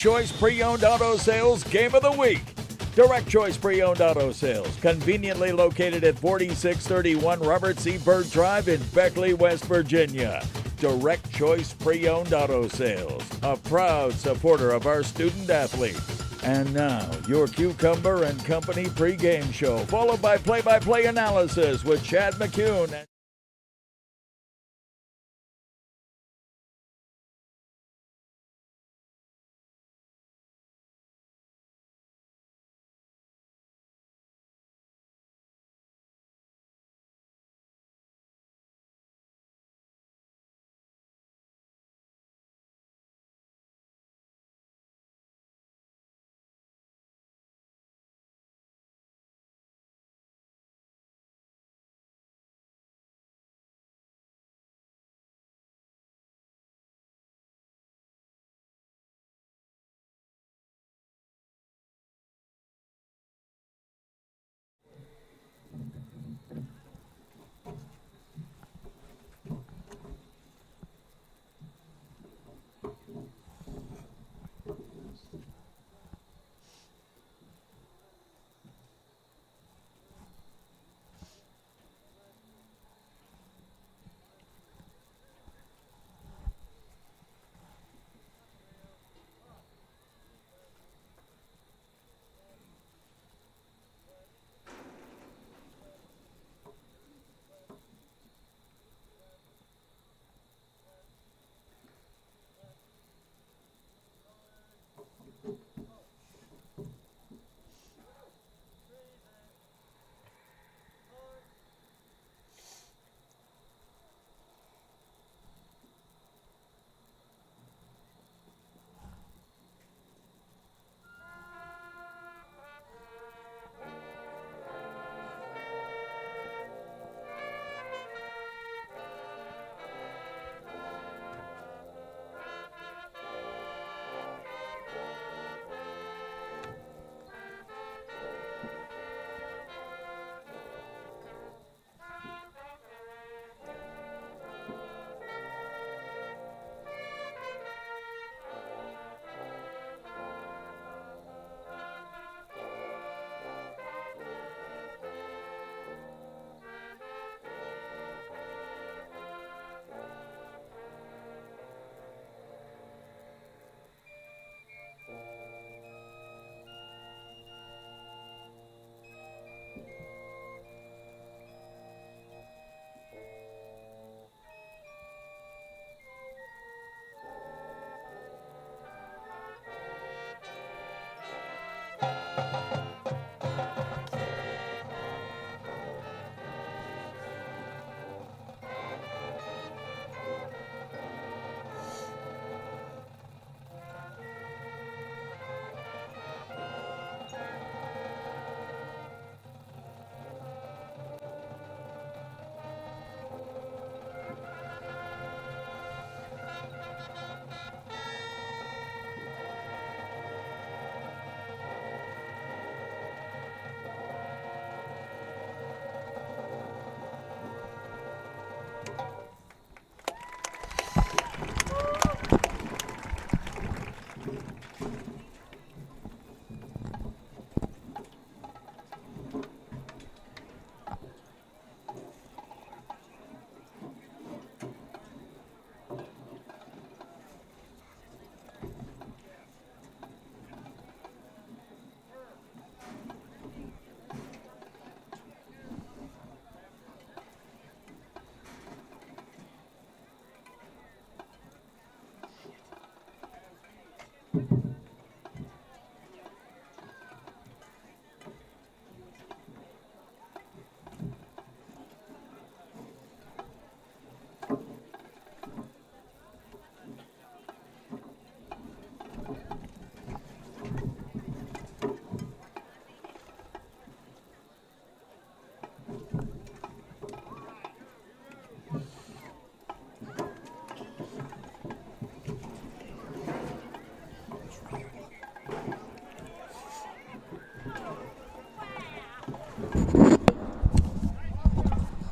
Choice Pre-Owned Auto Sales Game of the Week. Direct Choice Pre-Owned Auto Sales, conveniently located at 4631 Robert C. Byrd Drive in Beckley, West Virginia. Direct Choice Pre-Owned Auto Sales, a proud supporter of our student athletes. And now, your Cucumber and Company pregame show, followed by play-by-play analysis with Chad McCune.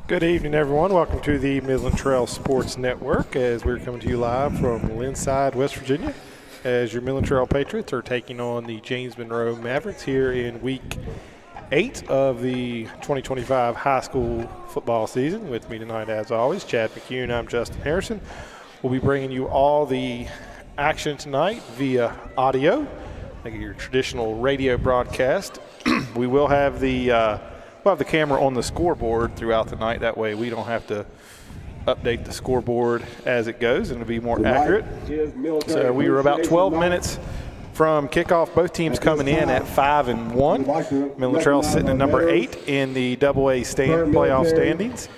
Good evening, everyone. Welcome to the Midland Trail Sports Network as we're coming to you live from Lindside, West Virginia. as your Midland Trail Patriots are taking on the James Monroe Mavericks here in Week 8 of the 2025 high school football season. With me tonight, as always, Chad McCune. I'm Justin Harrison. We'll be bringing you all the action tonight via audio, like your traditional radio broadcast. We will have the camera on the scoreboard throughout the night. That way we don't have to update the scoreboard as it goes, and it'll be more accurate. So we were about 12 minutes from kickoff. Both teams coming in at 5-1. Midland Trail sitting at number 8 in the AA playoff standings,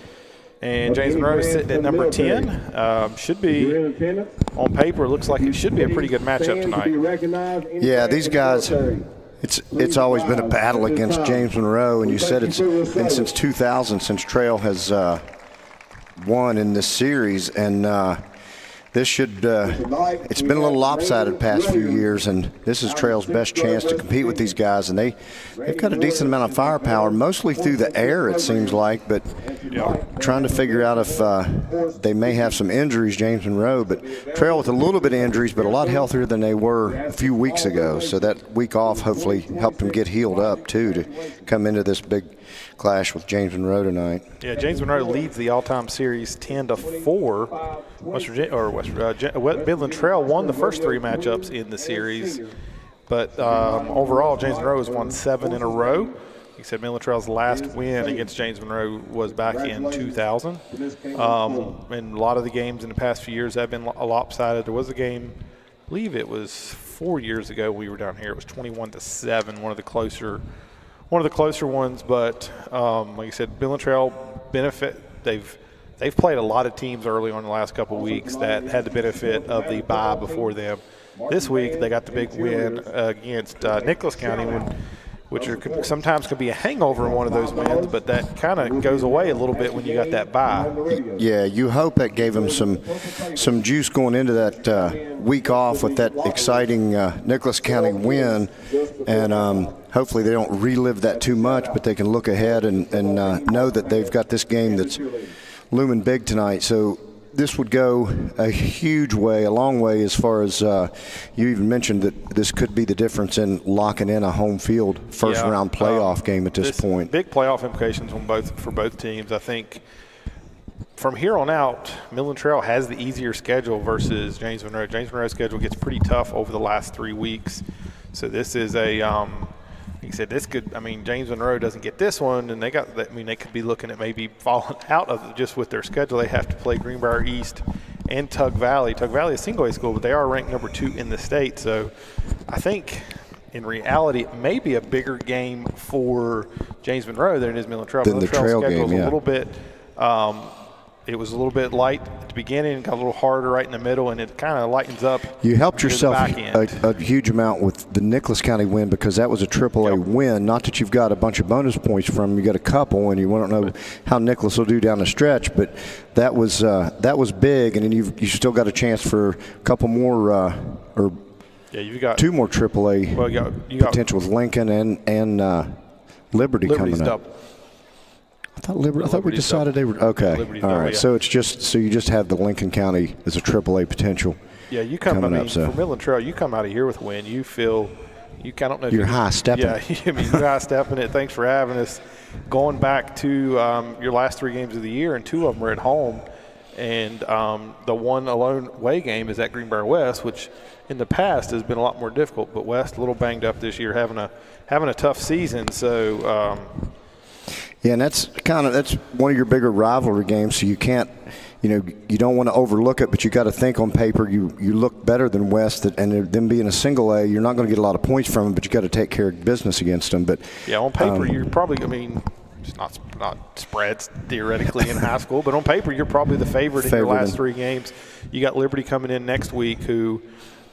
and James Monroe is sitting at number 10. Should be, on paper, it looks like it should be a pretty good matchup tonight. Yeah, these guys, it's always been a battle against James Monroe, and you said it's been since 2000 since Trail has won in this series, and this should it's been a little lopsided past few years, and this is Trail's best chance to compete with these guys, and they've got a decent amount of firepower, mostly through the air it seems like, but trying to figure out if they may have some injuries, James Monroe, but Trail with a little bit of injuries, but a lot healthier than they were a few weeks ago, so that week off hopefully helped them get healed up too to come into this big clash with James Monroe tonight. Yeah, James Monroe leads the all-time series 10-4. Midland Trail won the first 3 matchups in the series, but overall James Monroe has won 7 in a row. Like I said, Midland Trail's last win against James Monroe was back in 2000. And a lot of the games in the past few years have been lopsided. There was a game, I believe it was 4 years ago we were down here. It was 21-7, one of the closer ones, but like I said, Midland Trail benefit. They've played a lot of teams early on in the last couple of weeks that had the benefit of the bye before them. This week they got the big win against Nicholas County, which sometimes can be a hangover in one of those wins, but that kind of goes away a little bit when you got that bye. Yeah, you hope that gave them some juice going into that week off with that exciting Nicholas County win, and hopefully they don't relive that too much, but they can look ahead and know that they've got this game that's looming big tonight. So this would go a long way as far as you even mentioned that this could be the difference in locking in a home field first-round playoff game at this point. Big playoff implications for both teams. I think from here on out, Midland Trail has the easier schedule versus James Monroe. James Monroe's schedule gets pretty tough over the last 3 weeks. So this is he said this could, James Monroe doesn't get this one, and they could be looking at maybe falling out of it just with their schedule. They have to play Greenbrier East and Tug Valley. Tug Valley is a single A school, but they are ranked number 2 in the state. So I think in reality it may be a bigger game for James Monroe than it is Midland Trail. Midland Trail game, a little bit. It was a little bit light at the beginning, got a little harder right in the middle, and it kind of lightens up. You helped yourself a huge amount with the Nicholas County win because that was a AAA win. Not that you've got a bunch of bonus points from, you got a couple, and you don't know how Nicholas will do down the stretch, but that was big, and then you still got a chance for a couple more you've got 2 more AAA potential with Lincoln and Liberty coming up. I thought we decided they were okay. All right, so it's you just have the Lincoln County as a AAA potential. Yeah, you come. For Midland Trail, you come out of here with a win. You feel I don't know. You're high stepping. Yeah, you're high stepping it. Thanks for having us. Going back to your last 3 games of the year, and 2 of them were at home, and the one alone away game is at Greenbrier West, which in the past has been a lot more difficult. But West a little banged up this year, having a tough season. So. Yeah, and that's one of your bigger rivalry games, so you can't, you don't want to overlook it, but you got to think on paper you look better than West, and them being a single A, you're not going to get a lot of points from them, but you got to take care of business against them. But yeah, on paper you're probably, it's not spreads theoretically in high school, but on paper you're probably the favorite in your last 3 games. You got Liberty coming in next week, who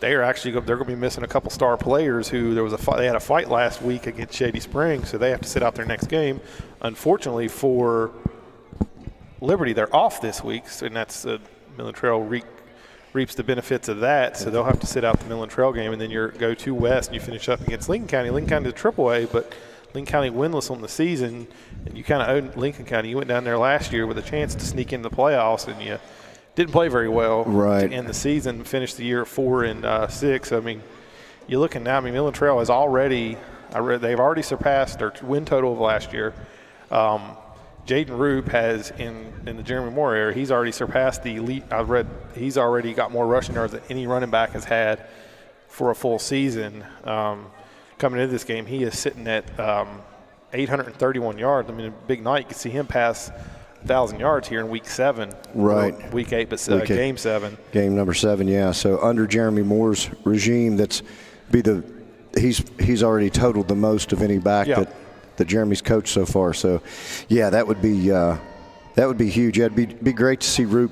they're going to be missing a couple star players who they had a fight last week against Shady Springs, so they have to sit out their next game. Unfortunately for Liberty, they're off this week, and that's Midland Trail reaps the benefits of that, so they'll have to sit out the Midland Trail game, and then you go to West and you finish up against Lincoln County. Lincoln County is AAA, but Lincoln County winless on the season, and you kind of own Lincoln County. You went down there last year with a chance to sneak into the playoffs, and you didn't play very well right. to end the season, finished the year 4-6. I mean, you're looking now, Midland Trail has already – they've already surpassed their win total of last year. Jaden Roop has, in the Jeremy Moore area, he's already surpassed the elite. He's already got more rushing yards than any running back has had for a full season. Coming into this game, he is sitting at 831 yards. I mean, a big night. You can see him pass 1,000 yards here in Week 7. Right. Week 8, but Game 7. Game number 7, yeah. So under Jeremy Moore's regime, he's already totaled the most of any back that Jeremy's coached so far. So, yeah, that would be huge. Yeah, it'd be great to see Roop.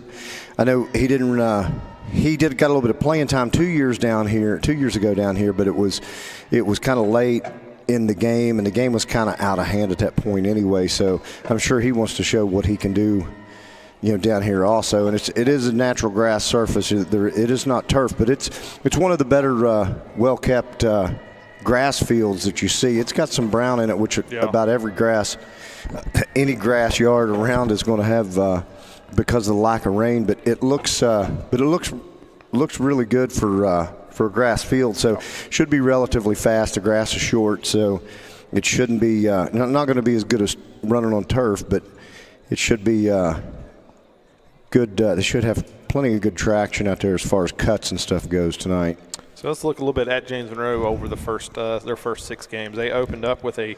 I know he got a little bit of playing time 2 years ago down here, but it was kind of late in the game, and the game was kind of out of hand at that point anyway. So I'm sure he wants to show what he can do, down here also. And it is a natural grass surface. It is not turf, but it's one of the better well-kept grass fields that you see. It's got some brown in it, which about every grass, any grass yard around is going to have because of the lack of rain. But it looks really good for a grass field. So should be relatively fast. The grass is short, so it shouldn't be not going to be as good as running on turf, but it should be good. They should have plenty of good traction out there as far as cuts and stuff goes tonight. So let's look a little bit at James Monroe over their first 6 games. They opened up with a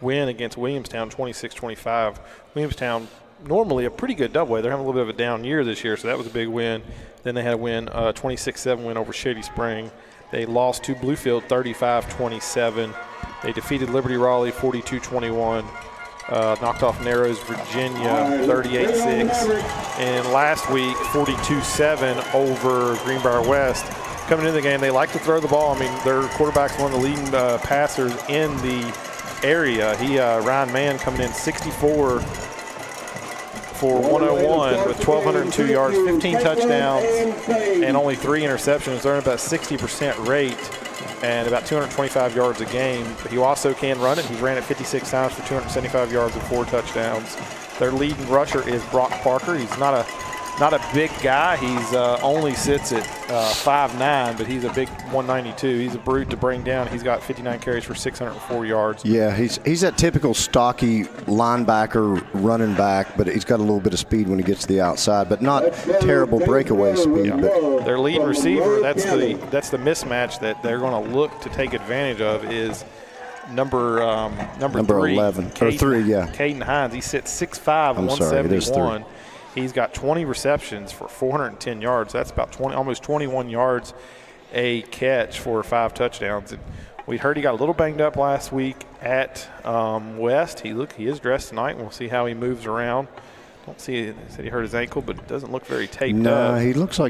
win against Williamstown, 26-25. Williamstown, normally a pretty good double-A. They're having a little bit of a down year this year, so that was a big win. Then they had a win, 26-7 win over Shady Spring. They lost to Bluefield, 35-27. They defeated Liberty Raleigh, 42-21. Knocked off Narrows, Virginia, 38-6. And last week, 42-7 over Greenbrier West. Coming into the game, they like to throw the ball. I mean, their quarterback's one of the leading passers in the area. Ryan Mann coming in 64 for 101 with 1,202 yards, 15 touchdowns, and only 3 interceptions. They're at about 60% rate and about 225 yards a game. But he also can run it. He ran it 56 times for 275 yards and 4 touchdowns. Their leading rusher is Brock Parker. He's not a big guy. He's only sits at 5'9", but he's a big 192. He's a brute to bring down. He's got 59 carries for 604 yards. Yeah, he's that typical stocky linebacker running back, but he's got a little bit of speed when he gets to the outside, but not terrible breakaway speed. Yeah. But their leading receiver, that's the mismatch that they're going to look to take advantage of is number 3, 11 or 3, yeah. Caden Hines. He sits 6'5", 171. He's got 20 receptions for 410 yards. That's about almost 21 yards a catch for 5 touchdowns. And we heard he got a little banged up last week at West. He is dressed tonight. We'll see how he moves around. Don't see it. Said he hurt his ankle, but it doesn't look very taped up. No, he looks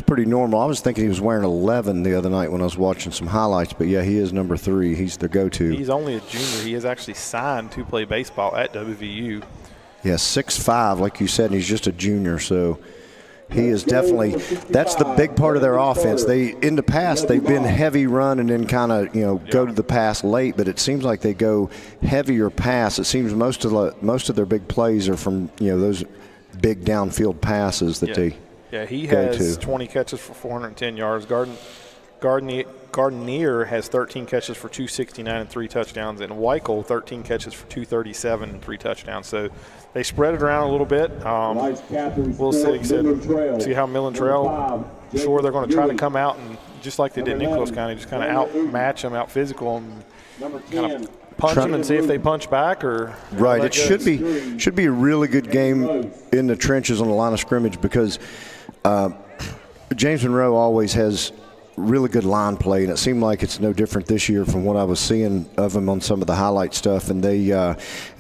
pretty normal. I was thinking he was wearing 11 the other night when I was watching some highlights, but yeah, he is number 3. He's the go-to. He's only a junior. He is actually signed to play baseball at WVU. Yeah, 6'5", like you said, and he's just a junior, so he is definitely – that's the big part of their offense. In the past, they've been heavy run and then kind of, go to the pass late, but it seems like they go heavier pass. It seems most of their big plays are from, those big downfield passes that they he go has to. 20 catches for 410 yards. Gardenier has 13 catches for 269 and 3 touchdowns, and Weichel 13 catches for 237 and 3 touchdowns. So they spread it around a little bit. We'll see how Midland Trail. Sure, they're going to try to come out and just like they did Nicholas County, just kind of outmatch them, out physical them, kind of punch them and see if they punch back or. Right, it should be a really good game in the trenches on the line of scrimmage because James Monroe always has really good line play, and it seemed like it's no different this year from what I was seeing of them on some of the highlight stuff. And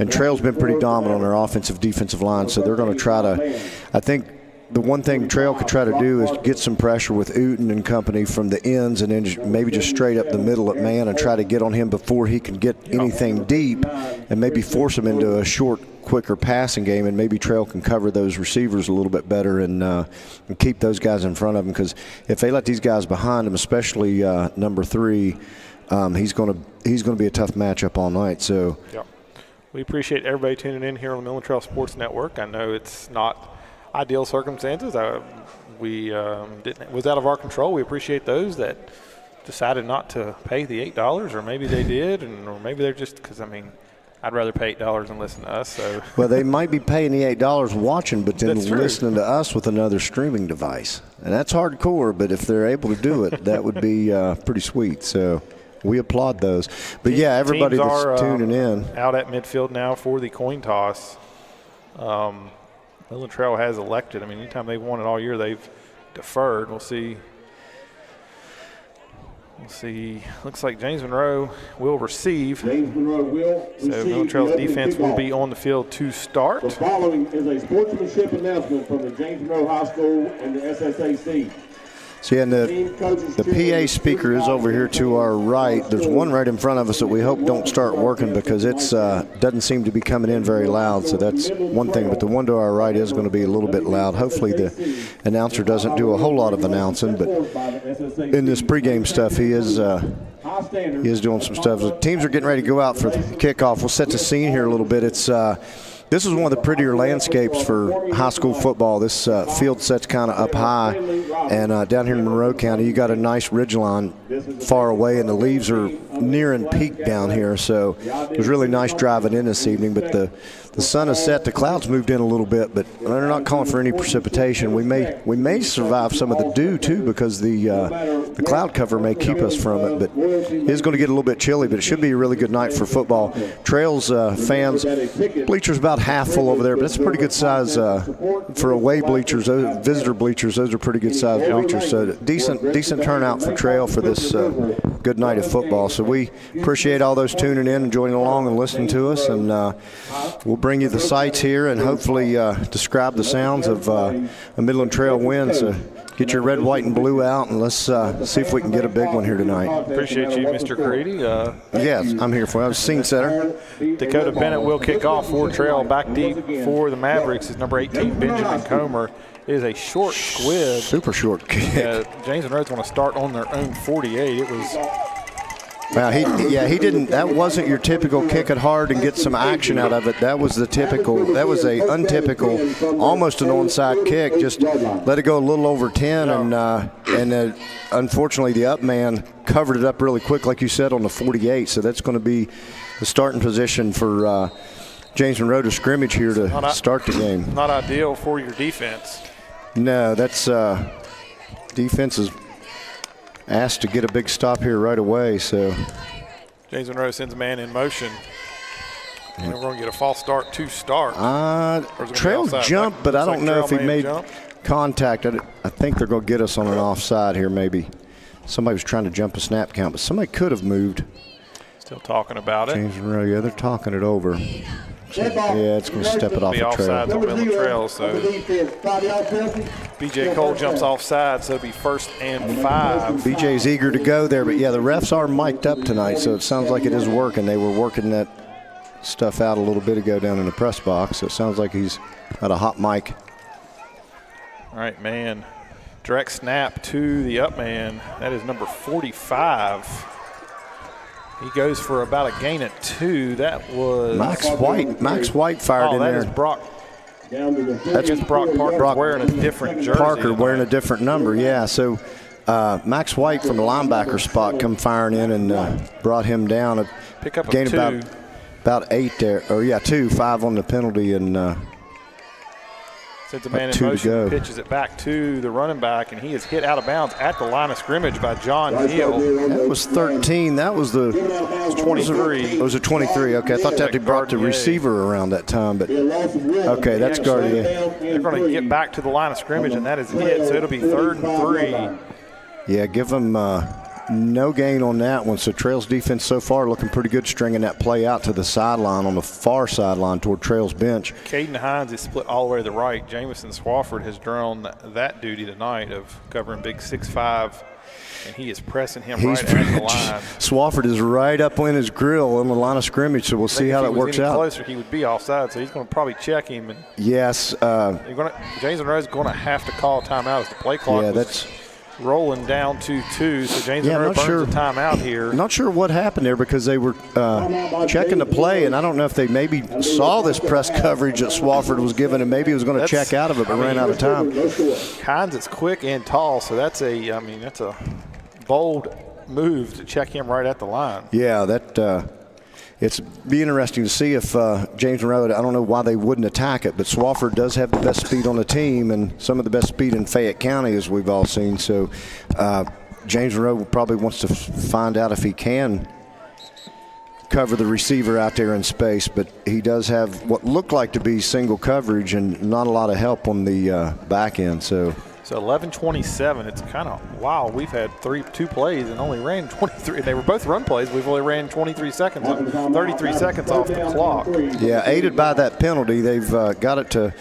Trail's been pretty dominant on their defensive line, so they're going to try to. I think the one thing Trail could try to do is get some pressure with Uten and company from the ends, and then maybe just straight up the middle at man and try to get on him before he can get anything deep, and maybe force him into a short, quicker passing game, and maybe Trail can cover those receivers a little bit better and keep those guys in front of him. Because if they let these guys behind him, especially number 3, he's going to be a tough matchup all night. So, we appreciate everybody tuning in here on the Midland Trail Sports Network. I know it's not ideal circumstances. We was out of our control. We appreciate those that decided not to pay the $8, or maybe they did, or maybe they're just because I'd rather pay $8 than listen to us. So well, they might be paying the $8 watching, but then listening to us with another streaming device, and that's hardcore. But if they're able to do it, that would be pretty sweet. So we applaud those. But yeah, everybody that's tuning in out at midfield now for the coin toss. Midland Trail has elected. Anytime they've won it all year, they've deferred. We'll see. Looks like James Monroe will receive. James Monroe will receive. So Midland Trail's defense will be on the field to start. The following is a sportsmanship announcement from the James Monroe High School and the SSAC. See, and the PA speaker is over here to our right. There's one right in front of us that we hope don't start working because it's doesn't seem to be coming in very loud. So that's one thing. But the one to our right is going to be a little bit loud. Hopefully the announcer doesn't do a whole lot of announcing. But in this pregame stuff, he is doing some stuff. The teams are getting ready to go out for the kickoff. We'll set the scene here a little bit. This is one of the prettier landscapes for high school football. This field set's kind of up high, and down here in Monroe County, you got a nice ridgeline far away, and the leaves are nearing peak down here. So it was really nice driving in this evening. But the sun is set. The clouds moved in a little bit, but they're not calling for any precipitation. We may survive some of the dew too because the cloud cover may keep us from it. But it's going to get a little bit chilly, but it should be a really good night for football. Trails fans, bleachers about half full over there, but it's a pretty good size for away bleachers. Those visitor bleachers, those are pretty good size bleachers. So decent turnout for Trail for this good night of football. So we appreciate all those tuning in and joining along and listening to us, and we'll bring you the sights here and hopefully describe the sounds of a Midland Trail win. So get your red, white, and blue out, and let's see if we can get a big one here tonight. Appreciate you, Mr. Creedy. Yes, I'm here for you. I was scene setter. Dakota Bennett will kick off for Trail. Back deep for the Mavericks is number 18, Benjamin Comer. It is a short squib. Super short kick. James Monroe's going to start on their own 48. It was. Well, he didn't. That wasn't your typical kick it hard and get some action out of it. That was the typical. That was a untypical, almost an onside kick. Just let it go a little over 10, and unfortunately the up man covered it up really quick, like you said, on the 48. So that's going to be the starting position for James Monroe to scrimmage here to start the game. Not ideal for your defense. No, that's defense is asked to get a big stop here right away. So James Monroe sends a man in motion. And we're going to get a false start to start. Trail jump, but I don't know if he made contact. I think they're going to get us on an offside here maybe. Somebody was trying to jump a snap count, but somebody could have moved. Still talking about it. James Monroe, yeah, they're talking it over. Yeah, it's going to step it off the Trail. Offsides on Midland Trail, so B.J. Cole jumps offside, so it'll be 1st and 5. B.J.'s eager to go there, but yeah, the refs are mic'd up tonight, so it sounds like it is working. They were working that stuff out a little bit ago down in the press box, so it sounds like he's got a hot mic. All right, man. Direct snap to the up man. That is number 45. He goes for about a gain of 2. That was Max White. Max White fired in there. That is Brock. That's Brock Parker wearing a different jersey. Parker wearing a different number, yeah. So Max White from the linebacker spot come firing in and brought him down. Pick up a gain 2. About 8 there. Or yeah, 2, 5 on the penalty, and sends a man in motion, pitches it back to the running back, and he is hit out of bounds at the line of scrimmage by John Neal. That was 13. That was the 23. It was a 23. Okay, I thought that they brought the receiver around that time, but okay, that's Gardier. They're going to get back to the line of scrimmage, and that is it. So it'll be 3rd and 3. Yeah, give them no gain on that one. So Trail's defense so far looking pretty good, stringing that play out to the sideline on the far sideline toward Trail's bench. Caden Hines is split all the way to the right. Jamison Swafford has drawn that duty tonight of covering big 6'5", and he is pressing him right at the line. Swafford is right up in his grill on the line of scrimmage, so we'll see how that works out. Closer, he would be offside, so he's going to probably check him. And yes. James Monroe is going to have to call a timeout as the play clock was rolling down 2-2, so James Monroe burns a timeout here. Not sure what happened there because they were checking the play, and I don't know if they maybe saw this press coverage that Swofford was given, and maybe he was going to check out of it, but ran out of time. Hines is quick and tall, so that's a bold move to check him right at the line. Yeah, it's be interesting to see if James Monroe, I don't know why they wouldn't attack it, but Swofford does have the best speed on the team and some of the best speed in Fayette County, as we've all seen. So James Monroe probably wants to find out if he can cover the receiver out there in space, but he does have what looked like to be single coverage and not a lot of help on the back end. So 11:27. It's kind of wow. We've had two plays and only ran 23. They were both run plays. We've only ran 23 seconds, 33 seconds off the clock. Yeah, aided by that penalty, they've got it to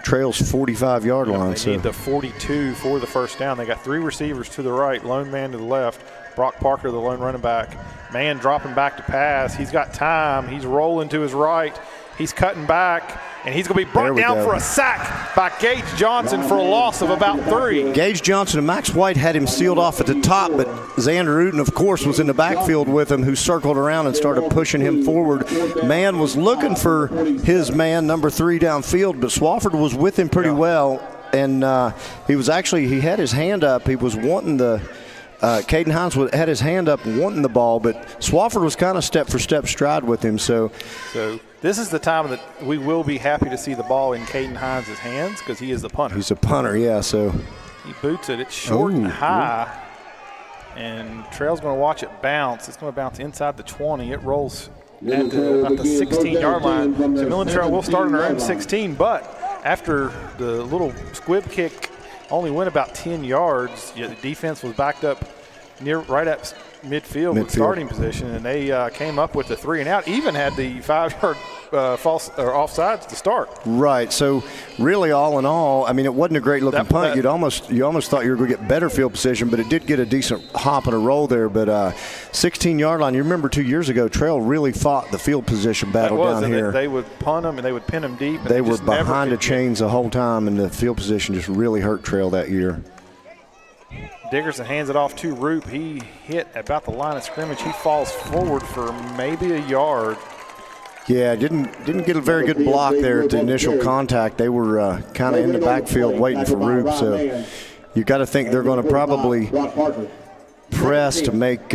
Trail's 45-yard line. They need the 42 for the first down. They got three receivers to the right, lone man to the left. Brock Parker, the lone running back. Man dropping back to pass. He's got time. He's rolling to his right. He's cutting back, and he's going to be brought down for a sack by Gage Johnson for a loss of about 3. Gage Johnson and Max White had him sealed off at the top, but Xander Uten, of course, was in the backfield with him, who circled around and started pushing him forward. Man was looking for his man, number 3, downfield, but Swofford was with him pretty well, and he had his hand up. He was wanting Caden Hines had his hand up wanting the ball, but Swofford was kind of step-for-step stride with him. So this is the time that we will be happy to see the ball in Caden Hines' hands because he is the punter. He's a punter, yeah. So he boots it. It's short and high, and Trail's going to watch it bounce. It's going to bounce inside the 20. It rolls at about the 16-yard line. So Midland Trail will start on their own 16, but after the little squib kick only went about 10 yards. The defense was backed up right at midfield with starting position, and they came up with the 3-and-out. Even had the 5-yard false or offsides to start. Right. So really, all in all, I mean, it wasn't a great looking punt. You almost thought you were going to get better field position, but it did get a decent hop and a roll there. But 16-yard line. You remember 2 years ago, Trail really fought the field position battle down here. They would punt them and they would pin them deep. And they were behind the chains the whole time, and the field position just really hurt Trail that year. Dickerson hands it off to Roop. He hit about the line of scrimmage. He falls forward for maybe a yard. Yeah, didn't get a very good block there at the initial contact. They were kind of in the backfield waiting for Roop. So you got to think they're going to probably press to make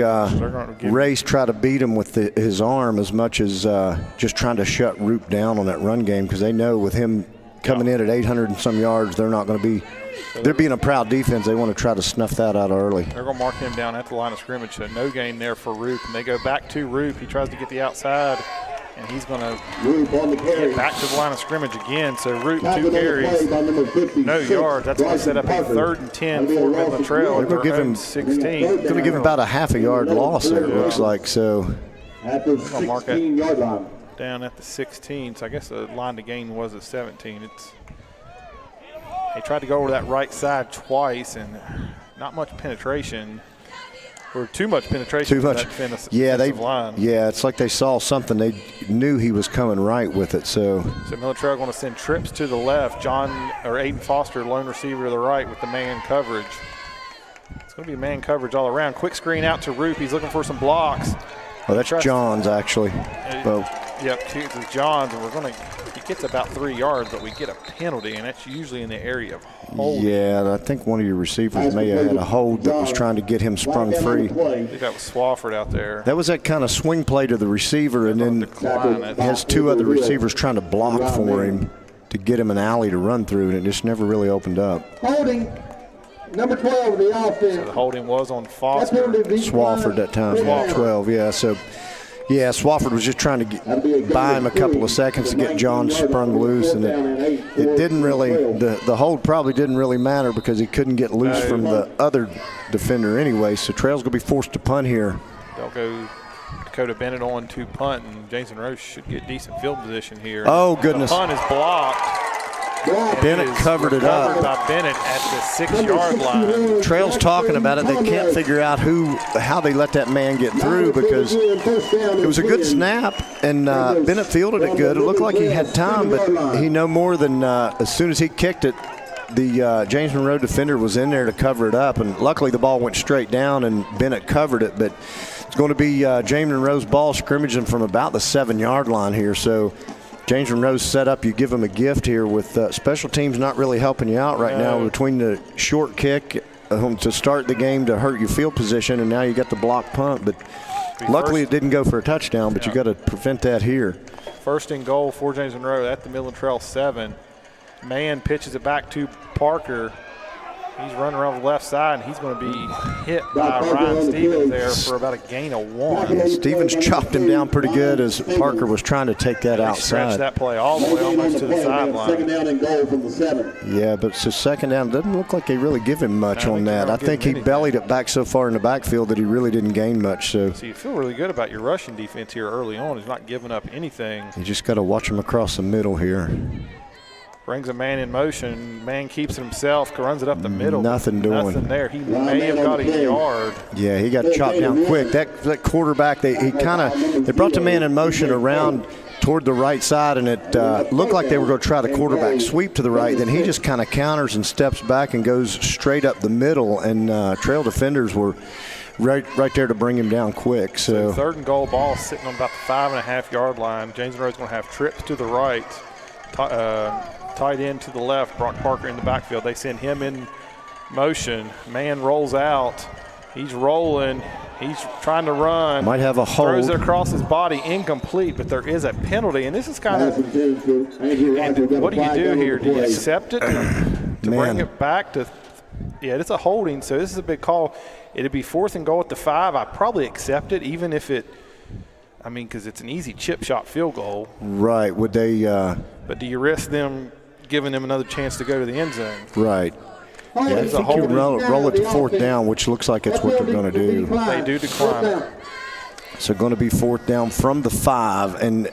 Race try to beat him with his arm as much as just trying to shut Roop down on that run game, because they know with him coming in at 800 and some yards, they're not going to be. They're being a proud defense. They want to try to snuff that out early. They're going to mark him down at the line of scrimmage, so no gain there for Roop. And they go back to Roop. He tries to get the outside, and he's going to get back to the line of scrimmage again. So Roop, 2 carries, no yards. That's going to set up a 3rd and 10 for Midland Trail. They're going to give him 16. Going to give him about a half a yard loss there, it looks like. So at the 16-yard line. Down at the 16, so I guess the line to gain was at 17. They tried to go over that right side twice, and not much penetration, or too much penetration. Too much. Defensive line. Yeah, it's like they saw something. They knew he was coming right with it. So Midland Trail going to send trips to the left. Aiden Foster, lone receiver to the right with the man coverage. It's going to be man coverage all around. Quick screen out to Roop. He's looking for some blocks. Oh, that's Johns actually. Yep, it's Johns, and he gets about 3 yards, but we get a penalty, and that's usually in the area of hold. Yeah, I think one of your receivers may have had a hold that was trying to get him sprung free. I think that was Swofford out there. That was that kind of swing play to the receiver, and then has 2 other receivers trying to block for him to get him an alley to run through, and it just never really opened up. Holding. Number 12 of the offense. So the holding was on Foster. Swofford that time, 12, yeah. So, yeah, Swofford was just trying to buy him a couple of seconds to get John sprung loose, and it didn't really, the hold probably didn't really matter because he couldn't get loose from the other defender anyway. So Trail's going to be forced to punt here. They'll go Dakota Bennett on to punt, and Jason Rose should get decent field position here. Oh, goodness. The punt is blocked. Bennett covered it up. By Bennett at the 6-yard line. Trail's talking about it. They can't figure out how they let that man get through, because it was a good snap, and Bennett fielded it good. It looked like he had time, but he no more than as soon as he kicked it, the James Monroe defender was in there to cover it up, and luckily the ball went straight down and Bennett covered it. But it's going to be James Monroe's ball scrimmaging from about the 7-yard line here. So James Monroe's set up. You give him a gift here with special teams not really helping you out right now between the short kick to start the game to hurt your field position, and now you got the block punt. But luckily it didn't go for a touchdown, but you got to prevent that here. First and goal for James Monroe at the Midland Trail 7. Man pitches it back to Parker. He's running around the left side, and he's going to be hit by Ryan Stevens there for about a gain of 1. Yeah, Stevens chopped him down pretty good as Parker was trying to take that outside. Stretched that play all the way almost to the sideline. Second down and goal from the 7. Yeah, but so second down, doesn't look like they really give him much on that. I think he bellied it back so far in the backfield that he really didn't gain much. So you feel really good about your rushing defense here early on. He's not giving up anything. You just got to watch him across the middle here. Brings a man in motion. Man keeps it himself, runs it up the middle. Nothing doing. Nothing there. He may have got a yard. Yeah, he got chopped down quick. That quarterback, they brought the man in motion around toward the right side, and it looked like they were going to try the quarterback sweep to the right. Then he just kind of counters and steps back and goes straight up the middle, and trail defenders were right there to bring him down quick. So third and goal, ball sitting on about the 5.5-yard line. James Monroe's going to have trips to the right. Tight end to the left, Brock Parker in the backfield. They send him in motion. Man rolls out. He's rolling. He's trying to run. Might have a hold. Throws it across his body, incomplete, but there is a penalty. And this is kind of, what do you do here? Do you accept it to bring it back to, it's a holding, so this is a big call. It'd be 4th and goal at the 5. I'd probably accept it, even if it, because it's an easy chip shot field goal. Right. Would they? But do you risk them giving them another chance to go to the end zone? Right. Yeah, I think you roll it to 4th down, which looks like it's what they're going to do. They do decline it. So going to be 4th down from the 5. And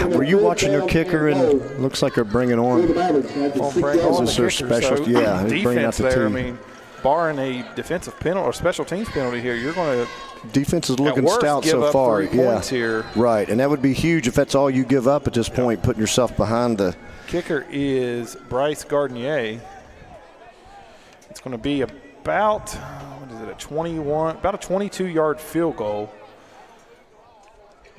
were you watching their kicker? And looks like they're bringing on. This is their special. So yeah, defense there. Barring a defensive penalty or special teams penalty here, you're going to. Defense is looking stout so far. Yeah, here. Right, and that would be huge if that's all you give up at this point, putting yourself behind the. Kicker is Bryce Gardnier. It's going to be about, a 22-yard field goal.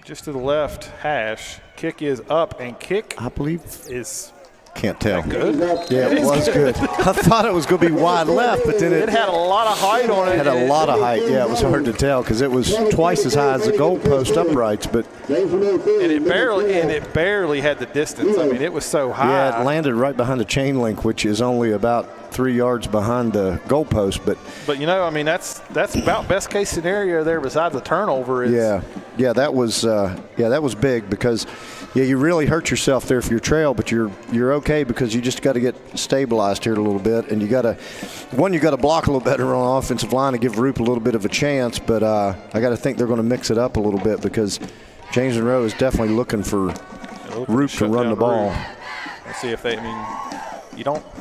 Just to the left hash. Kick is up, and kick, I believe, is. Can't tell. Good? Yeah, it was good. I thought it was going to be wide left, but then it had a lot of height on it. Had a lot of height. Yeah, it was hard to tell because it was twice as high as the goalpost uprights, but it barely had the distance. It was so high. Yeah, it landed right behind the chain link, which is only about 3 yards behind the goalpost. But that's about best case scenario there. Besides the turnover, that was big because. Yeah, you really hurt yourself there for your trail, but you're okay because you just got to get stabilized here a little bit, and you got to block a little better on offensive line and give Roop a little bit of a chance. But I got to think they're going to mix it up a little bit because James Monroe is definitely looking for Roop to run the ball. Let's see if they.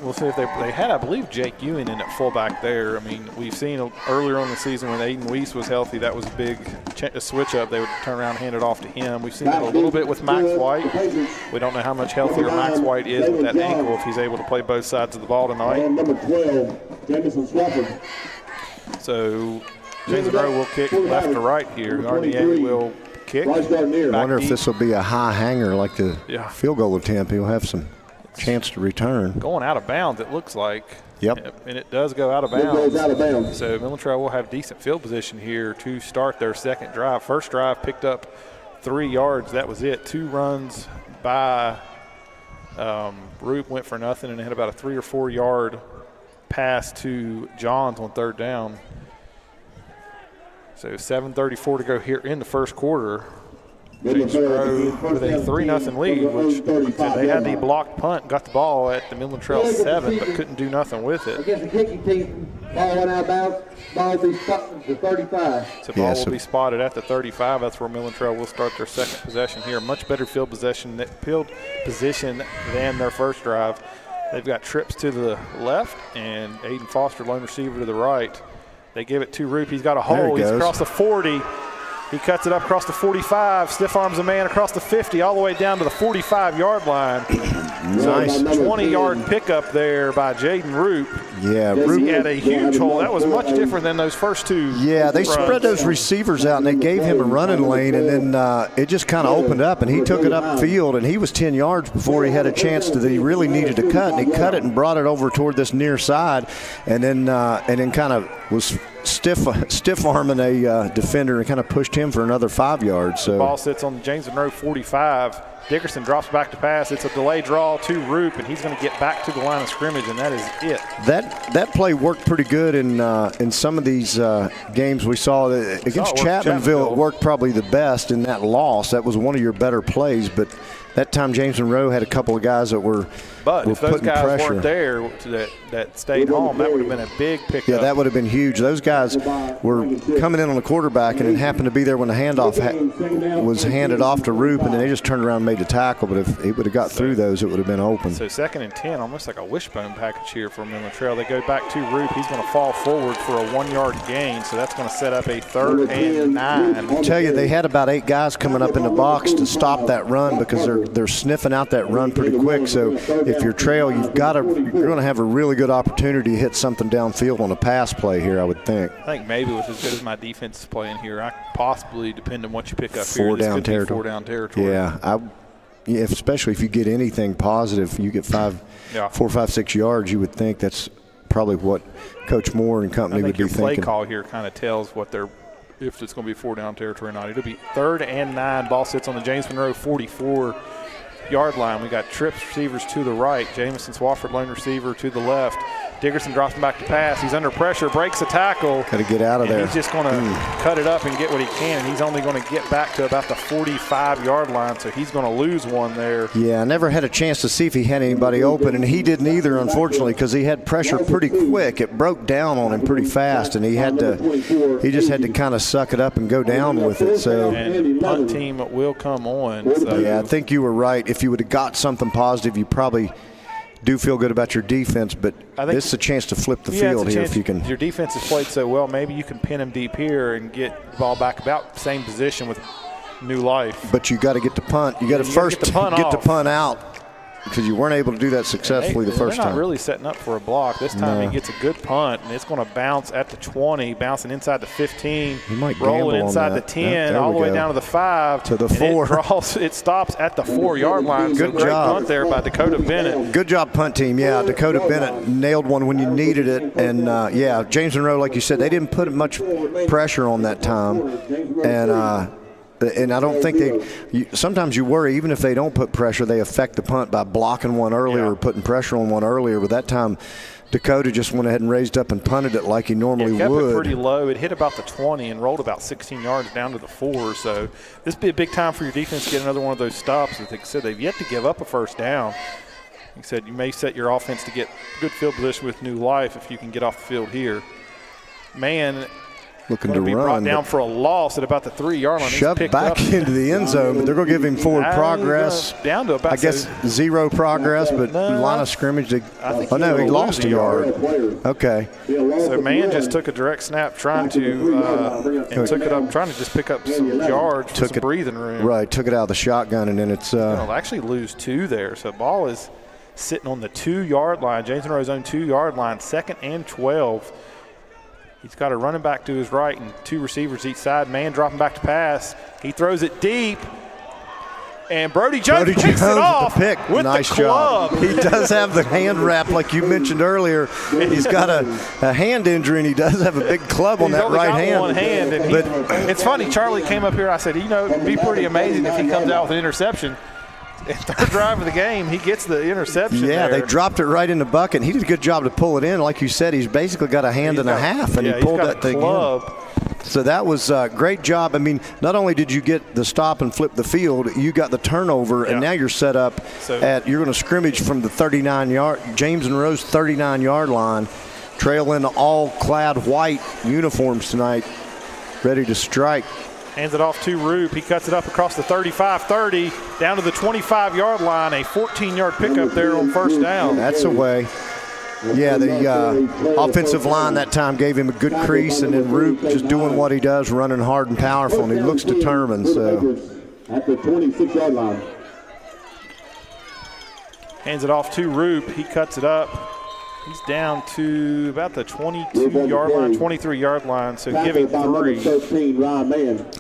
We'll see if they had, I believe, Jake Ewing in at fullback there. We've seen earlier on in the season when Aiden Weiss was healthy, that was a big switch up. They would turn around and hand it off to him. We've seen it a little bit with Max White. We don't know how much healthier Max White is with that ankle if he's able to play both sides of the ball tonight. Number 12, Jamison Swafford. So James Monroe will kick left to right here. Garnier will kick. I wonder if this will be a high hanger like the field goal attempt. He'll have some chance to return. Going out of bounds, it looks like. Yep. And it does go out of bounds. So Midland Trail will have decent field position here to start their second drive. First drive picked up 3 yards. That was it. 2 runs by Roop went for nothing, and they had about a 3 or 4 yard pass to Johns on 3rd down. So 7:34 to go here in the first quarter. James Monroe with a 3-0 lead, which they had the blocked punt, got the ball at the Midland Trail 7, but couldn't do nothing with it. Against the kicking team, ball went out of bounds, ball will be spotted at the 35. So ball will be spotted at the 35. That's where Midland Trail will start their second possession here. Much better field position than their first drive. They've got trips to the left and Aiden Foster, lone receiver, to the right. They give it to Roop. He's got a hole. He's across the 40. He cuts it up across the 45, stiff arms a man across the 50, all the way down to the 45-yard line. Nice. 20-yard pickup there by Jaden Roop. Yeah, Roop. He had a huge hole. That was much different than those first two. Yeah, they spread those receivers out, and they gave him a running lane, and then it just kind of opened up, and he took it upfield, and he was 10 yards before he had a chance that he really needed to cut, and he cut it and brought it over toward this near side, and then kind of was stiff arming a defender and kind of pushed him for another 5 yards. So ball sits on the James Monroe 45. Dickerson drops back to pass. It's a delay draw to Roop, and he's going to get back to the line of scrimmage, and that is it. That play worked pretty good in some of these games we saw. Against Chapmanville, it worked probably the best in that loss. That was one of your better plays, but that time James Monroe had a couple of guys that were if those guys pressure. weren't there that stayed home, that would have been a big pickup. Yeah, that would have been huge. Those guys were coming in on the quarterback, and it happened to be there when the handoff was handed off to Roop, and then they just turned around and made the tackle. But if he would have got through those, it would have been open. So 2nd and 10, almost like a wishbone package here for Midland Trail. They go back to Roop. He's going to fall forward for a 1-yard gain, so that's going to set up a 3rd and 9. I'll tell you, they had about 8 guys coming up in the box to stop that run because they're sniffing out that run pretty quick. So if you're Trail, you're going to have a really good opportunity to hit something downfield on a pass play here, I would think. I think maybe with as good as my defense is playing here, I possibly, depend on what you pick up here, 4 down territory. 4 down territory. Yeah, especially if you get anything positive, you get 4, 5, 6 yards, you would think that's probably what Coach Moore and company would be thinking. Your play call here kind of tells what if it's going to be 4 down territory or not. It'll be 3rd and 9. Ball sits on the James Monroe 44-yard line. We got trips receivers to the right. Jamison Swafford, lone receiver, to the left. Dickerson drops him back to pass. He's under pressure, breaks the tackle. Got to get out of there. He's just going to cut it up and get what he can. He's only going to get back to about the 45-yard line, so he's going to lose one there. Yeah, I never had a chance to see if he had anybody open, and he didn't either, unfortunately, because he had pressure pretty quick. It broke down on him pretty fast, and he just had to kind of suck it up and go down with it. So, and punt team will come on. So. Yeah, I think you were right. If you would have got something positive, you probably do feel good about your defense, but this is a chance to flip the field here if you can. Your defense has played so well, maybe you can pin him deep here and get the ball back about the same position with new life. But you got to get the punt. You got to first get the punt out, because you weren't able to do that successfully the first time. They're not really setting up for a block. This time he gets a good punt, and it's going to bounce at the 20, bouncing inside the 15, he might rolling inside the 10, all the way down to the 5. To the 4. It stops at the 4-yard line. Good so great job. punt there by Dakota Bennett. Good job, punt team. Yeah, Dakota Bennett nailed one when you needed it. And, James Monroe, like you said, they didn't put much pressure on that time. And I don't think sometimes you worry, even if they don't put pressure, they affect the punt by blocking one earlier or putting pressure on one earlier. But that time, Dakota just went ahead and raised up and punted it like he normally would. It kept it pretty low. It hit about the 20 and rolled about 16 yards down to the 4. So this would be a big time for your defense to get another one of those stops. Like I said, they've yet to give up a first down. Like I said, you may set your offense to get good field position with new life if you can get off the field here. Man, looking to be run, brought down for a loss at about the 3-yard line. Shoved back into the end zone, but they're going to give him forward progress. Down to about, I guess, 0 progress, but line of scrimmage. He lost a yard. Okay. So Mann just took a direct snap, trying to took it up, trying to just pick up some yards, some breathing room. Right, took it out of the shotgun, and then it's. They'll actually lose 2 there. So the ball is sitting on the 2-yard line, James Monroe's own 2-yard line, 2nd and 12. He's got a running back to his right and 2 receivers each side. Man dropping back to pass. He throws it deep. And Brody Jones picks it off with nice the club. Job. He does have the hand wrap like you mentioned earlier. He's got a hand injury, and he does have a big club on that right hand. One hand. And it's funny, Charlie came up here. I said, it'd be pretty amazing if he comes out with an interception. Third drive of the game, he gets the interception. Yeah, there. They dropped it right in the bucket. He did a good job to pull it in. Like you said, he's basically got a hand and a half, and he pulled that thing in. So that was a great job. I mean, not only did you get the stop and flip the field, you got the turnover, and now you're set up you're going to scrimmage from the 39-yard, James Monroe's 39-yard line, trail in all clad white uniforms tonight, ready to strike. Hands it off to Roop. He cuts it up across the 35-30, down to the 25-yard line. A 14-yard pickup there on first down. That's a way. Yeah, the offensive line that time gave him a good crease, and then Roop just doing what he does, running hard and powerful, and he looks determined. So at the 26-yard line. Hands it off to Roop. He cuts it up. He's down to about the 22-yard line, 23-yard line, so give him 3.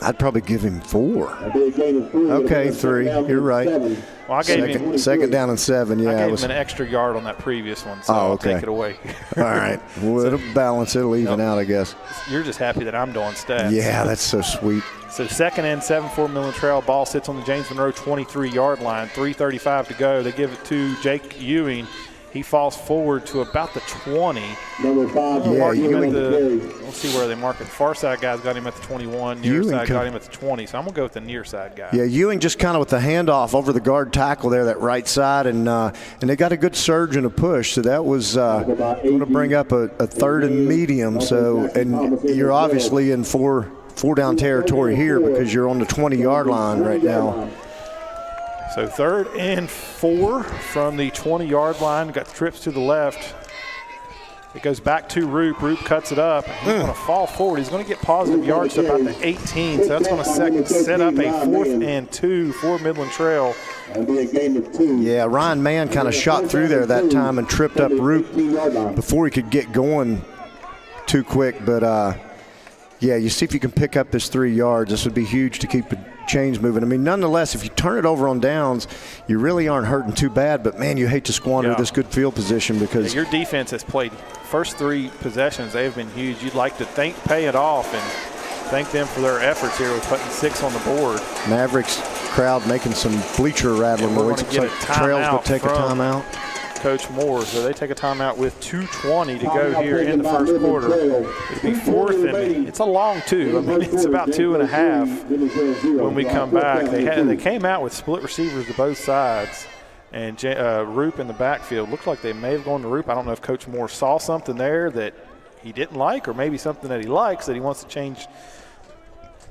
I'd probably give him 4. Okay, Okay, 3. You're right. Well, I gave him second down and 7. Yeah, I gave him an extra yard on that previous one, so I'll take it away. All right. Well, it'll balance. It'll even out, I guess. You're just happy that I'm doing stats. Yeah, that's so sweet. So 2nd and 7 for Midland Trail. Ball sits on the James Monroe 23-yard line. 3:35 to go. They give it to Jake Ewing. He falls forward to about the 20. Number 5. Yeah, We'll see where they mark it. The far side guy's got him at the 21. Near side got him at the 20. So I'm going to go with the near side guy. Yeah, Ewing just kind of with the handoff over the guard tackle there, that right side, and they got a good surge and a push. So that was going to bring up a 3rd and medium. So, and you're obviously in four down territory here because you're on the 20-yard line right now. So 3rd and 4 from the 20-yard line. Got trips to the left. It goes back to Roop. Roop cuts it up. He's going to fall forward. He's going to get positive yards to about the 18. So that's going to set up a 4th and 2 for Midland Trail. Yeah, Ryan Mann kind of shot through there that time and tripped up Roop before he could get going too quick. But, yeah, you see if you can pick up this 3 yards. This would be huge to keep the chains moving. I mean, nonetheless, if you turn it over on downs, you really aren't hurting too bad. But, man, you hate to squander this good field position because your defense has played first 3 possessions. They have been huge. You'd like to pay it off and thank them for their efforts here with putting 6 on the board. Mavericks crowd making some bleacher rattling noise. Looks like Trail's going to take a timeout. Coach Moore, so they take a timeout with 2:20 to go here in the first quarter. It'll be 4th, and it's a long 2. I mean, it's about 2.5 when we come back. They came out with split receivers to both sides, and Roop in the backfield. Looked like they may have gone to Roop. I don't know if Coach Moore saw something there that he didn't like, or maybe something that he likes that he wants to change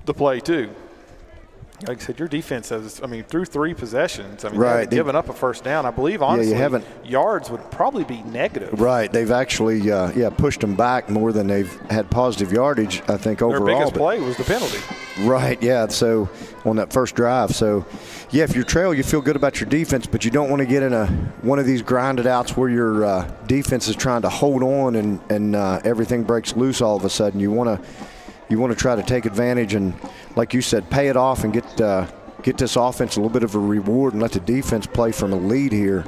the play to. Like I said, your defense has, through 3 possessions, they haven't given up a first down. I believe, honestly, yards would probably be negative. Right. They've actually, pushed them back more than they've had positive yardage, I think, overall. Their biggest play was the penalty. Right, yeah. So, on that first drive. So, yeah, if you're Trail, you feel good about your defense, but you don't want to get in one of these grinded outs where your defense is trying to hold on and everything breaks loose all of a sudden. You want to try to take advantage and, like you said, pay it off and get this offense a little bit of a reward and let the defense play from a lead here.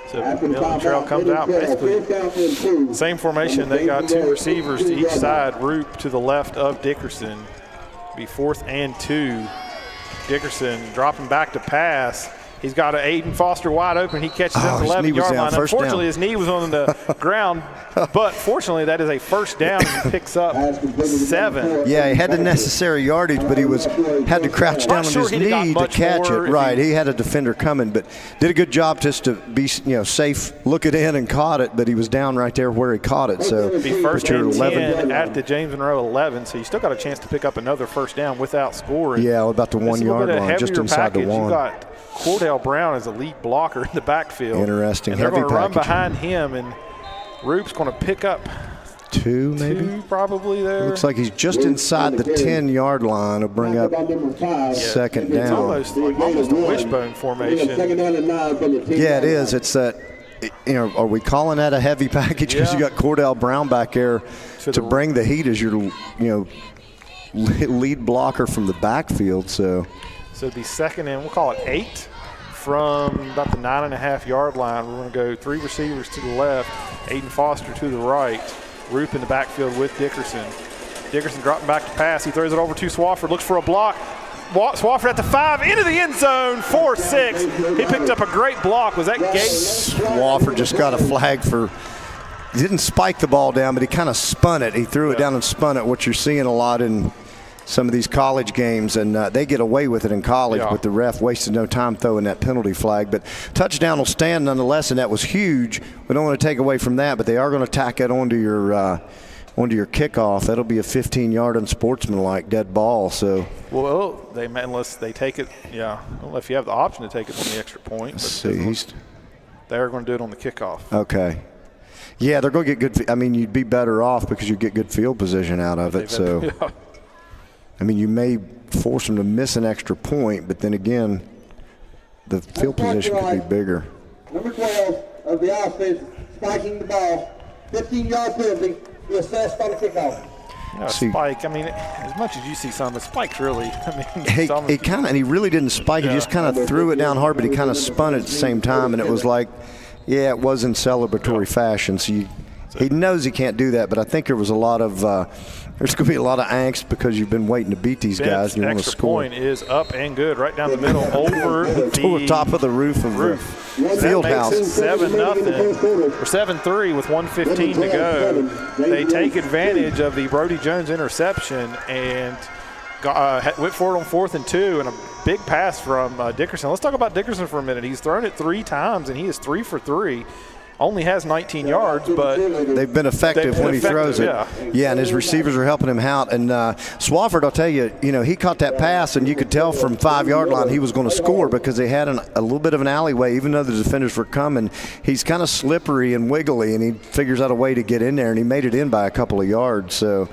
So Midland Trail comes out basically same formation. They got 2 receivers to each side. Roop to the left of Dickerson. Be 4th and 2. Dickerson dropping back to pass. He's got an Aiden Foster wide open. He catches at the 11-yard line. Unfortunately, his knee was on the ground, but fortunately, that is a first down. He picks up 7. Yeah, he had the necessary yardage, but he had to crouch down on his knee to catch it. Right, he had a defender coming, but did a good job just to be safe, look it in and caught it, but he was down right there where he caught it. So it'll be first and 10 at the James Monroe 11, so you still got a chance to pick up another first down without scoring. Yeah, about the 1-yard line, just inside the 1. You got Cordell Brown is a lead blocker in the backfield. Interesting. And they're going to run behind him, and Roop's going to pick up 2 maybe? 2 probably there. Looks like he's just inside the 10-yard line to bring up second down. It's almost a wishbone formation. Yeah, it is. It's that, are we calling that a heavy package because you got Cordell Brown back there to bring the heat as your, lead blocker from the backfield, so it'd be 2nd and we'll call it 8 from about the 9.5-yard line. We're going to go 3 receivers to the left, Aiden Foster to the right, Roop in the backfield with Dickerson. Dickerson dropping back to pass. He throws it over to Swafford, looks for a block. Swafford at the 5, into the end zone, 4-6. He picked up a great block. Was that Gates? Swafford just got a flag for – he didn't spike the ball down, but he kind of spun it. He threw it down and spun it, what you're seeing a lot in – some of these college games, and they get away with it in college, but the ref wasted no time throwing that penalty flag. But touchdown will stand nonetheless, and that was huge. We don't want to take away from that, but they are going to tack that onto your kickoff. That'll be a 15-yard unsportsmanlike dead ball. So unless they take it, I don't know if you have the option to take it on the extra point. Let's see, They're going to do it on the kickoff. Okay. Yeah, they're going to get good. I mean, you'd be better off because you get good field position out of it. So, Yeah. I mean, you may force them to miss an extra point, but then again, the field position could be bigger. Number 12 of the offense, spiking the ball, 15-yard penalty, to assess on the kickoff. Spike, I mean, as much as you see some, but Spike's really, I mean, And he really didn't spike it. He just kind of threw it down hard, but he kind of spun it at the same time, and it was like, yeah, it was in celebratory fashion. So he knows he can't do that, but I think there was a lot of there's going to be a lot of angst because you've been waiting to beat these guys and you want to score. Extra point is up and good, right down the middle, over the top of the roof of the field house. 7-0 or 7-3 with 1:15 to go. They take advantage of the Brody Jones interception and went for it on 4th and 2, and a big pass from Dickerson. Let's talk about Dickerson for a minute. He's thrown it 3 times, and he is 3 for 3. Only has 19 yards, but they've been effective when he throws it. Yeah, and his receivers are helping him out. And Swafford, I'll tell you, he caught that pass, and you could tell from 5-yard line he was going to score because they had a little bit of an alleyway. Even though the defenders were coming, he's kind of slippery and wiggly, and he figures out a way to get in there, and he made it in by a couple of yards. So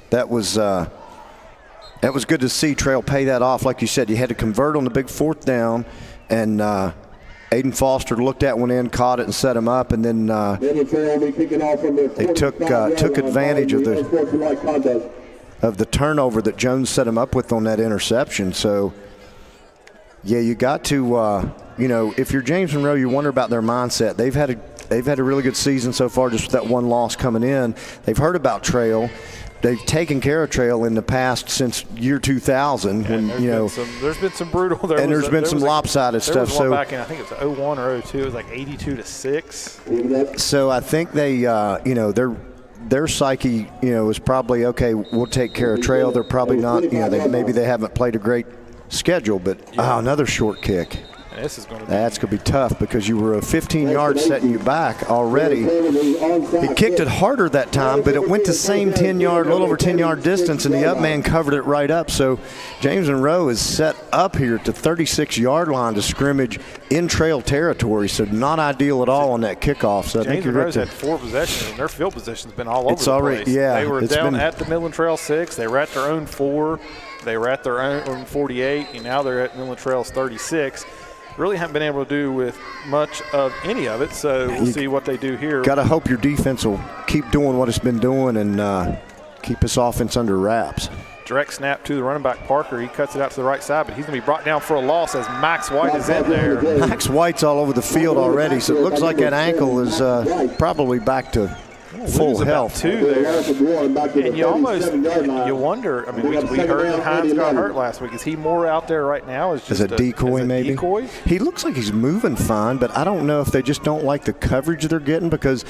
that was good to see Trail pay that off. Like you said, you had to convert on the big 4th down, and Aiden Foster looked at one in, caught it, and set him up, and then they took advantage of the turnover that Jones set him up with on that interception. So, yeah, you got to if you're James Monroe, you wonder about their mindset. They've had a really good season so far, just with that one loss coming in. They've heard about Trail. They've taken care of Trail in the past since year 2000. There's been some brutal. There's been some lopsided stuff. There was one back in, I think it was 01 or 02. It was like 82-6. So I think they, their psyche, is probably okay. We'll take care of Trail. They're probably not. Maybe they haven't played a great schedule, but another short kick. That's going to be tough because you were a 15-yard setting you back already. He kicked it harder that time, but it went to same 10-yard, a little over 10-yard distance, and the up man covered it right up. So James Monroe is set up here at the 36-yard line to scrimmage in Trail territory, so not ideal at all on that kickoff. So James Monroe's had 4 possessions, and their field position's been all over the place. Yeah, they were down at the Midland Trail 6. They were at their own 4. They were at their own 48, and now they're at Midland Trail's 36. Really haven't been able to do with much of any of it, so we'll see what they do here. Got to hope your defense will keep doing what it's been doing and keep this offense under wraps. Direct snap to the running back, Parker. He cuts it out to the right side, but he's going to be brought down for a loss as Max White is in there. Max White's all over the field already, so it looks like that ankle is probably back to full health. 2 there. And you wonder, I mean, we heard that Hines got hurt last week. Is he more out there right now as a decoy, maybe? Decoy? He looks like he's moving fine, but I don't know if they just don't like the coverage they're getting, because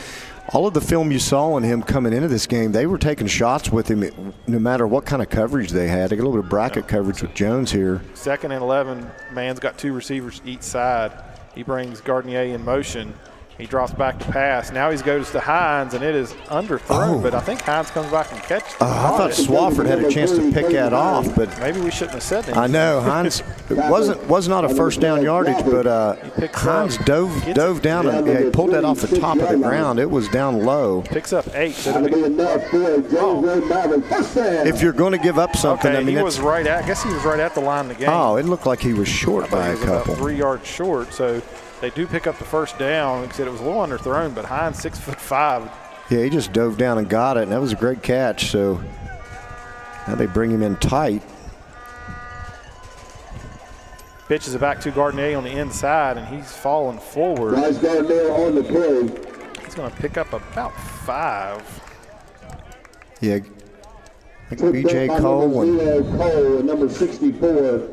all of the film you saw on him coming into this game, they were taking shots with him no matter what kind of coverage they had. They got a little bit of bracket coverage with Jones here. 2nd and 11, man's got 2 receivers each side. He brings Gardnier in motion. He drops back to pass. Now he goes to Hines, and it is underthrown, but I think Hines comes back and catches it. I thought Swafford had a chance to pick that off, but maybe we shouldn't have said that. I know Hines was not a first down yardage, but Hines dove down and he pulled that off the top of the ground. It was down low. Picks up 8. If you're going to give up something, okay, I mean, I guess he was right at the line of the game. Oh, it looked like he was short by a couple. About 3 yards short, so. They do pick up the first down. Like I said, it was a little underthrown, but Hines 6'5". Yeah, he just dove down and got it, and that was a great catch. So now they bring him in tight. Pitches it back to Gardner on the inside, and he's falling forward. Nice Gardner on the play. He's going to pick up about 5. Yeah, I think B.J. Cole and number 64.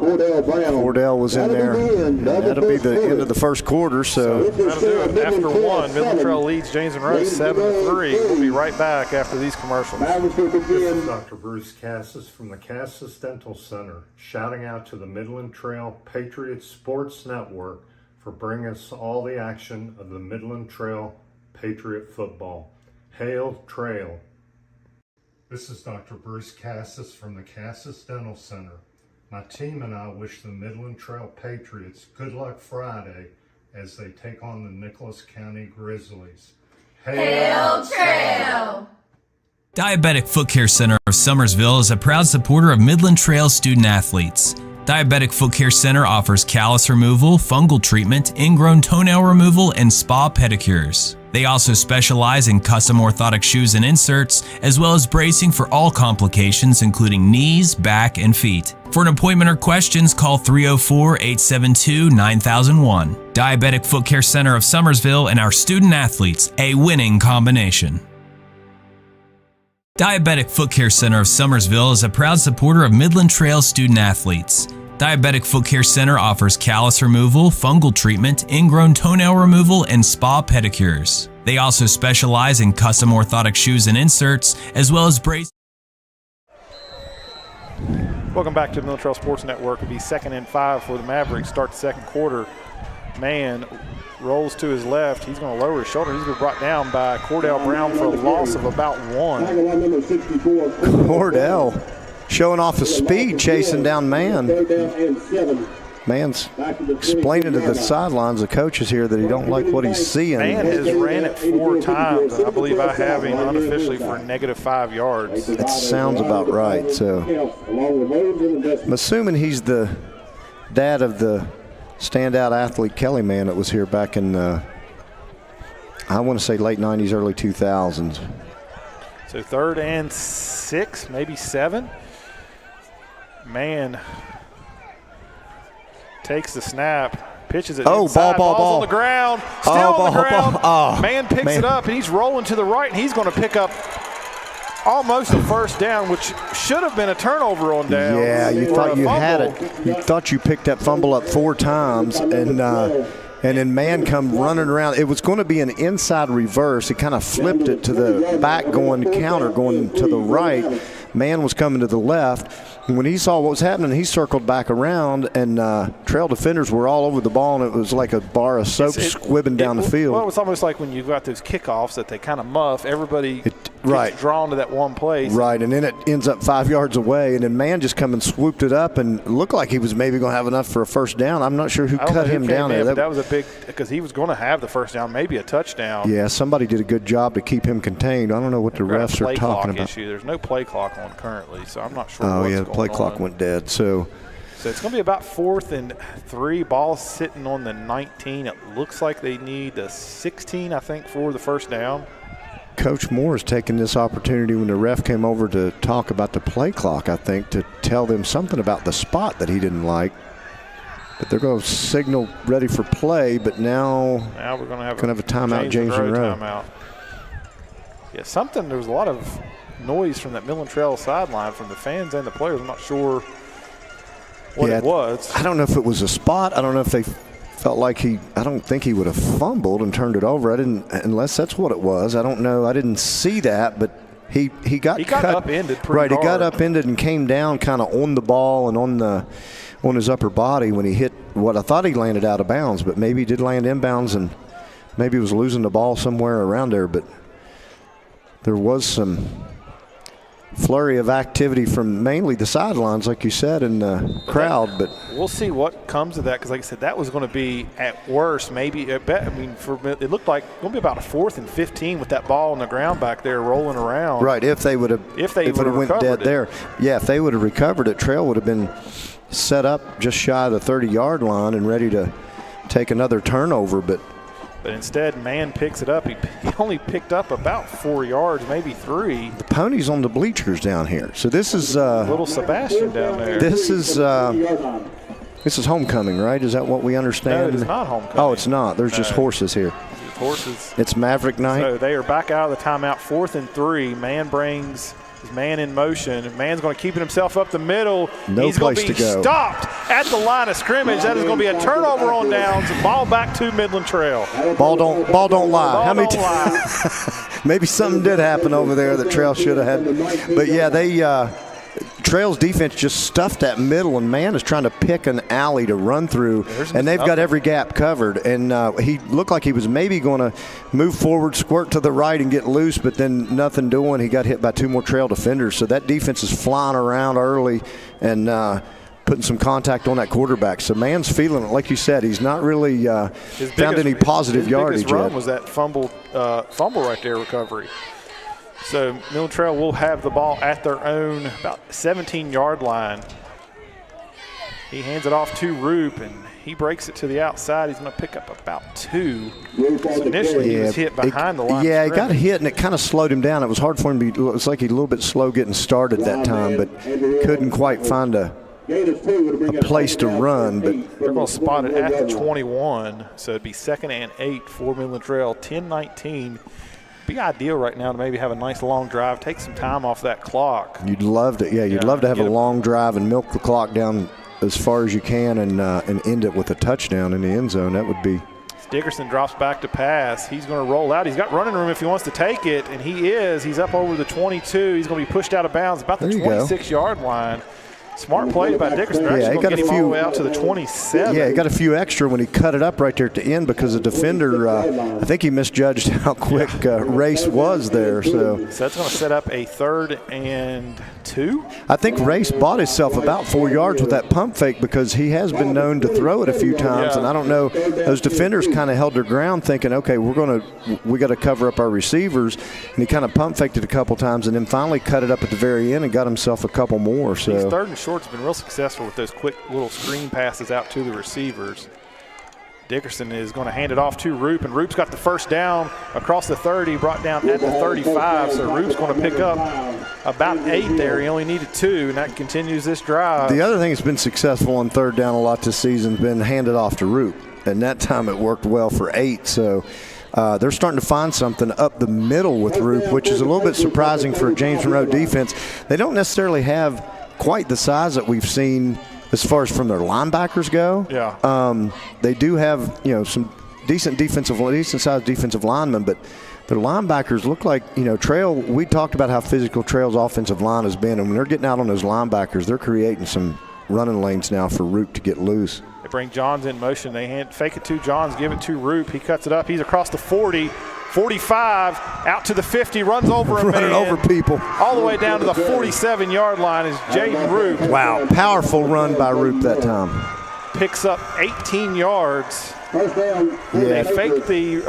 Cordell was in there. That'll be the end of the first quarter. So that'll do it. After 1, Midland Trail leads James Monroe 7-3. We'll be right back after these commercials. This is Dr. Bruce Cassis from the Cassis Dental Center, shouting out to the Midland Trail Patriot Sports Network for bringing us all the action of the Midland Trail Patriot football. Hail Trail! This is Dr. Bruce Cassis from the Cassis Dental Center. My team and I wish the Midland Trail Patriots good luck Friday as they take on the Nicholas County Grizzlies. Hail Trail! Diabetic Foot Care Center of Summersville is a proud supporter of Midland Trail student athletes. Diabetic Foot Care Center offers callus removal, fungal treatment, ingrown toenail removal, and spa pedicures. They also specialize in custom orthotic shoes and inserts, as well as bracing for all complications including knees, back, and feet. For an appointment or questions, call 304-872-9001. Diabetic Foot Care Center of Summersville and our student athletes, a winning combination. Diabetic Foot Care Center of Summersville is a proud supporter of Midland Trail student athletes. Diabetic Foot Care Center offers callus removal, fungal treatment, ingrown toenail removal, and spa pedicures. They also specialize in custom orthotic shoes and inserts, as well as brace. Welcome back to the Midland Trail Sports Network. It'll be 2nd and 5 for the Mavericks. Start the second quarter. Man rolls to his left. He's going to lower his shoulder. He's been brought down by Cordell Brown for a loss of about 1. Cordell showing off his speed, chasing down Man. Man's explaining to the sidelines, the coaches here, that he don't like what he's seeing. Man has ran it 4 times. I believe I have him unofficially for -5 yards. That sounds about right. So I'm assuming he's the dad of the standout athlete Kelly Man that was here back in I want to say late 90s, early 2000s. So 3rd and 6, maybe 7. Man takes the snap, pitches it inside, ball's on the ground, still on the ground. Man picks it up, and he's rolling to the right, and he's going to pick up almost a first down, which should have been a turnover on down. Yeah, you thought you had it. You thought you picked that fumble up 4 times, and then Man come running around. It was going to be an inside reverse. He kind of flipped it to the back going counter, going to the right. Man was coming to the left. And when he saw what was happening, he circled back around, and trail defenders were all over the ball, and it was like a bar of soap squibbing down the field. Well, it's almost like when you got those kickoffs that they kind of muff. Everybody gets drawn to that one place. Right, and then it ends up 5 yards away, and then Man just come and swooped it up and looked like he was maybe going to have enough for a first down. I'm not sure who cut him down there. That was a big – because he was going to have the first down, maybe a touchdown. Yeah, somebody did a good job to keep him contained. I don't know what the refs are talking about. There's no play clock on currently, so I'm not sure what's going on. The play clock went dead. So it's going to be about 4th and 3. Ball sitting on the 19. It looks like they need the 16, I think, for the first down. Coach Moore is taking this opportunity when the ref came over to talk about the play clock, I think, to tell them something about the spot that he didn't like. But they're going to signal ready for play, but now we're going to have a timeout, James Monroe. Timeout. Yeah, there was a lot of noise from that Midland Trail sideline from the fans and the players. I'm not sure what it was. I don't know if it was a spot. I don't know if they felt like I don't think he would have fumbled and turned it over. Unless that's what it was. I don't know. I didn't see that, but he got cut. Upended pretty hard. He got upended and came down kind of on the ball and on his upper body when he hit what I thought he landed out of bounds, but maybe he did land inbounds and maybe he was losing the ball somewhere around there. But there was some flurry of activity from mainly the sidelines, like you said, in the crowd. But we'll see what comes of that, because like I said, that was going to be at worst maybe it looked like going to be about a 4th and 15 with that ball on the ground back there rolling around. Right, if they would have went dead there. Yeah, if they would have recovered it, Trail would have been set up just shy of the 30-yard line and ready to take another turnover, but instead, Man picks it up. He only picked up about 4 yards, maybe 3. The pony's on the bleachers down here. So this is little Sebastian down there. This is homecoming, right? Is that what we understand? No, it's not homecoming. Oh, it's not. There's just horses here. It's horses. It's Maverick night. So they are back out of the timeout, 4th and 3. Man brings his man in motion. Man's going to keep himself up the middle. He's going to be stopped at the line of scrimmage. That is going to be a turnover on downs. Ball back to Midland Trail. Ball don't lie. How many times? Maybe something did happen over there that Trail should have had. But yeah, Trail's defense just stuffed that middle, and Man is trying to pick an alley to run through, and they've got every gap covered. And he looked like he was maybe going to move forward, squirt to the right, and get loose, but then nothing doing. He got hit by 2 more Trail defenders. So that defense is flying around early and putting some contact on that quarterback. So man's feeling it. Like you said, he's not really found any positive yardage yet. His run yet. was that fumble right there recovery. So Midland Trail will have the ball at their own about 17-yard line. He hands it off to Roop, and he breaks it to the outside. He's going to pick up about 2. So initially he was hit behind the line. Yeah, he got hit, and it kind of slowed him down. It was hard for him to be – it was like he was a little bit slow getting started that time, but couldn't quite find a place to run. But they're going to spot it at the 21, so it'd be 2nd and 8 for Midland Trail, 10-19. Be ideal right now to maybe have a nice long drive, take some time off that clock. You'd love to, you'd love to have a long drive and milk the clock down as far as you can and end it with a touchdown in the end zone. That would be. Dickerson drops back to pass. He's going to roll out. He's got running room if he wants to take it, and he is. He's up over the 22. He's going to be pushed out of bounds about the 26-yard line. Smart play by Dickerson. They're actually going to get him all the way out to the 27. Yeah, he got a few extra when he cut it up right there at the end because the defender, I think he misjudged how quick Race was there. So that's going to set up a 3rd and 2. I think Race bought himself about 4 yards with that pump fake because he has been known to throw it a few times. And I don't know, those defenders kind of held their ground thinking, okay, we got to cover up our receivers. And he kind of pump faked it a couple times and then finally cut it up at the very end and got himself a couple more. So he's 3rd and short. Has been real successful with those quick little screen passes out to the receivers. Dickerson is going to hand it off to Roop, and Roop's got the first down across the 30, brought down at the 35. So Roop's going to pick up about 8 there. He only needed 2, and that continues this drive. The other thing that's been successful on 3rd down a lot this season has been handed off to Roop, and that time it worked well for 8. So they're starting to find something up the middle with Roop, which is a little bit surprising for a James Monroe defense. They don't necessarily have quite the size that we've seen as far as from their linebackers go. Yeah. They do have, some decent sized defensive linemen, but their linebackers look like, Trail, we talked about how physical Trail's offensive line has been, and when they're getting out on those linebackers, they're creating some running lanes now for Roop to get loose. They bring Johns in motion. They fake it to Johns, give it to Roop. He cuts it up. He's across the 40. 45, out to the 50, runs over a man. Running over people. All the way down to the 47-yard line is Jaden Roop. Wow, powerful run by Roop that time. Picks up 18 yards. Yeah. They faked the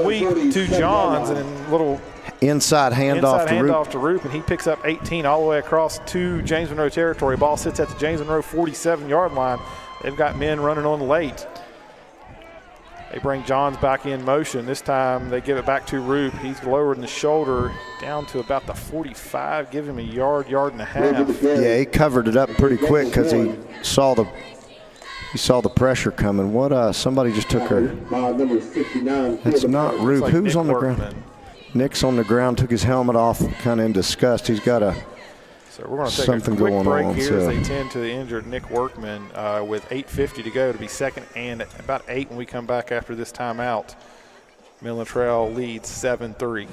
sweep to Johns and then little inside handoff to Roop, and he picks up 18 all the way across to James Monroe territory. Ball sits at the James Monroe 47-yard line. They've got men running on late. They bring Johns back in motion. This time they give it back to Roop. He's lowered in the shoulder down to about the 45. Give him a yard and a half. Yeah, he covered it up pretty quick because he saw the pressure coming. Somebody just took her. That's not Roop. Like Who's Nick on the Workman. ground? Nick's on the ground, took his helmet off kind of in disgust. He's got So we're going to take something a quick going break on, here so. as they tend to the injured Nick Workman with 8:50 to go to be 2nd and about 8 when we come back after this timeout. Midland Trail leads 7-3.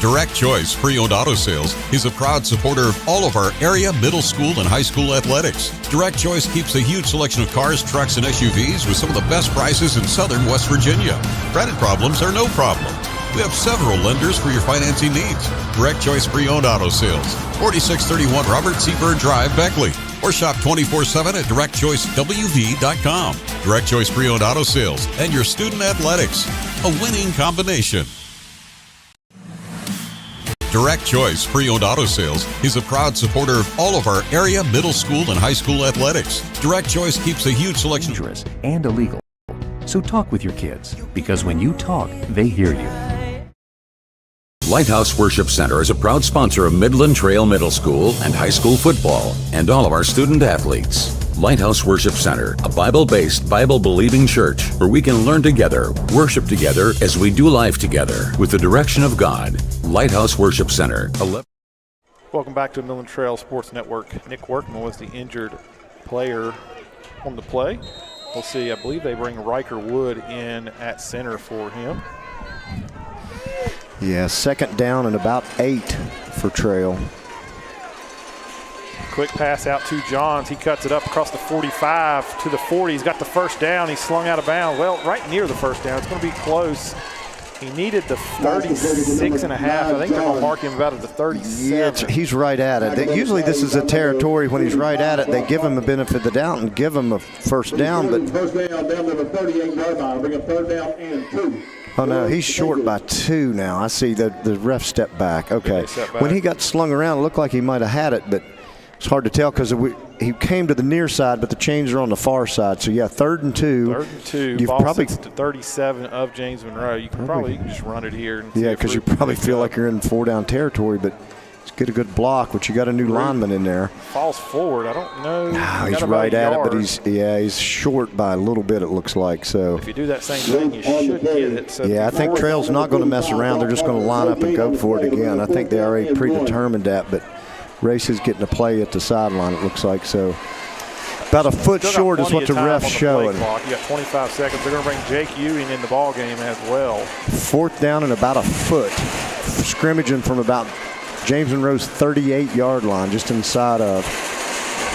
Direct Choice Pre-Owned Auto Sales is a proud supporter of all of our area middle school and high school athletics. Direct Choice keeps a huge selection of cars, trucks, and SUVs with some of the best prices in southern West Virginia. Credit problems are no problem. We have several lenders for your financing needs. Direct Choice Pre-Owned Auto Sales, 4631 Robert C. Byrd Drive, Beckley. Or shop 24/7 at directchoicewv.com. Direct Choice Pre-Owned Auto Sales and your student athletics. A winning combination. Direct Choice Pre-Owned Auto Sales is a proud supporter of all of our area middle school and high school athletics. Direct Choice keeps a huge selection. Dangerous and illegal. So talk with your kids, because when you talk, they hear you. Lighthouse Worship Center is a proud sponsor of Midland Trail Middle School and high school football and all of our student athletes. Lighthouse Worship Center, a Bible-based, Bible-believing church where we can learn together, worship together as we do life together with the direction of God. Lighthouse Worship Center. Welcome back to Midland Trail Sports Network. Nick Workman was the injured player on the play. We'll see. I believe they bring Riker Wood in at center for him. Yeah, 2nd down and about 8 for Trail. Quick pass out to Johns. He cuts it up across the 45 to the 40. He's got the first down. He's slung out of bounds. Well, right near the first down. It's going to be close. He needed the 36 and a half. I think they're going to mark him about at the 37. Yeah, he's right at it. Usually this is a territory when he's right at it, they give him a benefit of the doubt and give him a first down. But First down to the 38-yard line. Bring a third down and 2. oh, no, he's short by 2 now. I see the ref step back. Okay. When he got slung around, it looked like he might have had it, but it's hard to tell because he came to the near side, but the chains are on the far side. So, yeah, 3rd and 2. 3rd and 2. You've ball probably to 37 of James Monroe. You can probably just run it here. And yeah, because you probably feel like you're in 4-down territory, but it's get a good block, but you got a new lineman in there. Falls forward. I don't know. No, he's right at it, but he's short by a little bit, it looks like. So if you do that same thing, you should get it. So yeah, I think Trail's not going to mess around. They're just going to line up and go for it again. I think they already predetermined that, but Race is getting a play at the sideline, it looks like. So about a foot short is what the ref's showing. You got 25 seconds. They're going to bring Jake Ewing in the ball game as well. 4th down and about a foot. Scrimmaging from about James Monroe's 38-yard line, just inside of.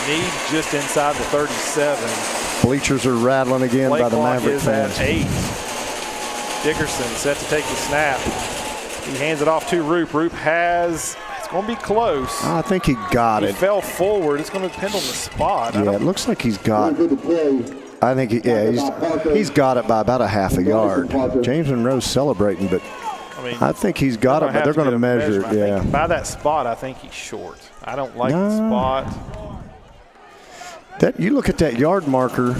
Need just inside the 37. Bleachers are rattling again by the Maverick fans. At 8. Dickerson set to take the snap. He hands it off to Roop. Roop has. It's going to be close. I think he got it. He fell forward. It's going to depend on the spot. Yeah, it looks like he's got. I think he's got it by about a half a yard. James Monroe's celebrating, but I think he's got it. But they're going to measure it. Yeah. By that spot, I think he's short. I don't like the spot. That you look at that yard marker,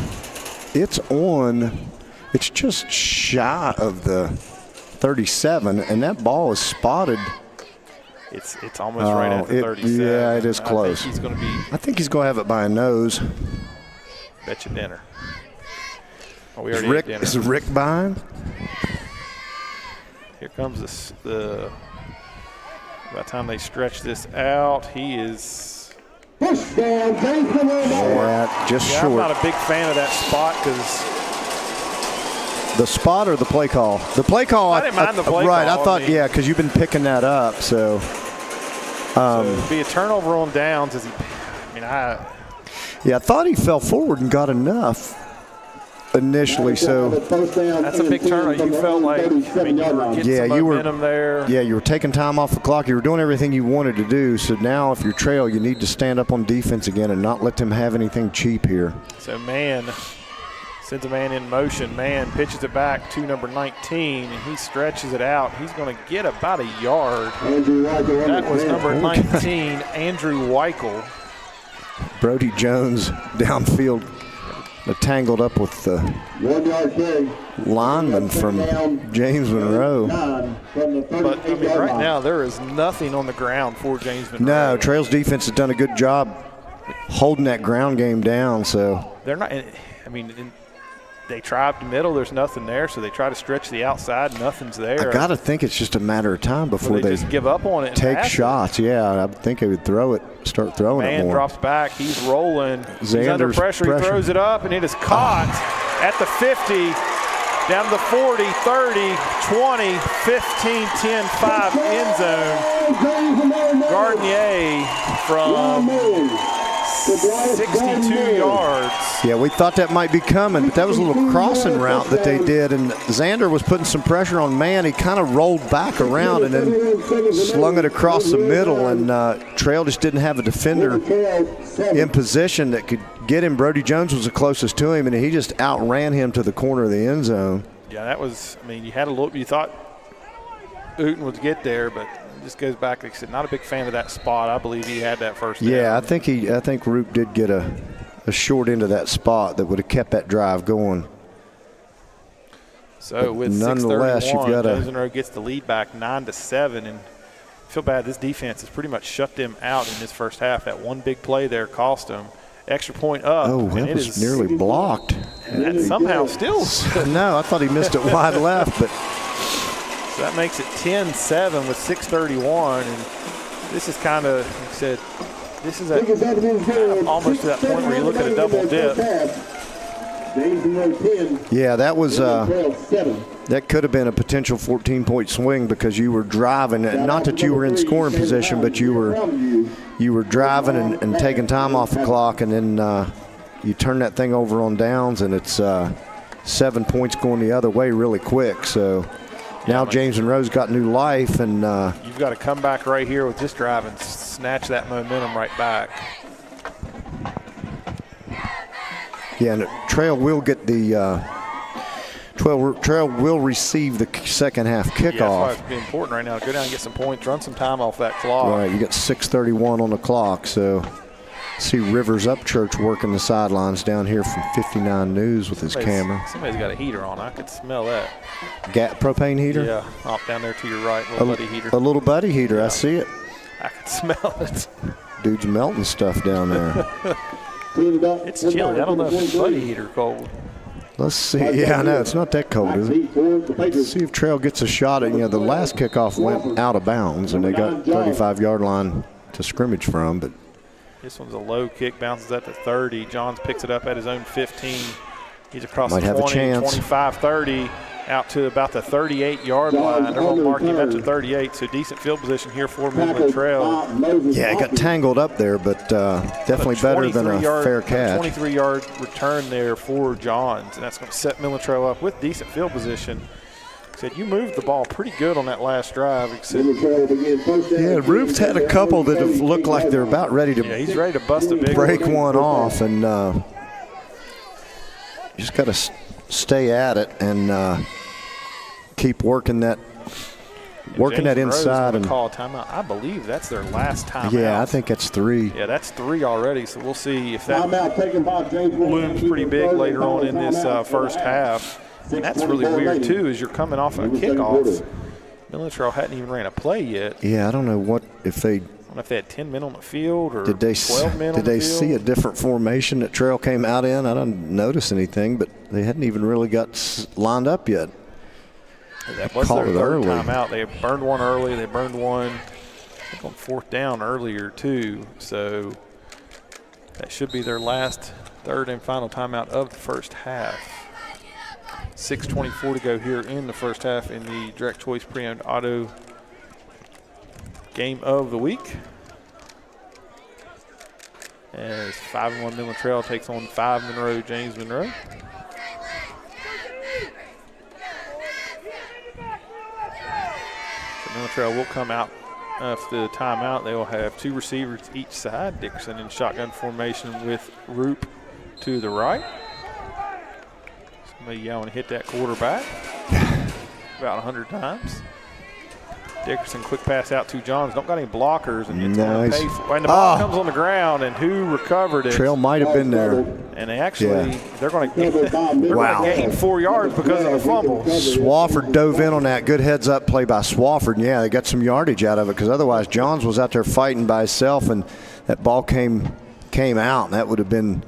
it's just shy of the 37, and that ball is spotted. It's almost right at the 37. Yeah, it is close. I think he's going to have it by a nose. Bet you dinner. Oh, is Rick behind? Here comes by the time they stretch this out, he is. Yeah, just short. I'm not a big fan of that spot because. The spot or the play call? The play call. I didn't mind the play right, call. I thought, yeah, because you've been picking that up. So it'd be a turnover on downs. I thought he fell forward and got enough initially. So that's a big turnover. You felt like you were getting some momentum there. Yeah, you were taking time off the clock. You were doing everything you wanted to do. So now, if you're Trail, you need to stand up on defense again and not let them have anything cheap here. So sends a man in motion. Man pitches it back to number 19, and he stretches it out. He's going to get about a yard. That was number 19, Andrew Weichel. Brody Jones downfield, tangled up with the lineman from James Monroe. But right now there is nothing on the ground for James Monroe. No, Trail's defense has done a good job holding that ground game down. So they're not. They try up the middle. There's nothing there, so they try to stretch the outside. Nothing's there. I got to think it's just a matter of time before they just give up on it. Take shots. Yeah, I think they would start throwing it more. Man drops back. He's rolling. He's under pressure. He throws it up, and it is caught at the 50, down to the 40, 30, 20, 15, 10, 5 end zone. Garnier from 62 yards. Yeah, we thought that might be coming, but that was a little crossing route that they did, and Xander was putting some pressure on Man. He kind of rolled back around and then slung it across the middle, and Trail just didn't have a defender in position that could get him. Brody Jones was the closest to him, and he just outran him to the corner of the end zone. Yeah, that was, you had a look, you thought Uten would get there, but just goes back. Like I said, not a big fan of that spot. I believe he had that first down. Yeah, I think Roop did get a short end of that spot that would have kept that drive going. So but with nonetheless, you've got James Monroe gets the lead back 9-7, and I feel bad. This defense has pretty much shut them out in this first half. That one big play there cost them. Extra point up. Oh, that was nearly blocked. And that somehow still. No, I thought he missed it wide left, but. So that makes it 10-7 with 6:31, and this is kind of, like I said, this is almost to that point where you look at a double dip. Yeah, that was that could have been a potential 14-point swing because you were driving. Not that you were in scoring position, but you were driving and taking time off the clock, and then you turn that thing over on downs, and it's 7 points going the other way really quick. So Now James Monroe's got new life, and you've got to come back right here with this drive and snatch that momentum right back. Yeah, and Trail will get the Trail will receive the second half kickoff. Yeah, that's why it's important right now. Go down and get some points, run some time off that clock. All right, you got 6:31 on the clock, so see Rivers Upchurch working the sidelines down here from 59 News with his camera. Somebody's got a heater on. I could smell that. Propane heater? Yeah, off down there to your right, little buddy heater. A little buddy heater, yeah. I see it. I can smell it. Dude's melting stuff down there. It's chilly. I don't know if it's buddy heater cold. Let's see. Yeah, I know. It's not that cold, is it? Let's see if Trail gets a shot at, the last kickoff went out of bounds, and they got 35-yard line to scrimmage from. But this one's a low kick, bounces at the 30. Johns picks it up at his own 15. He's across Might the 20, 25, 30, out to about the 38-yard line. They're going to mark him at the 38, so decent field position here for Midland Trail. Yeah, it got tangled up there, but definitely better than a fair catch. 23-yard return there for Johns, and that's going to set Midland Trail up with decent field position. Said you moved the ball pretty good on that last drive. Yeah, Roof's had a couple that have looked like they're about ready to. Yeah, he's ready to bust a big break one off, and you just got to stay at it and keep working that inside. And call a timeout. I believe that's their last timeout. Yeah, I think that's 3. Yeah, that's 3 already. So we'll see if that looms pretty big later on in this first half. And that's really weird too, is you're coming off a kickoff. Midland Trail hadn't even ran a play yet. Yeah, I don't know if they had 10 men on the field or did they 12 men on the field. Did they see a different formation that Trail came out in? I don't notice anything, but they hadn't even really got lined up yet. That was their third timeout. They burned one early. They burned one, I think, on 4th down earlier too. So that should be their last third and final timeout of the first half. 6:24 to go here in the first half in the Direct Choice Pre-Owned Auto Game of the Week. As 5-1 Midland Trail takes on 5 Monroe, James Monroe. So Midland Trail will come out after the timeout. They will have 2 receivers each side. Dickerson in shotgun formation with Roop to the right. Somebody yelling, hit that quarterback about 100 times. Dickerson, quick pass out to Johns. Don't got any blockers, and it's going to pay for. And the ball comes on the ground, and who recovered it? Trail might have been there. And they actually, they're going to gain 4 yards because of the fumble. Swafford dove in on that. Good heads-up play by Swafford. Yeah, they got some yardage out of it because otherwise Johns was out there fighting by himself, and that ball came out, and that would have been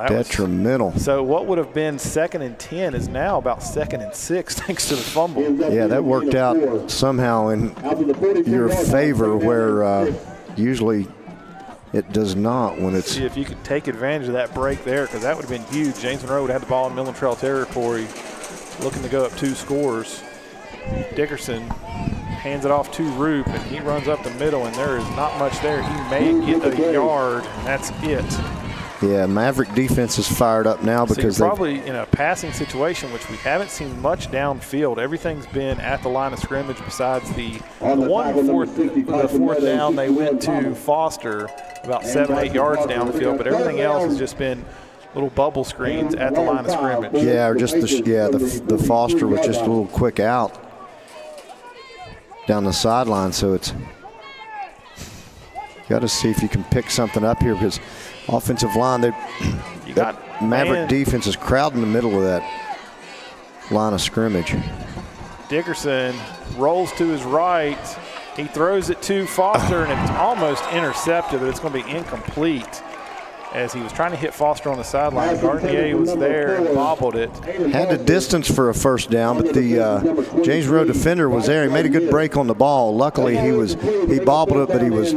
detrimental. So what would have been 2nd and 10 is now about 2nd and 6 thanks to the fumble. Yeah, that worked out somehow in your favor where usually it does not when it's. See if you could take advantage of that break there, because that would have been huge. James Monroe would have had the ball in Midland Trail territory, looking to go up 2 scores. Dickerson hands it off to Roop, and he runs up the middle, and there is not much there. He may get a yard, and that's it. Yeah, Maverick defense is fired up now because so you're probably in a passing situation, which we haven't seen much downfield. Everything's been at the line of scrimmage besides the 4th down. They went to Foster about 7-8 yards downfield, but everything else has just been little bubble screens at the line of scrimmage. Yeah, or just the Foster was just a little quick out down the sideline, so it's you got to see if you can pick something up here because offensive line, Maverick defense is crowding the middle of that line of scrimmage. Dickerson rolls to his right. He throws it to Foster, and it's almost intercepted, but it's going to be incomplete as he was trying to hit Foster on the sideline. Garnier was there and bobbled it. Had the distance for a first down, but the James Monroe defender was there. He made a good break on the ball. Luckily, he bobbled it, but he was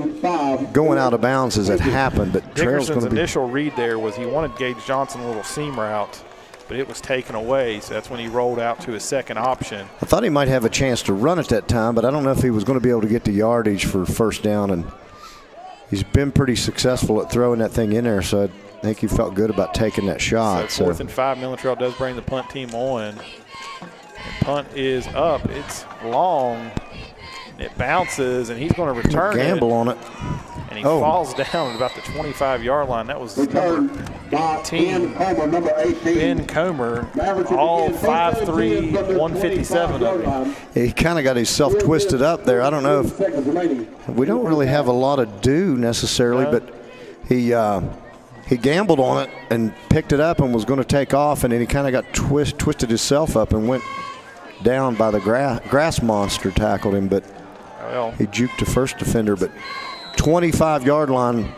going out of bounds as it happened. But Dickerson's initial read there was he wanted Gage Johnson a little seam route, but it was taken away, so that's when he rolled out to his second option. I thought he might have a chance to run at that time, but I don't know if he was going to be able to get the yardage for first down, and he's been pretty successful at throwing that thing in there, so I think he felt good about taking that shot. So 4th and 5, Midland Trail does bring the punt team on. And punt is up. It's long. It bounces, and he's going to return gamble on it. And he falls down at about the 25-yard line. That was number 18, Ben Comer, all 5'3", 157 of him. He kind of got himself twisted up there. I don't know if we don't really have a lot of do necessarily, but he gambled on it and picked it up and was going to take off, and then he kind of got twisted himself up and went down by the grass monster, tackled him, but he juked the first defender. But 25-yard line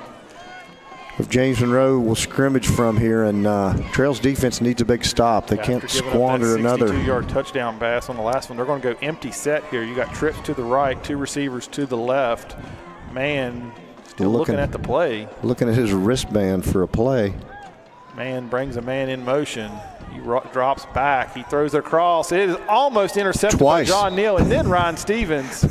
of James Monroe will scrimmage from here, and Trail's defense needs a big stop. They can't squander another 62-yard touchdown pass on the last one. They're going to go empty set here. You got trips to the right, 2 receivers to the left. Man still looking at the play. Looking at his wristband for a play. Man brings a man in motion. He drops back. He throws across. It is almost intercepted by John Neal and then Ryan Stevens.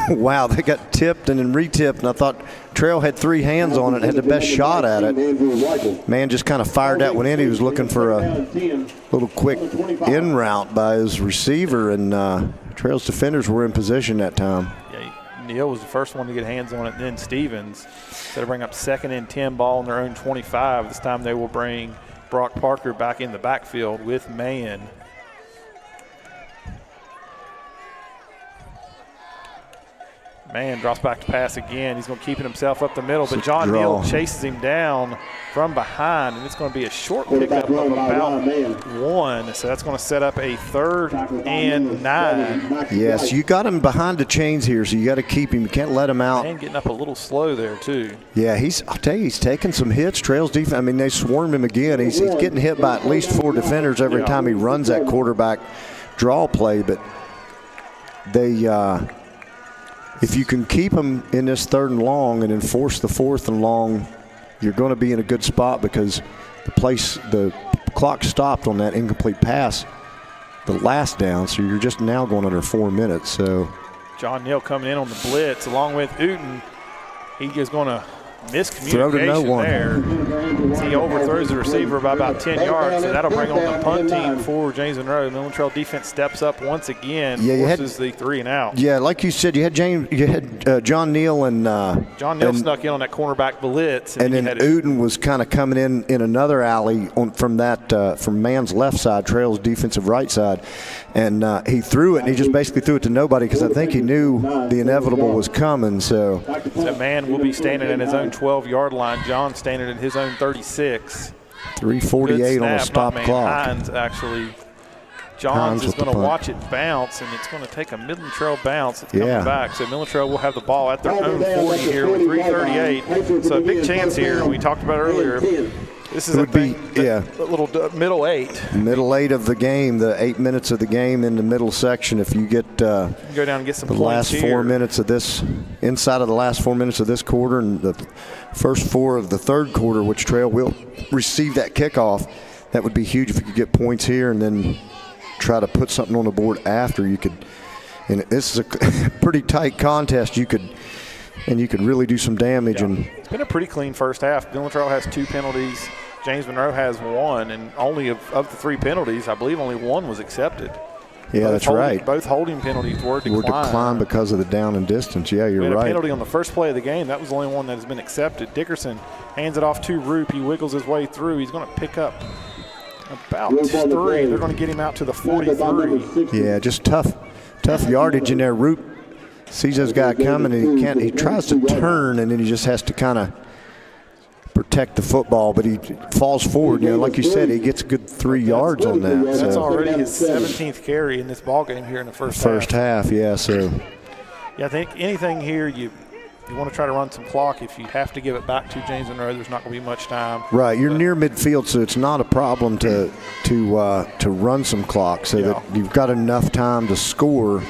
Wow, they got tipped and then re-tipped, and I thought Trail had 3 hands on it, had the best shot at it. Man just kind of fired that one in. He was looking for a little quick in route by his receiver, and Trail's defenders were in position that time. Yeah, Neal was the first one to get hands on it, and then Stevens. They'll bring up 2nd and 10, ball on their own 25. This time they will bring Brock Parker back in the backfield with Mahan. Man drops back to pass again. He's going to keep it himself up the middle, but John Neal chases him down from behind, and it's going to be a short pickup of about 1. So that's going to set up a 3rd and 9. Yes, you got him behind the chains here, so you got to keep him. You can't let him out. And getting up a little slow there, too. Yeah, I'll tell you, he's taking some hits. Trail's defense, I mean, they swarm him again. He's getting hit by at least 4 defenders every time he runs that quarterback draw play, but they if you can keep them in this 3rd and long and enforce the 4th and long, you're going to be in a good spot, because the clock stopped on that incomplete pass the last down, so you're just now going under 4 minutes. So John Neal coming in on the blitz along with Uten. He is going to miscommunication throw to no one there. He overthrows the receiver by about 10 yards, so that'll bring on the punt team for James Monroe. Midland Trail defense steps up once again, forces the 3 and out. Yeah, like you said, you had John Neal and John Neal snuck in on that cornerback blitz, and then Uden was kind of coming in another alley from Mann's left side, Trail's defensive right side, and he threw it, and he just basically threw it to nobody, because I think he knew the inevitable was coming. So Mann will be standing at his own 12-yard line. John standing at his own 36. 3:48 on the stop clock. Hines, actually. Johns is going to watch it bounce, and it's going to take a Midland Trail bounce. It's coming back. So Midland Trail will have the ball at their own 40 here with 3:38. So a big chance here. We talked about earlier. This is a little middle 8. Middle 8 of the game, the 8 minutes of the game in the middle section. If you get go down and get some the last 4 minutes of this, inside of the last 4 minutes of this quarter and the first 4 of the 3rd quarter, which Trail will receive that kickoff, that would be huge if you could get points here and then try to put something on the board after. You could, and this is a pretty tight contest. You could really do some damage. Yeah. And it's been a pretty clean first half. Midland Trail has 2 penalties. James Monroe has 1, and only of the 3 penalties, I believe only 1 was accepted. Yeah, that's right. Both holding penalties were declined. Because of the down and distance. Yeah, you're right. A penalty on the first play of the game. That was the only one that has been accepted. Dickerson hands it off to Roop. He wiggles his way through. He's going to pick up about 3. They're going to get him out to the 43. Yeah, just tough yardage in there. Roop sees this guy coming, and he tries to turn, and then he just has to kind of protect the football, but he falls forward. Like you said, he gets a good 3 yards on that. That's already his 17th carry in this ball game here in the first half. Yeah, so. Yeah, I think anything here you want to try to run some clock. If you have to give it back to James Monroe, there's not going to be much time. Right, you're near midfield, so it's not a problem to run some clock, so that you've got enough time to score,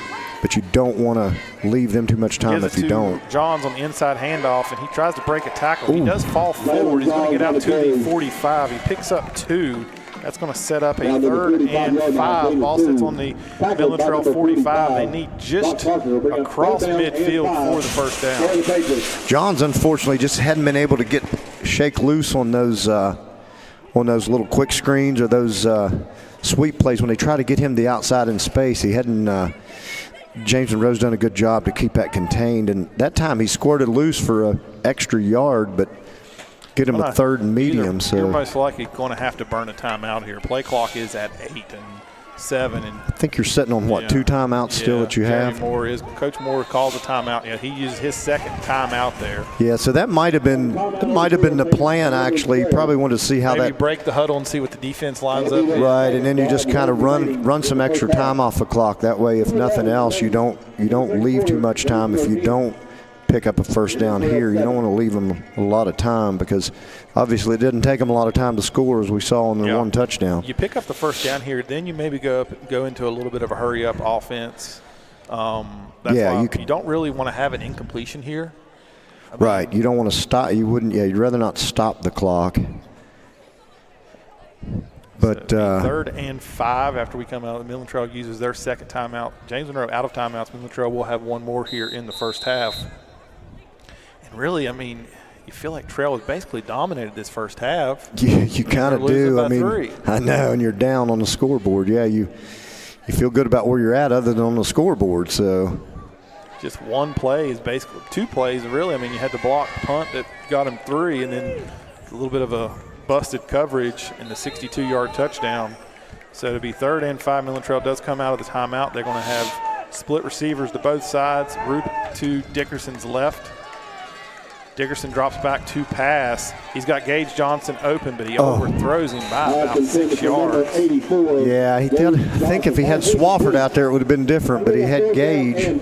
but you don't want to leave them too much time if you don't. John's on the inside handoff, and he tries to break a tackle. He does fall forward. He's going to get out to the 45. He picks up 2. That's going to set up a 3rd and 5. Ball sits on the Midland Trail 45. They need just across midfield for the first down. Johns, unfortunately, just hadn't been able to shake loose on those on those little quick screens or those sweep plays when they try to get him the outside in space. He hadn't. James Monroe's done a good job to keep that contained, and that time he squirted loose for an extra yard, but get him a third and medium. So you're most likely going to have to burn a timeout here. Play clock is at 8 and 7, and I think you're sitting on what, 2 timeouts still that you have. Coach Moore calls a timeout. Yeah, he uses his second timeout there. Yeah, so that might have been the plan actually. Probably wanted to see how maybe that break the huddle and see what the defense lines up. Right, and then you just kind of run some extra time off the clock. That way, if nothing else, you don't leave too much time. If you don't pick up a first down here, you don't want to leave them a lot of time, because obviously it didn't take them a lot of time to score, as we saw in the one touchdown. You pick up the first down here, then you maybe go into a little bit of a hurry up offense. That's why you don't really want to have an incompletion here. Right, you don't want to stop. You wouldn't. Yeah, you'd rather not stop the clock. But so 3rd and 5 after we come out. Midland Trail uses their second timeout. James Monroe out of timeouts. Midland Trail will have one more here in the first half. And really, I mean, you feel like Trail has basically dominated this first half. You kind of do. I mean, 3. I know, and you're down on the scoreboard. Yeah, you feel good about where you're at other than on the scoreboard. So just one play is basically 2 plays, really. I mean, you had the block punt that got him 3, and then a little bit of a busted coverage in the 62-yard touchdown. So to be 3rd and 5, Midland Trail does come out of the timeout. They're going to have split receivers to both sides. Root to Dickerson's left. Dickerson drops back to pass. He's got Gage Johnson open, but he overthrows him by about 6 yards. Yeah, he did. I think if he had Swafford out there, it would have been different, but he had Gage.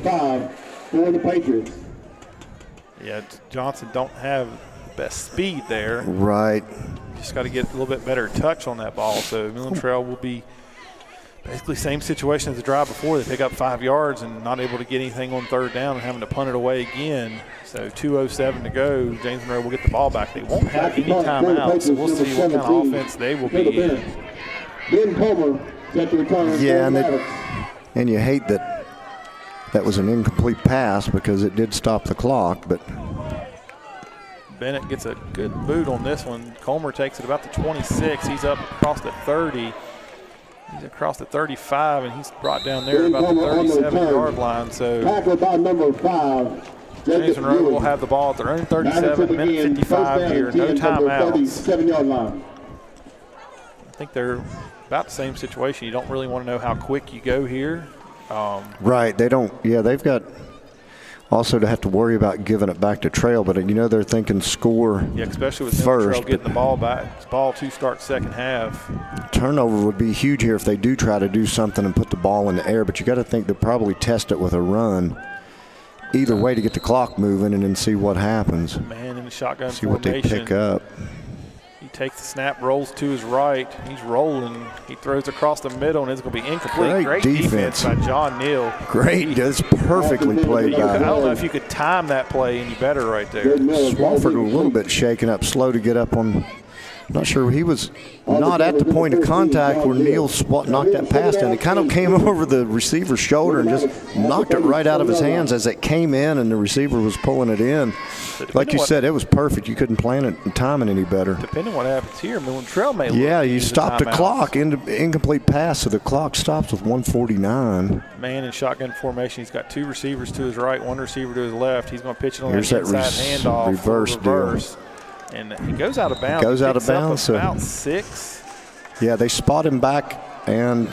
Yeah, Johnson don't have the best speed there. Right. Just got to get a little bit better touch on that ball. So Midland Trail will be basically same situation as the drive before. They pick up 5 yards and not able to get anything on 3rd down and having to punt it away again. So 2:07 to go. James Monroe will get the ball back. They won't have any timeouts, so we'll see what kind of offense they will be in. Yeah, and you hate that was an incomplete pass because it did stop the clock, but Bennett gets a good boot on this one. Comer takes it about the 26. He's up across the 30. He's across the 35, and he's brought down there about the 37-yard line. So James Monroe will have the ball at their own 37, minute 55 here, no timeouts. I think they're about the same situation. You don't really want to know how quick you go here. Right, they don't. Yeah, they've got also to have to worry about giving it back to Trail, but they're thinking score. Yeah, especially with first, Trail getting the ball back. Ball to start second half. Turnover would be huge here if they do try to do something and put the ball in the air, but you got to think they'll probably test it with a run. Either way to get the clock moving and then see what happens. Man in the shotgun see formation. What they pick up. He takes the snap, rolls to his right. He's rolling. He throws across the middle, and it's going to be incomplete. Great defense by John Neal. Great. That's perfectly played by him. I don't know if you could time that play any better right there. Swafford a little bit shaken up, slow to get up on. I'm not sure. He was not at the point of contact where Neal knocked that pass down. It kind of came over the receiver's shoulder and just knocked it right out of his hands as it came in, and the receiver was pulling it in. Like you said, it was perfect. You couldn't plan it and time it any better. Depending on what happens here, Midland Trail may you stopped the clock. Incomplete pass, so the clock stops with 1:49. Man in shotgun formation. He's got 2 receivers to his right, 1 receiver to his left. He's going to pitch it on that inside handoff. Reverse. And he goes out of bounds. Goes out of bounds. So about 6. Yeah, they spot him back, and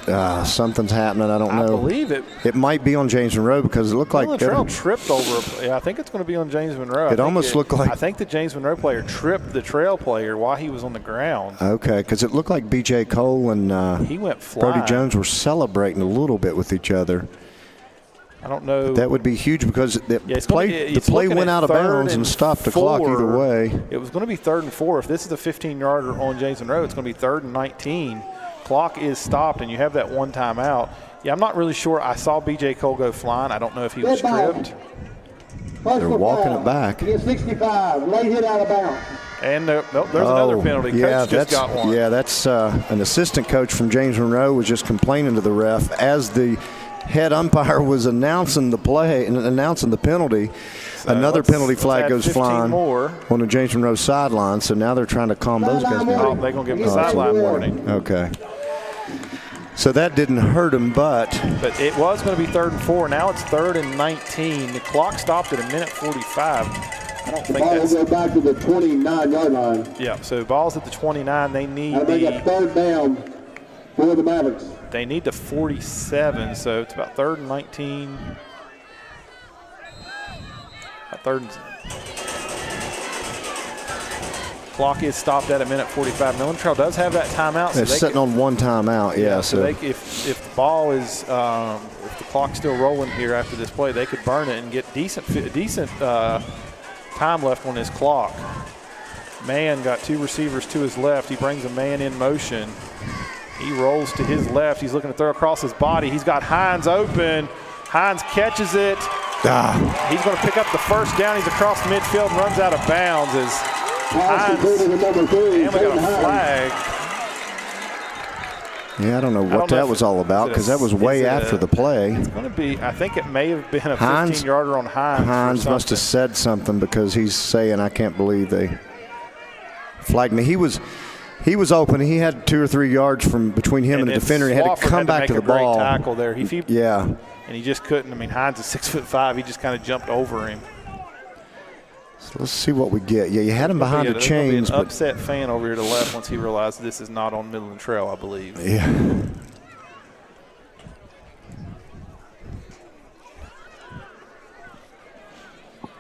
something's happening. I don't know. I believe it. It might be on James Monroe because it looked like Trail tripped over. Yeah, I think it's going to be on James Monroe. It almost looked like. I think the James Monroe player tripped the Trail player while he was on the ground. Okay, because it looked like B.J. Cole and he went flying. Brody Jones were celebrating a little bit with each other. I don't know. That would be huge because the play went out of bounds and stopped the clock either way. It was going to be 3rd and 4. If this is a 15-yarder on James Monroe, it's going to be 3rd and 19. Clock is stopped, and you have that one timeout. Yeah, I'm not really sure. I saw B.J. Cole go flying. I don't know if he was tripped. They're walking it back. 65, late hit out of bounds. And there's another penalty. Coach just got one. Yeah, that's an assistant coach from James Monroe was just complaining to the ref as the head umpire was announcing the play and announcing the penalty. So another penalty flag goes flying more on the James Monroe sideline. So now they're trying to calm those guys down. Oh, they're going to give them a sideline warning. Okay. So that didn't hurt him, but it was going to be 3rd and 4. Now it's 3rd and 19. The clock stopped at 1:45. I don't think that's. Ball will go back to the 29-yard line. Yeah, so ball's at the 29. They need they got 3rd down for the Mavericks. They need the 47, so it's about 3rd and 19. Third and clock is stopped at 1:45. Midland Trail does have that timeout. So they're sitting on one timeout. Yeah. So if the ball is if the clock's still rolling here after this play, they could burn it and get decent time left on his clock. Man got 2 receivers to his left. He brings a man in motion. He rolls to his left. He's looking to throw across his body. He's got Hines open. Hines catches it. He's going to pick up the 1st down. He's across midfield and runs out of bounds as Hines got a flag. Yeah, I don't know what that was all about because that was way after the play. It's going to be, I think it may have been a 15-yarder on Hines. Hines must have said something because he's saying, I can't believe they flagged me. He was open. He had 2 or 3 yards from between him and the defender. He had to come back to the ball. Great tackle there. Yeah. And he just couldn't. I mean, Hines is 6'5". He just kind of jumped over him. So let's see what we get. Yeah, you had him behind the chains. There's an upset fan over here to the left once he realized this is not on Midland Trail, I believe. Yeah.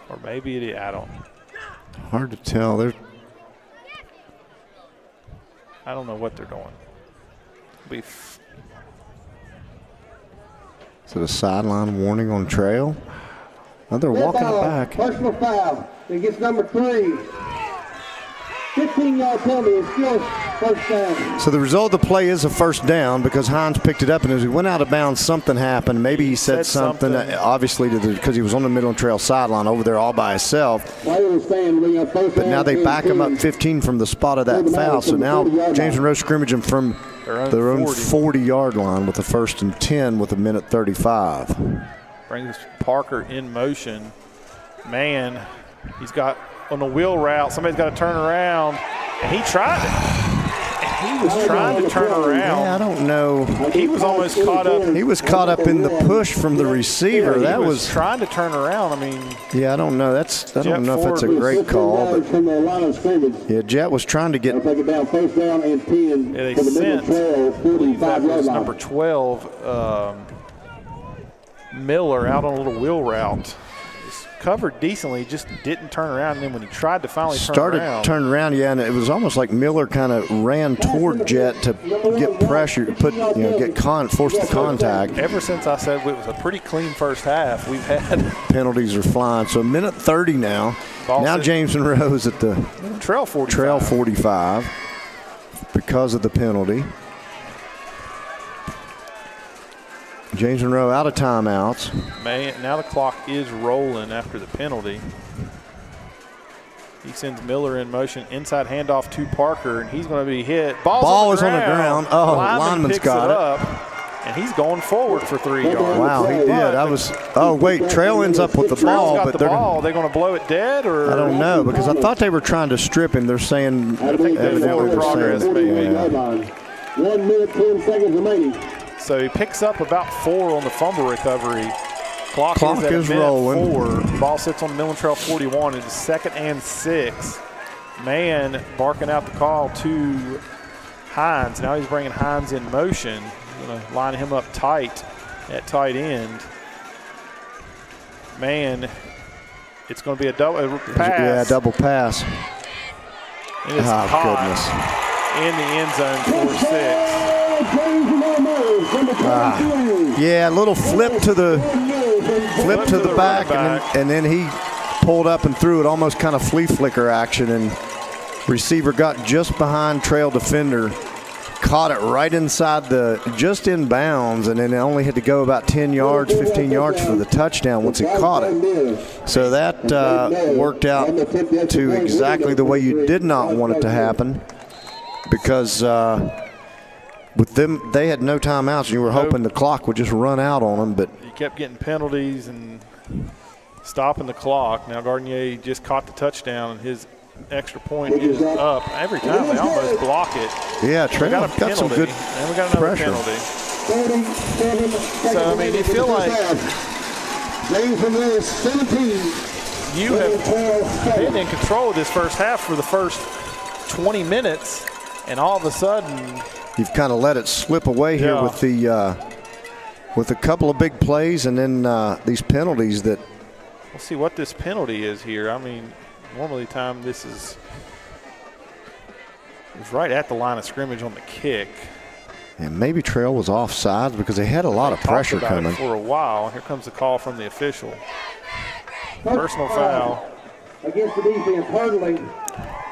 Or maybe it is. I don't. Hard to tell. I don't know what they're doing. Is it a sideline warning on Trail? Oh, they're walking it back. Personal foul. It gets number 3. 15-yard penalty is still 1st down. So the result of the play is a 1st down because Hines picked it up, and as he went out of bounds, something happened. Maybe he said something obviously because he was on the Midland Trail sideline over there all by himself. But now they back him up 15 from the spot of that foul. So now James Monroe scrimmaging from their own 40-yard line with a 1st and 10 with 1:35. Brings Parker in motion. Man, he's got on the wheel route. Somebody's got to turn around, and he tried it. He was trying to turn around. Yeah, I don't know. He was almost caught up. He was caught up in the push from the receiver. Yeah, that was trying to turn around. I mean, yeah, I don't know. I don't know if that's a great call. But yeah, Jet was trying to get. Yeah, they sent. That was number 12, Miller, out on a little wheel route. Covered decently, just didn't turn around, and then when he tried to finally turn around, yeah, and it was almost like Miller kind of ran toward Jet to get pressure, force the contact. Ever since I said it was a pretty clean 1st half, we've had penalties are flying. So 1:30 now. Now James Monroe is at the Trail 45 because of the penalty. James Monroe out of timeouts. Man, now the clock is rolling after the penalty. He sends Miller in motion, inside handoff to Parker, and he's going to be hit. Ball is on the ground. Oh, lineman's got it. Up, and he's going forward for 3 yards. Wow, he did. Trail ends up with the ball, but they're going to blow it dead, or I don't know, because I thought they were trying to strip him. They're saying I think forward progress, maybe. 1 minute 10 seconds remaining. So he picks up about 4 on the fumble recovery. Clock is rolling. 4. Ball sits on the Midland Trail 41. It's 2nd and 6. Man barking out the call to Hines. Now he's bringing Hines in motion. He's going to line him up tight at tight end. Man, it's going to be a double pass. Yeah, double pass. And it's caught in the end zone for 6. Yeah, a little flip to the back, and then he pulled up and threw it, almost kind of flea flicker action, and receiver got just behind trail defender, caught it right inside just in bounds, and then it only had to go about 10 yards, 15 yards for the touchdown once he caught it. So that worked out to exactly the way you did not want it to happen, because with them, they had no timeouts, and you were hoping the clock would just run out on them. But you kept getting penalties, and stopping the clock. Now Gardner just caught the touchdown, and his extra point is up. Every time they almost block it. Yeah, Trail got some good and we got another pressure. penalty. So, I mean, you feel like you have been in control of this first half for the first 20 minutes, and all of a sudden you've kind of let it slip away here with the with a couple of big plays, and then these penalties that. We'll see what this penalty is here. I mean, normally time this is right at the line of scrimmage on the kick. And maybe Trail was offsides because they had a lot of pressure coming. For a while. Here comes the call from the official. Personal foul. Against the defense, hurdling.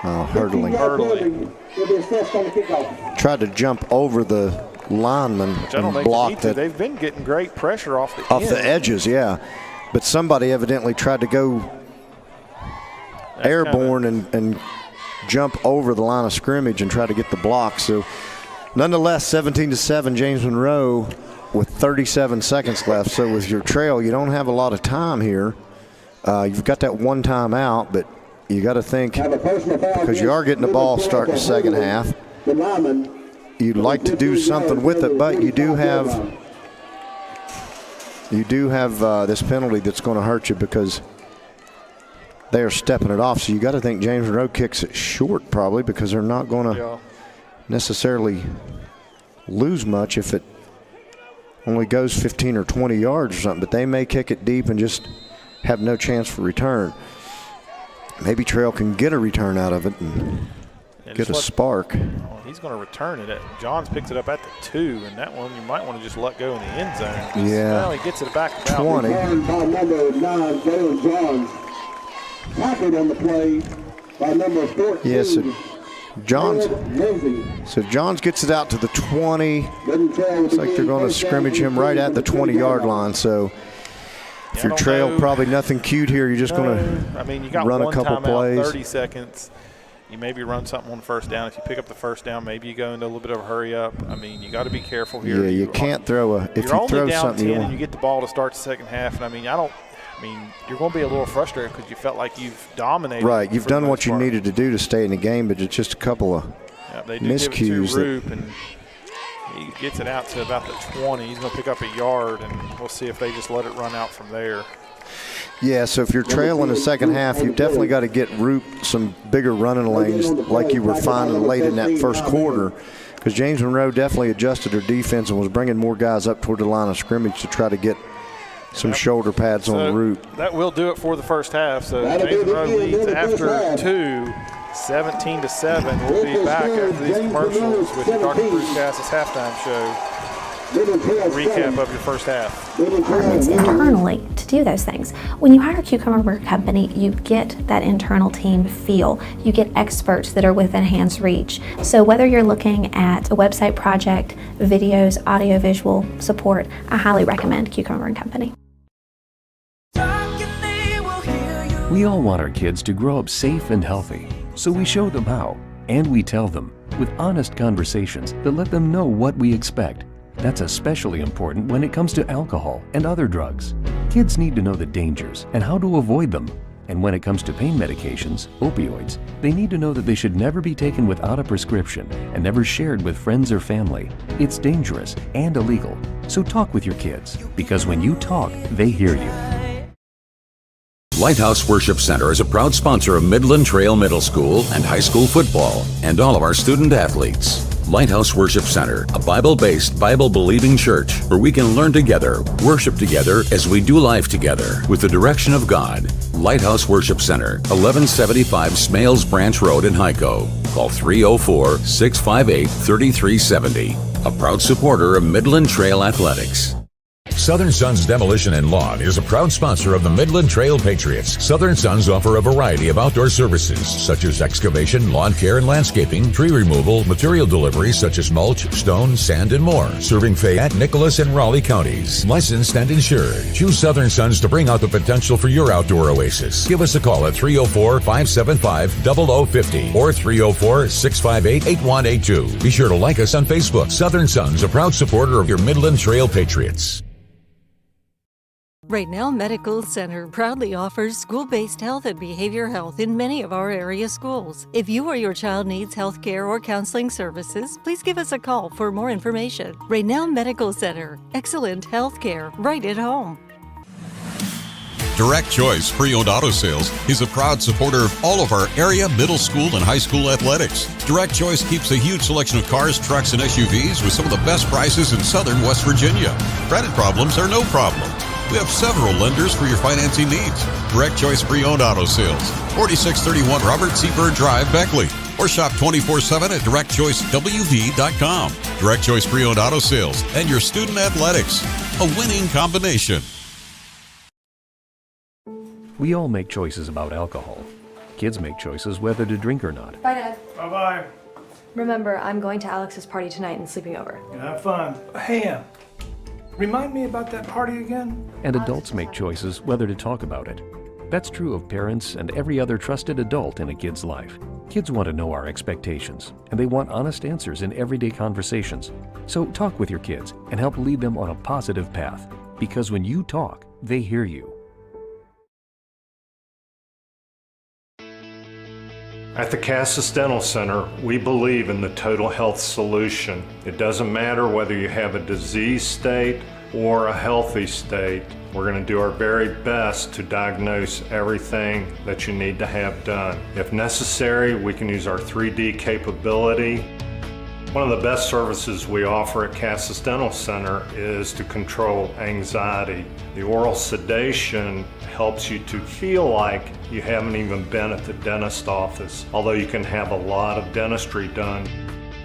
Oh, hurdling. Will be assessed on the kickoff. Tried to jump over the lineman and blocked it. They've been getting great pressure off the edges, yeah. But somebody evidently tried to go airborne and jump over the line of scrimmage and try to get the block. So nonetheless, 17-7, James Monroe with 37 seconds left. So with your Trail, you don't have a lot of time here. You've got that one time out, but you got to think, because you are getting the ball starting the second half, you'd like to do something with it, but you do have this penalty that's going to hurt you because they are stepping it off. So you got to think James Monroe kicks it short probably, because they're not going to necessarily lose much if it only goes 15 or 20 yards or something, but they may kick it deep and just have no chance for return. Maybe Trail can get a return out of it and get a spark. Oh, he's going to return it. Johns picks it up at the 2, and that one you might want to just let go in the end zone. Yeah. Well, he gets it back about 20. By number 9, Jalen Johns. Tackled on the play by number 14. Yes, Johns gets it out to the 20. Looks like they're going to scrimmage him right at the 20-yard line. So if you're Trail, probably nothing cute here. You're just going to run a couple plays. 30 seconds. You maybe run something on first down. If you pick up the first down, maybe you go into a little bit of a hurry up. I mean, you got to be careful here. Yeah, you can't throw if you throw only down something. 10 and you get the ball to start the second half. And you're going to be a little frustrated because you felt like you've dominated. Right, you've done what you needed to do to stay in the game, but it's just a couple of miscues. And he gets it out to about the 20. He's going to pick up a yard, and we'll see if they just let it run out from there. Yeah, so if you're trailing the second half, you definitely got to get Roop some bigger running lanes like you were finding late in that first quarter, because James Monroe definitely adjusted their defense and was bringing more guys up toward the line of scrimmage to try to get some shoulder pads on Roop. That will do it for the first half. So James Monroe leads after 2, 17-7. We'll be back after these commercials with your Dr. Bruce Cassis halftime show. Recap of your first half. Departments internally to do those things. When you hire Cucumber Company, you get that internal team feel. You get experts that are within hand's reach. So whether you're looking at a website project, videos, audiovisual support, I highly recommend Cucumber Company. We all want our kids to grow up safe and healthy, so we show them how, and we tell them with honest conversations that let them know what we expect. That's especially important when it comes to alcohol and other drugs. Kids need to know the dangers and how to avoid them. And when it comes to pain medications, opioids, they need to know that they should never be taken without a prescription and never shared with friends or family. It's dangerous and illegal. So talk with your kids, because when you talk, they hear you. Lighthouse Worship Center is a proud sponsor of Midland Trail Middle School and high school football and all of our student athletes. Lighthouse Worship Center, a Bible-based, Bible-believing church where we can learn together, worship together as we do life together with the direction of God. Lighthouse Worship Center, 1175 Smales Branch Road in Hyco. Call 304-658-3370. A proud supporter of Midland Trail Athletics. Southern Sons Demolition and Lawn is a proud sponsor of the Midland Trail Patriots. Southern Sons offer a variety of outdoor services such as excavation, lawn care and landscaping, tree removal, material deliveries such as mulch, stone, sand, and more. Serving Fayette, Nicholas, and Raleigh counties. Licensed and insured. Choose Southern Sons to bring out the potential for your outdoor oasis. Give us a call at 304-575-0050 or 304-658-8182. Be sure to like us on Facebook. Southern Sons, a proud supporter of your Midland Trail Patriots. Raynell Medical Center proudly offers school-based health and behavior health in many of our area schools. If you or your child needs health care or counseling services, please give us a call for more information. Raynell Medical Center, excellent health care right at home. Direct Choice Pre-Owned Auto Sales is a proud supporter of all of our area middle school and high school athletics. Direct Choice keeps a huge selection of cars, trucks, and SUVs with some of the best prices in southern West Virginia. Credit problems are no problem. We have several lenders for your financing needs. Direct Choice Pre-Owned Auto Sales, 4631 Robert C. Byrd Drive, Beckley. Or shop 24/7 at directchoicewv.com. Direct Choice Pre-Owned Auto Sales and your student athletics. A winning combination. We all make choices about alcohol. Kids make choices whether to drink or not. Bye, Dad. Bye-bye. Remember, I'm going to Alex's party tonight and sleeping over. Have fun. Hey, remind me about that party again? And adults make choices whether to talk about it. That's true of parents and every other trusted adult in a kid's life. Kids want to know our expectations, and they want honest answers in everyday conversations. So talk with your kids and help lead them on a positive path. Because when you talk, they hear you. At the Cassis Dental Center, we believe in the total health solution. It doesn't matter whether you have a disease state or a healthy state. We're going to do our very best to diagnose everything that you need to have done. If necessary, we can use our 3D capability. One of the best services we offer at Cassis Dental Center is to control anxiety. The oral sedation helps you to feel like you haven't even been at the dentist office, although you can have a lot of dentistry done.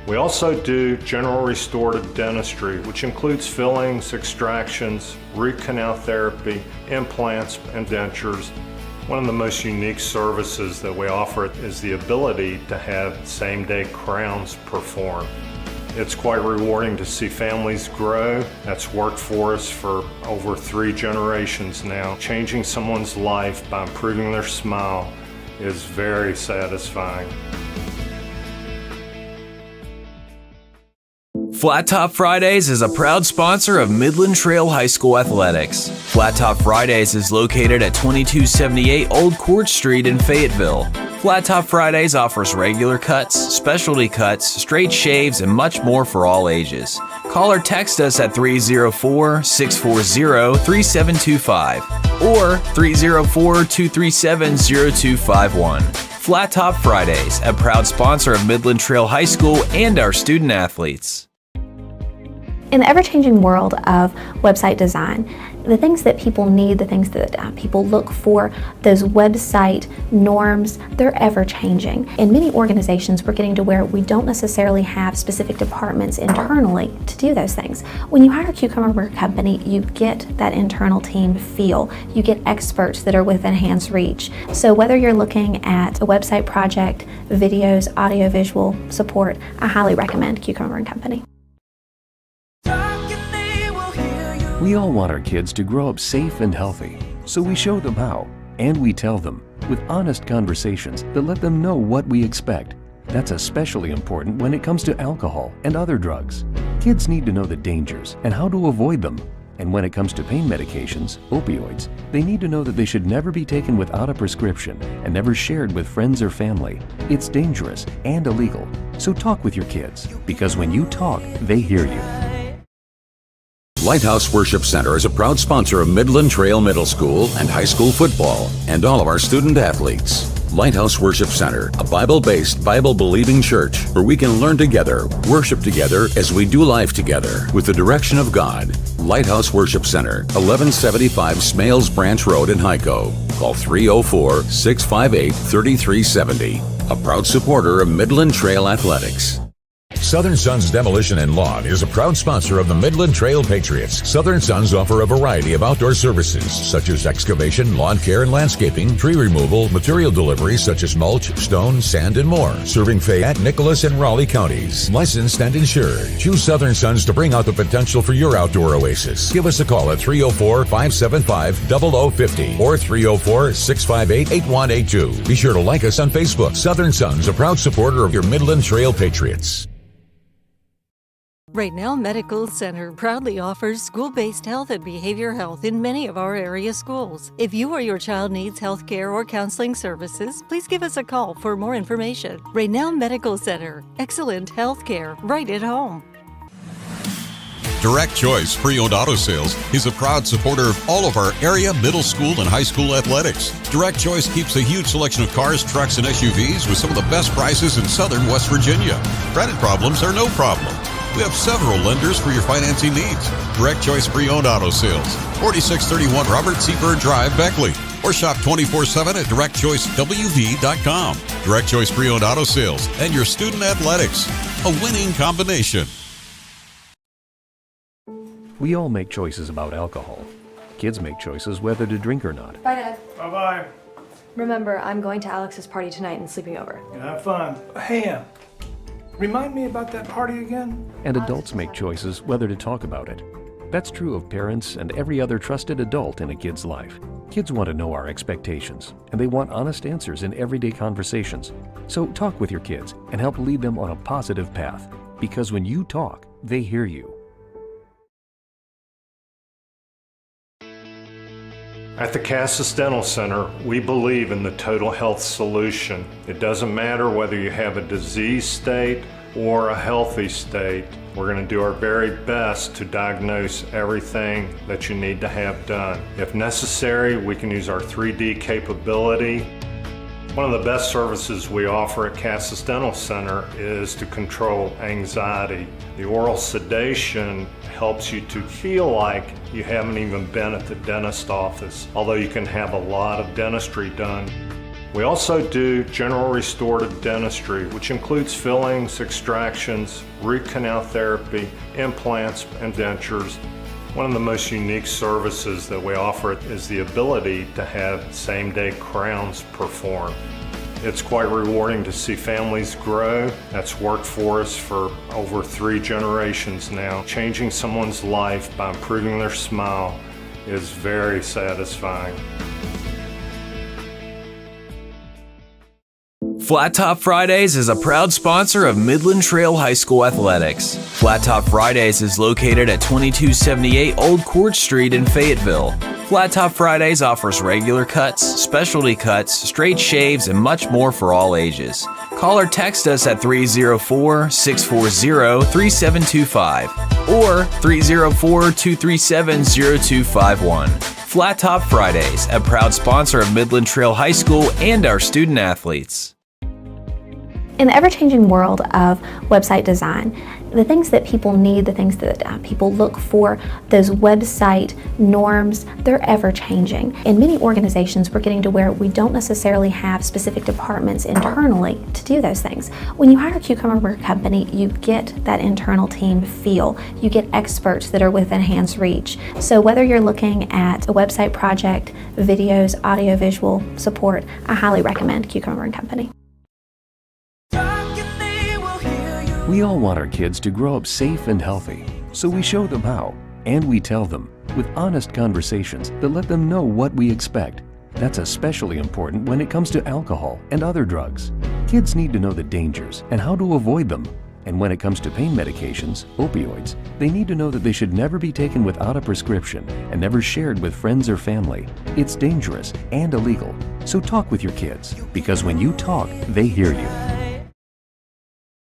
We also do general restorative dentistry, which includes fillings, extractions, root canal therapy, implants, and dentures. One of the most unique services that we offer is the ability to have same-day crowns performed. It's quite rewarding to see families grow. That's worked for us for over 3 generations now. Changing someone's life by improving their smile is very satisfying. Flat Top Fridays is a proud sponsor of Midland Trail High School Athletics. Flat Top Fridays is located at 2278 Old Court Street in Fayetteville. Flat Top Fridays offers regular cuts, specialty cuts, straight shaves, and much more for all ages. Call or text us at 304-640-3725 or 304-237-0251. Flat Top Fridays, a proud sponsor of Midland Trail High School and our student athletes. In the ever-changing world of website design, the things that people need, the things that people look for, those website norms, they're ever-changing. In many organizations, we're getting to where we don't necessarily have specific departments internally to do those things. When you hire a Cucumber Company, you get that internal team feel. You get experts that are within hand's reach. So whether you're looking at a website project, videos, audio-visual support, I highly recommend Cucumber Company. We all want our kids to grow up safe and healthy, so we show them how, and we tell them with honest conversations that let them know what we expect. That's especially important when it comes to alcohol and other drugs. Kids need to know the dangers and how to avoid them. And when it comes to pain medications, opioids, they need to know that they should never be taken without a prescription and never shared with friends or family. It's dangerous and illegal. So talk with your kids, because when you talk, they hear you. Lighthouse Worship Center is a proud sponsor of Midland Trail Middle School and high school football and all of our student athletes. Lighthouse Worship Center, a Bible-based, Bible-believing church where we can learn together, worship together as we do life together with the direction of God. Lighthouse Worship Center, 1175 Smales Branch Road in Hyco. Call 304-658-3370. A proud supporter of Midland Trail Athletics. Southern Sons Demolition and Lawn is a proud sponsor of the Midland Trail Patriots. Southern Sons offer a variety of outdoor services such as excavation, lawn care and landscaping, tree removal, material delivery such as mulch, stone, sand, and more. Serving Fayette, Nicholas, and Raleigh counties. Licensed and insured. Choose Southern Sons to bring out the potential for your outdoor oasis. Give us a call at 304-575-0050 or 304-658-8182. Be sure to like us on Facebook. Southern Sons, a proud supporter of your Midland Trail Patriots. Right Now Medical Center proudly offers school-based health and behavior health in many of our area schools. If you or your child needs health care or counseling services, please give us a call for more information. Right Now Medical Center, excellent health care right at home. Direct Choice Pre-Owned Auto Sales is a proud supporter of all of our area middle school and high school athletics. Direct Choice keeps a huge selection of cars, trucks, and SUVs with some of the best prices in southern West Virginia. Credit problems are no problem. We have several lenders for your financing needs. Direct Choice Pre-Owned Auto Sales, 4631 Robert C. Byrd Drive, Beckley. Or shop 24/7 at directchoicewv.com. Direct Choice Pre-Owned Auto Sales and your student athletics. A winning combination. We all make choices about alcohol. Kids make choices whether to drink or not. Bye, Dad. Bye-bye. Remember, I'm going to Alex's party tonight and sleeping over. Have fun. Hey, remind me about that party again? And adults make choices whether to talk about it. That's true of parents and every other trusted adult in a kid's life. Kids want to know our expectations, and they want honest answers in everyday conversations. So talk with your kids and help lead them on a positive path. Because when you talk, they hear you. At the Cassis Dental Center, we believe in the total health solution. It doesn't matter whether you have a disease state or a healthy state. We're going to do our very best to diagnose everything that you need to have done. If necessary, we can use our 3D capability. One of the best services we offer at Cassis Dental Center is to control anxiety. The oral sedation helps you to feel like you haven't even been at the dentist office, although you can have a lot of dentistry done. We also do general restorative dentistry, which includes fillings, extractions, root canal therapy, implants, and dentures. One of the most unique services that we offer is the ability to have same-day crowns performed. It's quite rewarding to see families grow. That's worked for us for over 3 generations now. Changing someone's life by improving their smile is very satisfying. Flat Top Fridays is a proud sponsor of Midland Trail High School Athletics. Flat Top Fridays is located at 2278 Old Court Street in Fayetteville. Flat Top Fridays offers regular cuts, specialty cuts, straight shaves, and much more for all ages. Call or text us at 304-640-3725 or 304-237-0251. Flat Top Fridays, a proud sponsor of Midland Trail High School and our student athletes. In the ever-changing world of website design, the things that people need, the things that people look for, those website norms, they're ever-changing. In many organizations, we're getting to where we don't necessarily have specific departments internally to do those things. When you hire a Cucumber Burger Company, you get that internal team feel. You get experts that are within hand's reach. So whether you're looking at a website project, videos, audio-visual support, I highly recommend Cucumber Burger Company. We all want our kids to grow up safe and healthy, so we show them how, and we tell them with honest conversations that let them know what we expect. That's especially important when it comes to alcohol and other drugs. Kids need to know the dangers and how to avoid them. And when it comes to pain medications, opioids, they need to know that they should never be taken without a prescription and never shared with friends or family. It's dangerous and illegal. So talk with your kids, because when you talk, they hear you.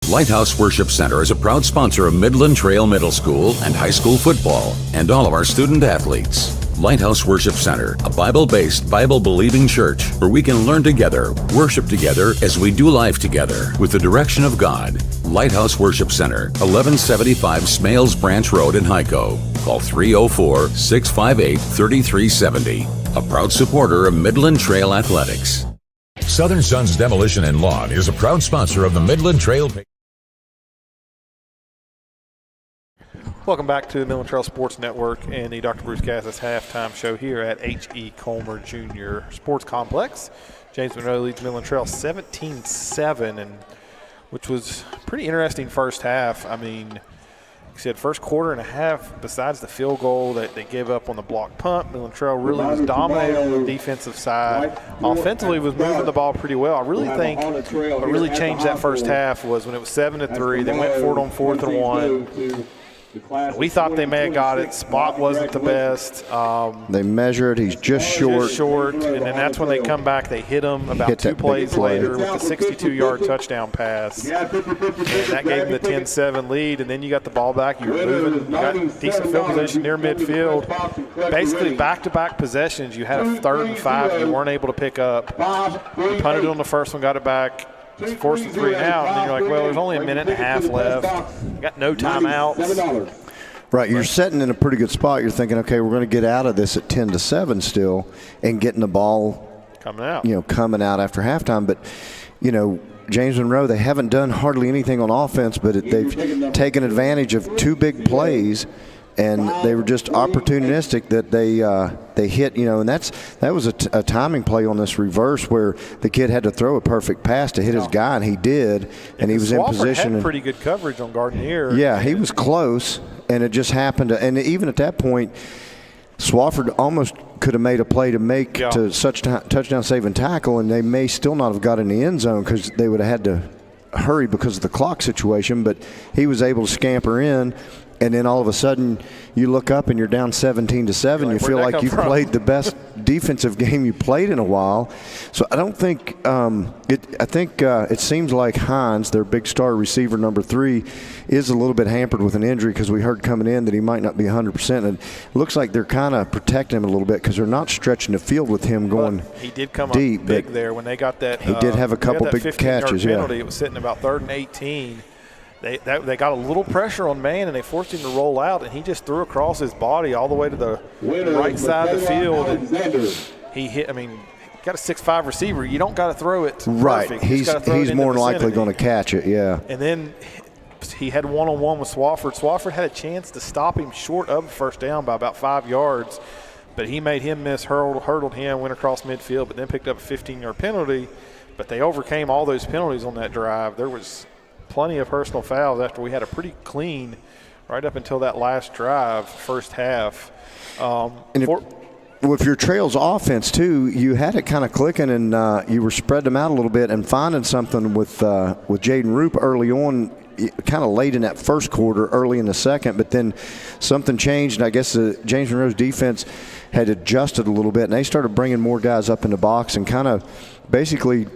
Lighthouse Worship Center is a proud sponsor of Midland Trail Middle School and high school football and all of our student athletes. Lighthouse Worship Center, a Bible-based, Bible-believing church where we can learn together, worship together as we do life together with the direction of God. Lighthouse Worship Center, 1175 Smales Branch Road in Hyco. Call 304-658-3370. A proud supporter of Midland Trail Athletics. Southern Sons Demolition and Lawn is a proud sponsor of the Midland Trail. Welcome back to the Midland Trail Sports Network and the Dr. Bruce Cassis halftime show here at H.E. Colmer Jr. Sports Complex. James Monroe leads Midland Trail 17-7, and which was a pretty interesting first half. I mean, like I said, first quarter and a half, besides the field goal that they gave up on the block punt, Midland Trail really was dominating on the defensive side. Offensively was moving the ball pretty well. I really think what really changed that first half was when it was 7-3, they went for it on 4th and 1. We thought they may have got it. Spot wasn't the best. They measured. He's just short. And then that's when they come back. They hit him about 2 plays later with the 62-yard touchdown pass. And that gave them the 10-7 lead. And then you got the ball back. You were moving. You got decent field position near midfield. Basically, back-to-back possessions. You had a 3rd and 5 you weren't able to pick up. You punted on the first one, got it back. It's 4th and 3 now, and then you're like, well, there's only a minute and a half left. Got no timeouts. Right, you're sitting in a pretty good spot. You're thinking, okay, we're going to get out of this at 10-7 still, and getting the ball coming out after halftime. But James Monroe, they haven't done hardly anything on offense, but they've taken advantage of 2 big plays. And they were just opportunistic that they hit, and that was a timing play on this reverse where the kid had to throw a perfect pass to hit his guy, and he did, and he was in position. Had pretty good coverage on Gardner. Yeah, he was close, and it just happened and even at that point, Swafford almost could have made a play to make to such touchdown saving tackle, and they may still not have got in the end zone because they would have had to hurry because of the clock situation, but he was able to scamper in. And then all of a sudden, you look up and you're down 17-7. You feel like you've played the best defensive game you played in a while. So I don't think it seems like Hines, their big star receiver number 3, is a little bit hampered with an injury because we heard coming in that he might not be 100%. And it looks like they're kind of protecting him a little bit because they're not stretching the field with him going he did come deep, up big there when they got that. He did have a couple big catches. Penalty. It was sitting about 3rd and 18. They got a little pressure on man, and they forced him to roll out, and he just threw across his body all the way to the right side of the field. And he hit. I mean, got a 6'5" receiver. You don't got to throw it perfect. Right. He's more than likely going to catch it. Yeah. And then he had one-on-one with Swafford. Swafford had a chance to stop him short of the first down by about 5 yards, but he made him miss, hurdled him, went across midfield, but then picked up a 15-yard penalty. But they overcame all those penalties on that drive. There was plenty of personal fouls after we had a pretty clean right up until that last drive, first half. With your Trails offense, too, you had it kind of clicking, and you were spreading them out a little bit and finding something with Jaden Roop early on, kind of late in that first quarter, early in the second, but then something changed, and I guess James Monroe's defense had adjusted a little bit, and they started bringing more guys up in the box and kind of basically,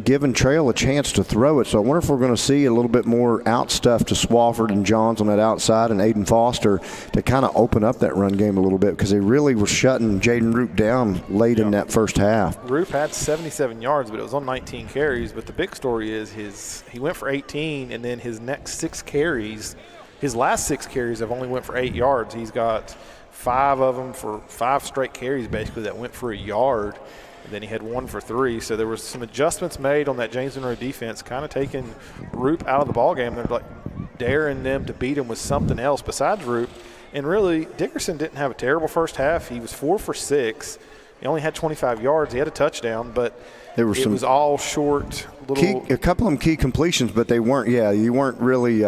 giving Trail a chance to throw it. So I wonder if we're going to see a little bit more out stuff to Swafford and Johns on that outside and Aiden Foster to kind of open up that run game a little bit because they really were shutting Jaden Roop down late in that first half. Roop had 77 yards, but it was on 19 carries. But the big story is he went for 18, and then his next 6 carries, his last 6 carries have only went for 8 yards. He's got 5 of them for 5 straight carries basically that went for a yard. And then he had 1 for 3. So there was some adjustments made on that James Monroe defense, kind of taking Roop out of the ballgame. They're like daring them to beat him with something else besides Roop. And really, Dickerson didn't have a terrible first half. He was 4 for 6. He only had 25 yards. He had a touchdown, but it was all short. A couple of them key completions, but they weren't. Yeah, you weren't really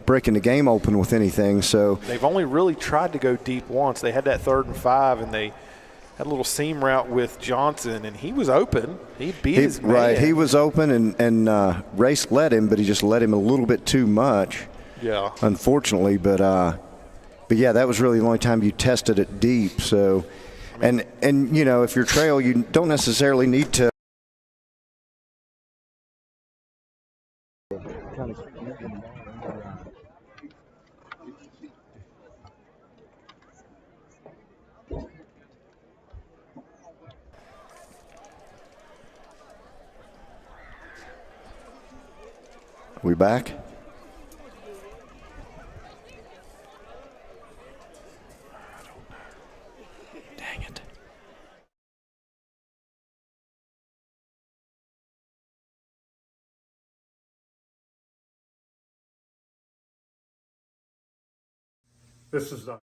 breaking the game open with anything. So they've only really tried to go deep once. They had that 3rd and 5, and they had a little seam route with Johnson, and he was open. He beat his man. Right, he was open, and Race led him, but he just led him a little bit too much. Yeah. Unfortunately, but yeah, that was really the only time you tested it deep. So, and if you're Trail, you don't necessarily need to. We back? Dang it. This is the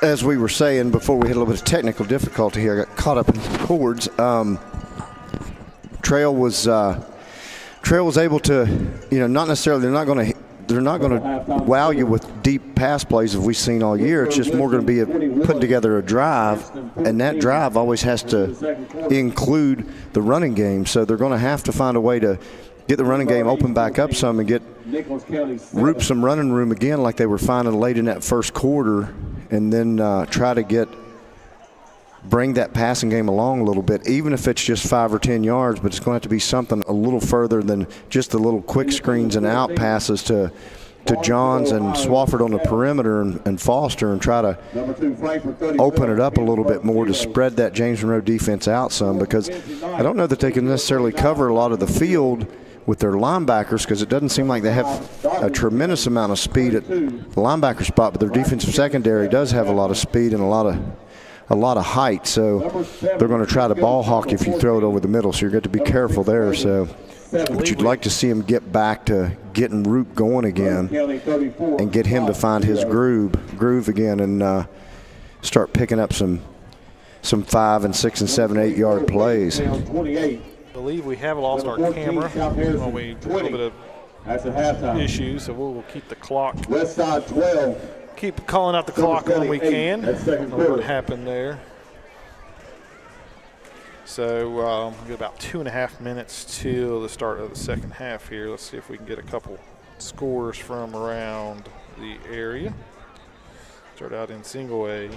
as we were saying before we had a little bit of technical difficulty here, I got caught up in the chords. Trail was able to, not necessarily, they're not going to wow you with deep pass plays as we've seen all year. It's just more going to be putting together a drive, and that drive always has to include the running game. So they're going to have to find a way to get the running game open back up some and get Roop some running room again like they were finding late in that first quarter, and then try to bring that passing game along a little bit, even if it's just 5 or 10 yards, but it's going to have to be something a little further than just the little quick screens and out passes to Johns and Swafford on the perimeter and Foster, and try to open it up a little bit more to spread that James Monroe defense out some, because I don't know that they can necessarily cover a lot of the field with their linebackers, because it doesn't seem like they have a tremendous amount of speed at the linebacker spot, but their defensive secondary does have a lot of speed and a lot of height. So they're going to try to ball hawk if you throw it over the middle, so you're going to be careful there. So, but you'd like to see him get back to getting Roop going again and get him to find his groove again, and start picking up some 5 and 6 and 7, 8 yard plays. I believe we have lost our camera. Well, we had a little bit of issues, so we'll keep the clock. West side 12. Keep calling out the clock when we can. What happened there? So we got about 2.5 minutes till the start of the second half here. Let's see if we can get a couple scores from around the area. Start out in single A.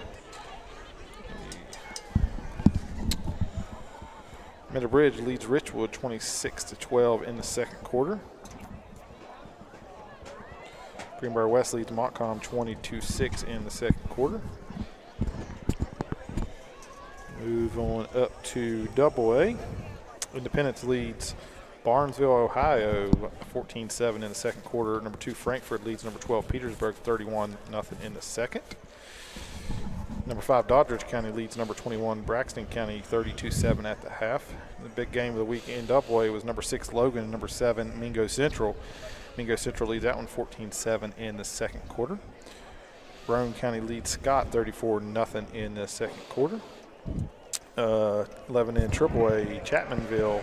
Meadow Bridge leads Richwood 26-12 in the second quarter. Greenbrier West leads Montcalm 22-6 in the second quarter. Move on up to Double A. Independence leads Barnesville, Ohio 14-7 in the second quarter. Number 2 Frankfurt leads number 12 Petersburg 31-0 in the second. Number 5 Doddridge County leads number 21 Braxton County 32-7 at the half. The big game of the week in Double A was number 6 Logan and number 7 Mingo Central. Mingo Central leads that one 14-7 in the second quarter. Roane County leads Scott 34-0 in the second quarter. 11 in Triple A, Chapmanville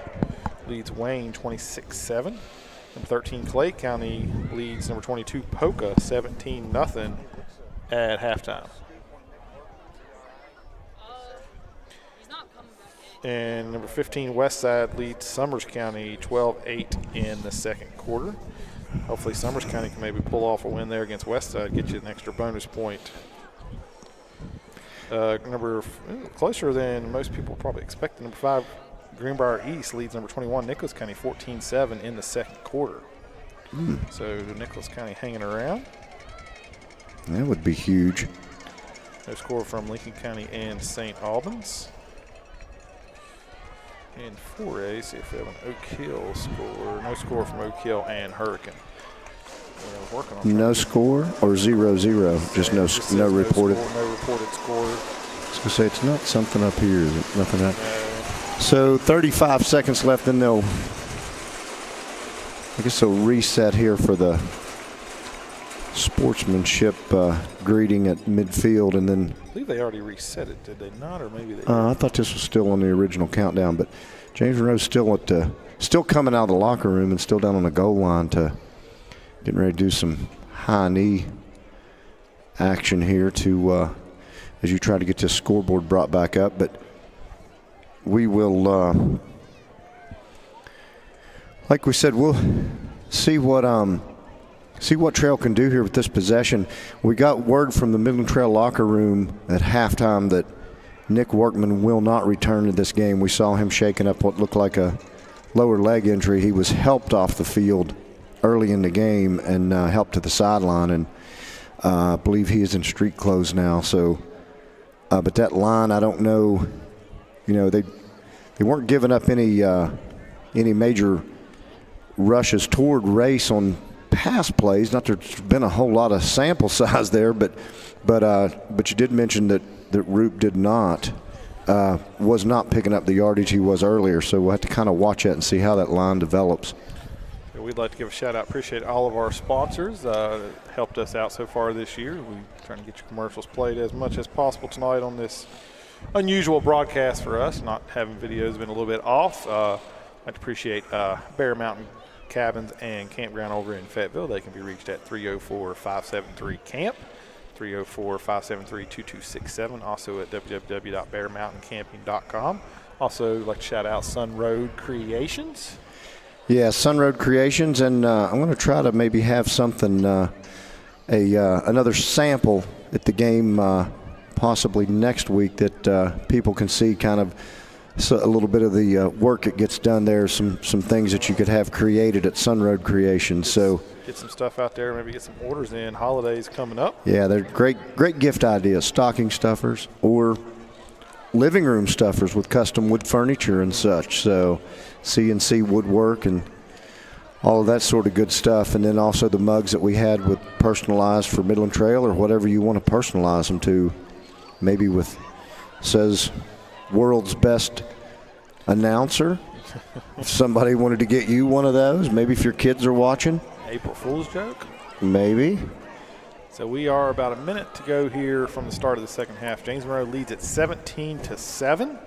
leads Wayne 26-7. Number 13 Clay County leads number 22 Polka 17-0 at halftime. And number 15 Westside leads Summers County 12-8 in the second quarter. Hopefully Summers County can maybe pull off a win there against Westside, get you an extra bonus point. Closer than most people probably expected. Number 5 Greenbrier East leads number 21 Nicholas County 14-7 in the second quarter. So Nicholas County hanging around. That would be huge. No score from Lincoln County and St. Albans. And 4A, see if we have an Oak Hill score. No score from Oak Hill and Hurricane. No score or 0-0? Just no reported. No reported score. I was going to say, it's not something up here, is it? Nothing up. No. So 35 seconds left, then they'll reset here for the sportsmanship greeting at midfield, and then I believe they already reset it, did they not? Or maybe they did. I thought this was still on the original countdown, but James Monroe's still coming out of the locker room and still down on the goal line to getting ready to do some high knee action here to as you try to get this scoreboard brought back up. But we will, like we said, we'll see what Trail can do here with this possession. We got word from the Midland Trail locker room at halftime that Nick Workman will not return to this game. We saw him shaking up what looked like a lower leg injury. He was helped off the field early in the game and helped to the sideline, and I believe he is in street clothes now. So, but that line, I don't know. They weren't giving up any major rushes toward race on pass plays. Not there's been a whole lot of sample size there, but you did mention that Roop was not picking up the yardage he was earlier. So we'll have to kind of watch that and see how that line develops. we'd like to give a shout out. Appreciate all of our sponsors that helped us out so far this year. We're trying to get your commercials played as much as possible tonight on this unusual broadcast for us. Not having videos been a little bit off. I'd like to appreciate Bear Mountain Cabins and Campground over in Fayetteville. They can be reached at 304-573-CAMP, 304-573-2267, also at www.bearmountaincamping.com. Also, like to shout out Sun Road Creations. Yeah, Sun Road Creations, and I'm going to try to maybe have something, another sample at the game possibly next week that people can see kind of a little bit of the work that gets done there, some things that you could have created at Sun Road Creations. So get some stuff out there, maybe get some orders in. Holidays coming up. Yeah, they're great gift ideas, stocking stuffers or living room stuffers with custom wood furniture and such. So CNC woodwork and all of that sort of good stuff. And then also the mugs that we had with personalized for Midland Trail or whatever you want to personalize them to. Maybe with, says, world's best announcer. If somebody wanted to get you one of those, maybe if your kids are watching. April Fool's joke? Maybe. So we are about a minute to go here from the start of the second half. James Monroe leads at 17-7.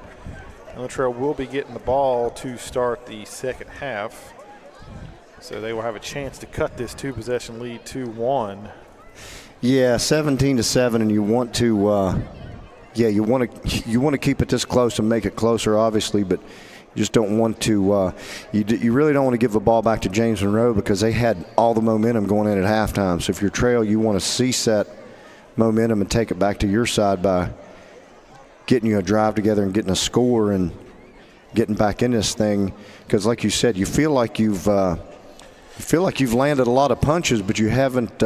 Midland Trail will be getting the ball to start the second half. So they will have a chance to cut this two-possession lead to 1. Yeah, 17-7, and you want to, you want to keep it this close and make it closer, obviously, but you just don't want to. You really don't want to give the ball back to James Monroe because they had all the momentum going in at halftime. So if you're Trail, you want to cease that momentum and take it back to your side by getting you a drive together and getting a score and getting back in this thing. Because, like you said, you feel like you've landed a lot of punches, but you haven't.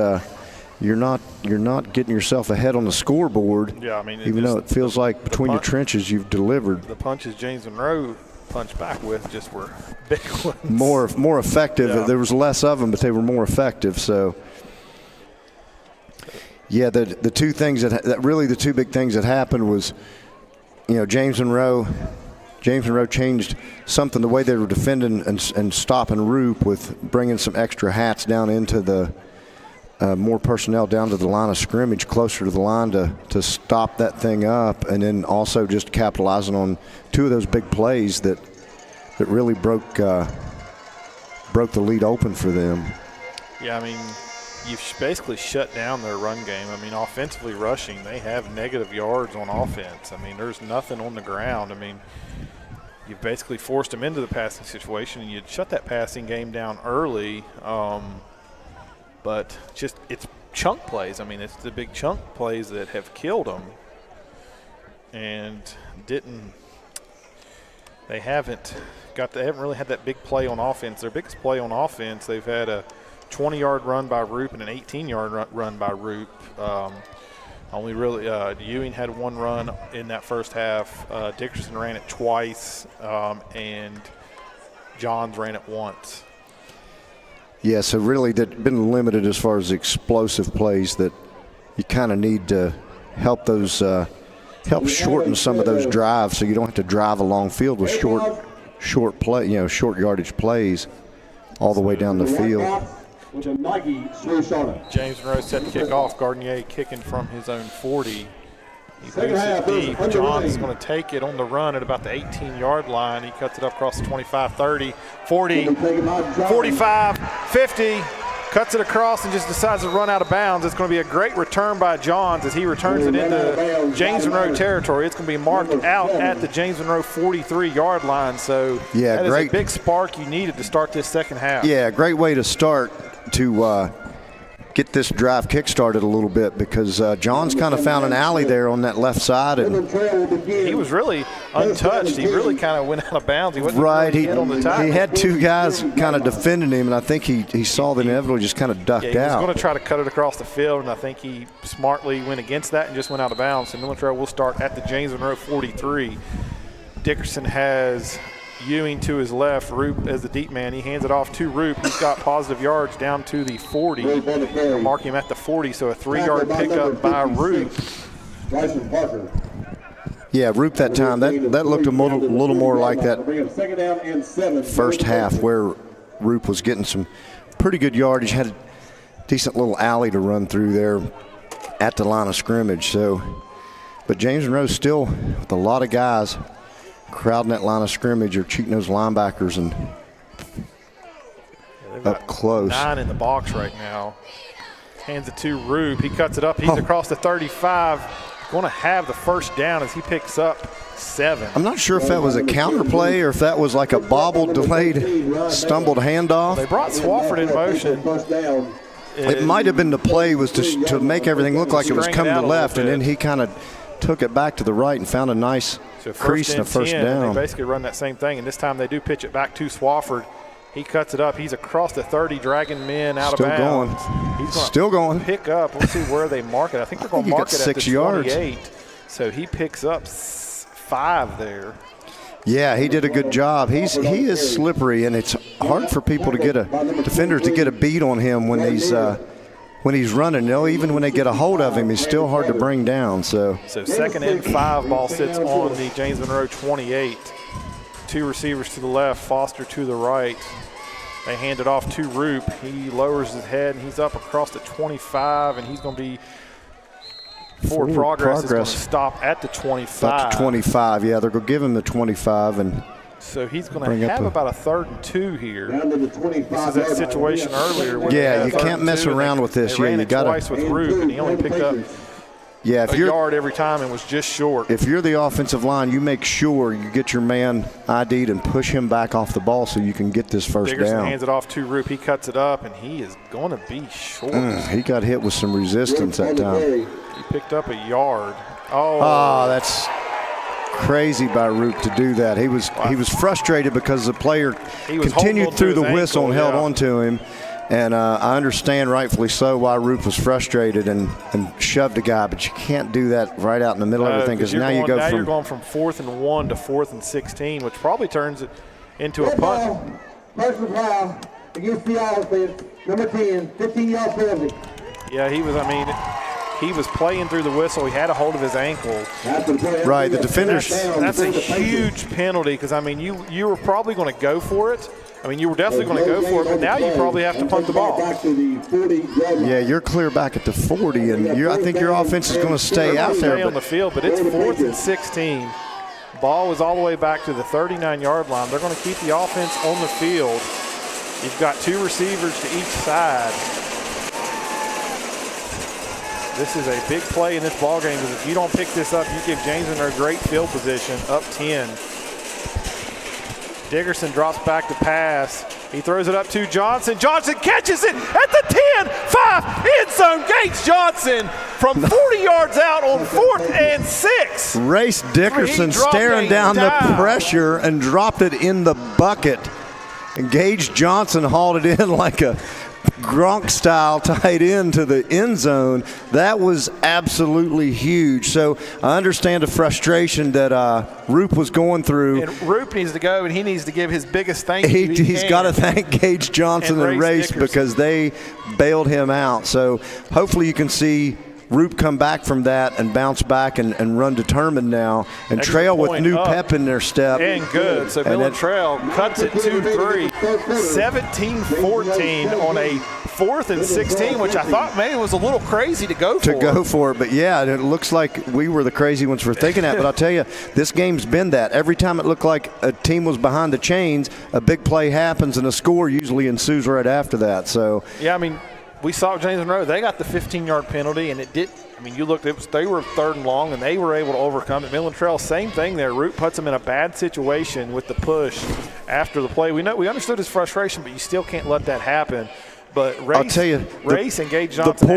You're not getting yourself ahead on the scoreboard. Yeah, I mean, even though it feels like between your trenches you've delivered. The punches James Monroe punched back with just were big ones. More effective. Yeah. There was less of them, but they were more effective. So, yeah, the two things that really the two big things that happened was, James Monroe changed something the way they were defending and stopping Roop with bringing some extra hats down into the. More personnel down to the line of scrimmage, closer to the line to stop that thing up, and then also just capitalizing on two of those big plays that really broke the lead open for them. Yeah, I mean, you've basically shut down their run game. I mean, offensively rushing, they have negative yards on offense. I mean, there's nothing on the ground. I mean, you've basically forced them into the passing situation, and you'd shut that passing game down early. But just it's chunk plays. I mean, it's the big chunk plays that have killed them. And they haven't really had that big play on offense. Their biggest play on offense, they've had a 20-yard run by Roop and an 18-yard run by Roop. Only really Ewing had one run in that first half. Dickerson ran it twice, and Johns ran it once. Yeah, so really they've been limited as far as explosive plays that you kind of need to help those help shorten some of those drives so you don't have to drive a long field with short yardage plays all the way down the field. James Monroe set to kick off. Gardnier kicking from his own 40. He boots it deep. Johns is going to take it on the run at about the 18-yard line. He cuts it up across the 25, 30, 40, 45, 50. Cuts it across and just decides to run out of bounds. It's going to be a great return by Johns as he returns it into James Monroe territory. It's going to be marked out at the James Monroe 43-yard line. So that is a big spark you needed to start this second half. Yeah, great way to start to get this drive kick-started a little bit because Johns kind of found an alley there on that left side. And he was really untouched. He really kind of went out of bounds. He wasn't really on the tackle. He had two guys kind of defending him, and I think he saw the inevitable, just kind of ducked out. He was going to try to cut it across the field, and I think he smartly went against that and just went out of bounds. And Midland Trail will start at the James Monroe 43. Dickerson has Ewing to his left, Roop as the deep man. He hands it off to Roop. He's got positive yards down to the 40. Mark him at the 40, so a 3-yard pickup by Roop. Yeah, Roop that time, that looked a little more like that first half where Roop was getting some pretty good yardage, had a decent little alley to run through there at the line of scrimmage. So, but James Monroe still with a lot of guys crowding that line of scrimmage or cheating those linebackers and up close. 9 in the box right now. Hands it to Roop. He cuts it up. He's across the 35. Going to have the first down as he picks up 7. I'm not sure if that was a counter play or if that was like a bobbled, delayed, stumbled handoff. They brought Swafford in motion. It might have been the play was to make everything look like it was coming to the left, and then he kind of took it back to the right and found a nice crease in the first down. They basically run that same thing, and this time they do pitch it back to Swafford. He cuts it up. He's across the 30, dragging men out of bounds. He's Still going. Pick up. Let's see where they mark it. I think they're going to mark it at the 6 yards. 28. So he picks up 5 there. Yeah, he did a good job. He is slippery, and it's hard for people to get defenders to get a beat on him when he's running. You know, even when they get a hold of him, he's still hard to bring down. So 2nd and 5, ball sits on the James Monroe 28. 2 receivers to the left, Foster to the right. They hand it off to Roop. He lowers his head, and he's up across the 25, and he's going to be forward progress is going to stop at the 25. At the 25, yeah. They're going to give him the 25. And so he's going to have about a 3rd and 2 here. This is that situation earlier. Yeah, you can't mess around with this. They Yeah, ran you got twice with Roop, and he only picked up a yard every time and was just short. If you're the offensive line, you make sure you get your man ID'd and push him back off the ball so you can get this first Dickerson down. Hands it off to Roop. He cuts it up, and he is going to be short. He got hit with some resistance that time. He picked up a yard. Oh, that's crazy by Roop to do that. He was frustrated because the player continued through the whistle and held on to him. And I understand rightfully so why Roop was frustrated and shoved a guy, but you can't do that right out in the middle of everything because now you're going from 4th and 1 to 4th and 16, which probably turns it into a punt. Personal foul against the offense, number 10, 15-yard penalty. Yeah, he was playing through the whistle. He had a hold of his ankle. Right, the defenders. That's a huge penalty because, you were probably going to go for it. You were definitely going to go for it, but now you probably have to punt the ball. Yeah, you're clear back at the 40, and I think your offense is going to stay out there. Stay on the field, but it's 4th and 16. Ball is all the way back to the 39-yard line. They're going to keep the offense on the field. You've got 2 receivers to each side. This is a big play in this ball game because if you don't pick this up, you give James Monroe great field position, up 10. Dickerson drops back to pass. He throws it up to Johnson. Johnson catches it at the 10-5 end zone. Gates Johnson from 40 yards out on 4th and 6. Race Dickerson staring down the pressure and dropped it in the bucket. And Gage Johnson hauled it in like a Gronk-style tight end to the end zone. That was absolutely huge. So I understand the frustration that Roop was going through. And Roop needs to go, and he needs to give his biggest thank you. He's got to thank Gage Johnson and Race because they bailed him out. So hopefully you can see Roop come back from that and bounce back and run determined now and Trail with new pep in their step. And good. So Midland Trail cuts it 2-3, 17-14 on a 4th and 16, which I thought maybe was a little crazy to go for. But yeah, it looks like we were the crazy ones for thinking that. But I'll tell you, this game's been that. Every time it looked like a team was behind the chains, a big play happens and a score usually ensues right after that. So yeah, we saw James Monroe. They got the 15-yard penalty, and it did. You looked. They were 3rd and long, and they were able to overcome it. Midland Trail, same thing there. Root puts them in a bad situation with the push after the play. We understood his frustration, but you still can't let that happen. But Race, I'll tell you, Race and Gage Johnson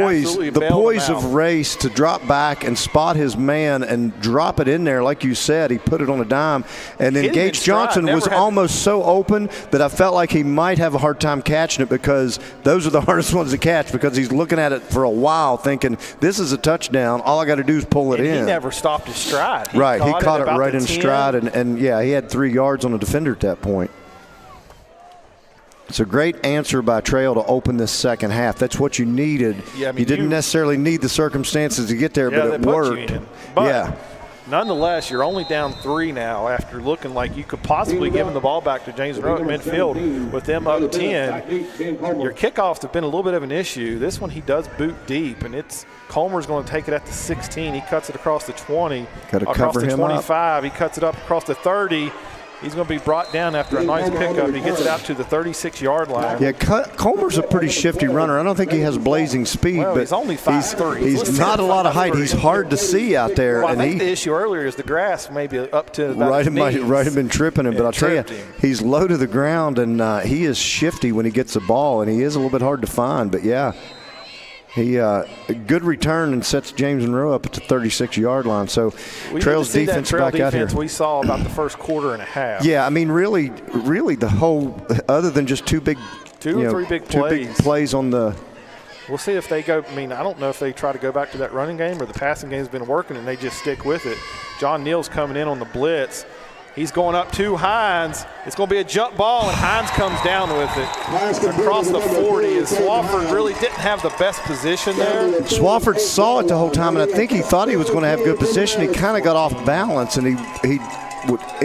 the poise of Race to drop back and spot his man and drop it in there, like you said, he put it on a dime. And then Gage Johnson was almost so open that I felt like he might have a hard time catching it because those are the hardest ones to catch because he's looking at it for a while thinking, this is a touchdown. All I got to do is pull it in. He never stopped his stride. He caught it right in stride. And yeah, he had 3 yards on the defender at that point. It's a great answer by Trail to open this second half. That's what you needed. Yeah, you didn't necessarily need the circumstances to get there, but it worked. nonetheless, you're only down 3 now after looking like you could possibly give the ball back to James Monroe at midfield with them up 10. Your kickoffs have been a little bit of an issue. This one he does boot deep, and Comer's going to take it at the 16. He cuts it across the 20, across the 25. He cuts it up across the 30. He's going to be brought down after a nice pickup. He gets it out to the 36-yard line. Yeah, Comer's a pretty shifty runner. I don't think he has blazing speed, but he's only 5'3". He's not a lot of height. He's hard to see out there. Well, I think the issue earlier is the grass maybe up to about his knees. Right, have been tripping him. But I'll tell you, he's low to the ground, and he is shifty when he gets the ball, and he is a little bit hard to find. But, yeah, he a good return and sets James Monroe up at the 36-yard line. So Trail's defense back out here. We saw about the first quarter and a half. Yeah, I mean, really the whole, other than just two or three big plays on the. We'll see if they go. I mean, I don't know if they try to go back to that running game or the passing game's been working and they just stick with it. John Neal's coming in on the blitz. He's going up to Hines. It's going to be a jump ball, and Hines comes down with it across the 40. And Swafford really didn't have the best position there. Swafford saw it the whole time, and I think he thought he was going to have good position. He kind of got off balance, and he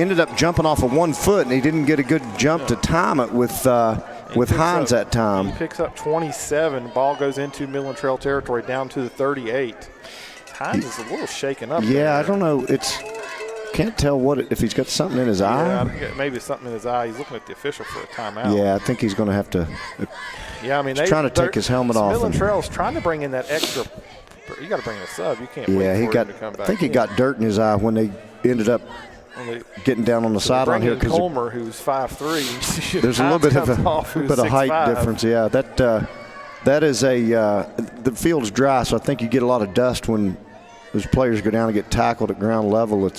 ended up jumping off of 1 foot, and he didn't get a good jump to time it with Hines that time. He picks up 27. Ball goes into Midland Trail territory down to the 38. Hines is a little shaken up. Yeah, I don't know. Can't tell if he's got something in his eye. Yeah, maybe something in his eye. He's looking at the official for a timeout. Yeah, I think he's going to have to. Yeah, I mean, he's trying to take his helmet off. Midland Trail's trying to bring in that extra. You got to bring in a sub. You can't. Yeah, wait for him to come back. I think he got dirt in his eye when they ended up getting down on the sideline here. Because Comer, who's 5'3", there's a little bit of a height difference. Yeah, that is the field's dry, so I think you get a lot of dust when those players go down and get tackled at ground level.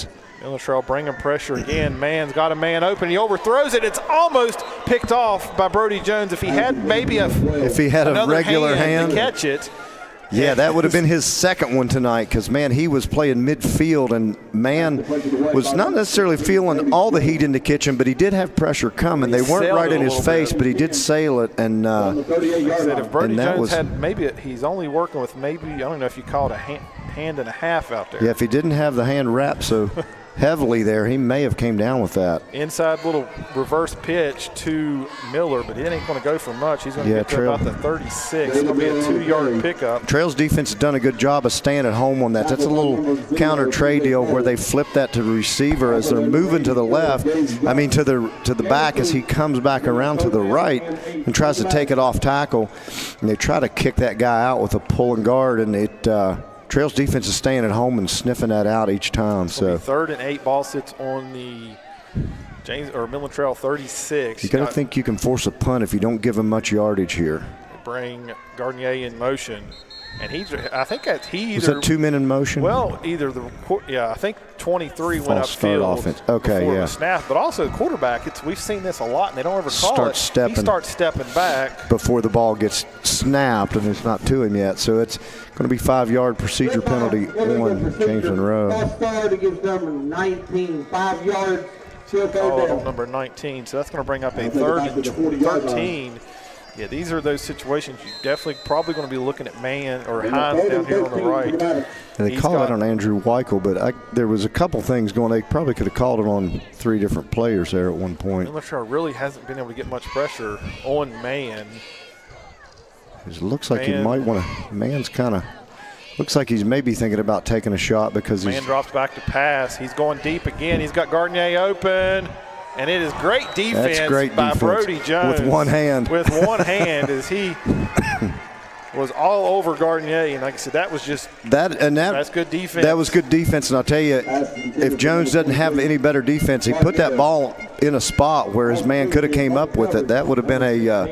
Midland Trail bringing pressure again. Man's got a man open. He overthrows it. It's almost picked off by Brody Jones. If he had maybe a regular hand to catch it. Yeah, that would have been his second one tonight because, man, he was playing midfield, and man was not necessarily feeling all the heat in the kitchen, but he did have pressure coming. They weren't right in his face, but he did sail it. And if Brody Jones had maybe he's only working with maybe, I don't know if you call it a hand and a half out there. Yeah, if he didn't have the hand wrapped so heavily there, he may have came down with that. Inside little reverse pitch to Miller, but it ain't going to go for much. He's going to get to about the 36. It's going to be a 2-yard pickup. Trail's defense has done a good job of staying at home on that. That's a little counter trade deal where they flip that to the receiver as they're moving to the left. I mean to the back as he comes back around to the right and tries to take it off tackle. And they try to kick that guy out with a pull and guard, and Trail's defense is staying at home and sniffing that out each time. So 3rd and 8, ball sits on the Midland Trail 36. You got to think you can force a punt if you don't give him much yardage here. Bring Gardnier in motion, and I think was that 2 men in motion? Well, I think 23 went upfield. Okay, the snap, but also the quarterback. We've seen this a lot, and they don't ever call it. He starts stepping back before the ball gets snapped, and it's not to him yet. So it's going to be 5-yard procedure penalty on James Monroe. Against number 19, 5 yards. Number 19. So that's going to bring up a 3rd and 13. Yeah, these are those situations you definitely probably going to be looking at Mann or Hines down here on the right. And they call it on Andrew Weichel, but there was a couple things going. They probably could have called it on 3 different players there at one point. Midland Trail really hasn't been able to get much pressure on Mann. It looks like he might want to. Mann's kind of looks like he's maybe thinking about taking a shot because Mann drops back to pass. He's going deep again. He's got Gardnier open. And it is great defense by Brody Jones. With one hand. With one hand as he was all over Gardnier. And like I said, that was just that's good defense. That was good defense. And I'll tell you, if Jones doesn't have any better defense, he put that ball in a spot where his man could have came up with it. That would have been a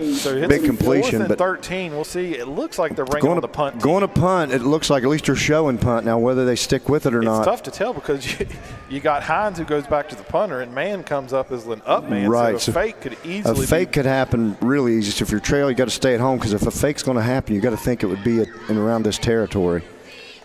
big completion. 4th and 13. We'll see. It looks like they're bringing on the punt team. Going to punt, it looks like at least they're showing punt. Now, whether they stick with it or not. It's tough to tell because you got Hines who goes back to the punter, and Mann comes up as an up man. Right. So a fake could easily could happen really easy. So if you're Trail, you got to stay at home because if a fake's going to happen, you got to think it would be in around this territory.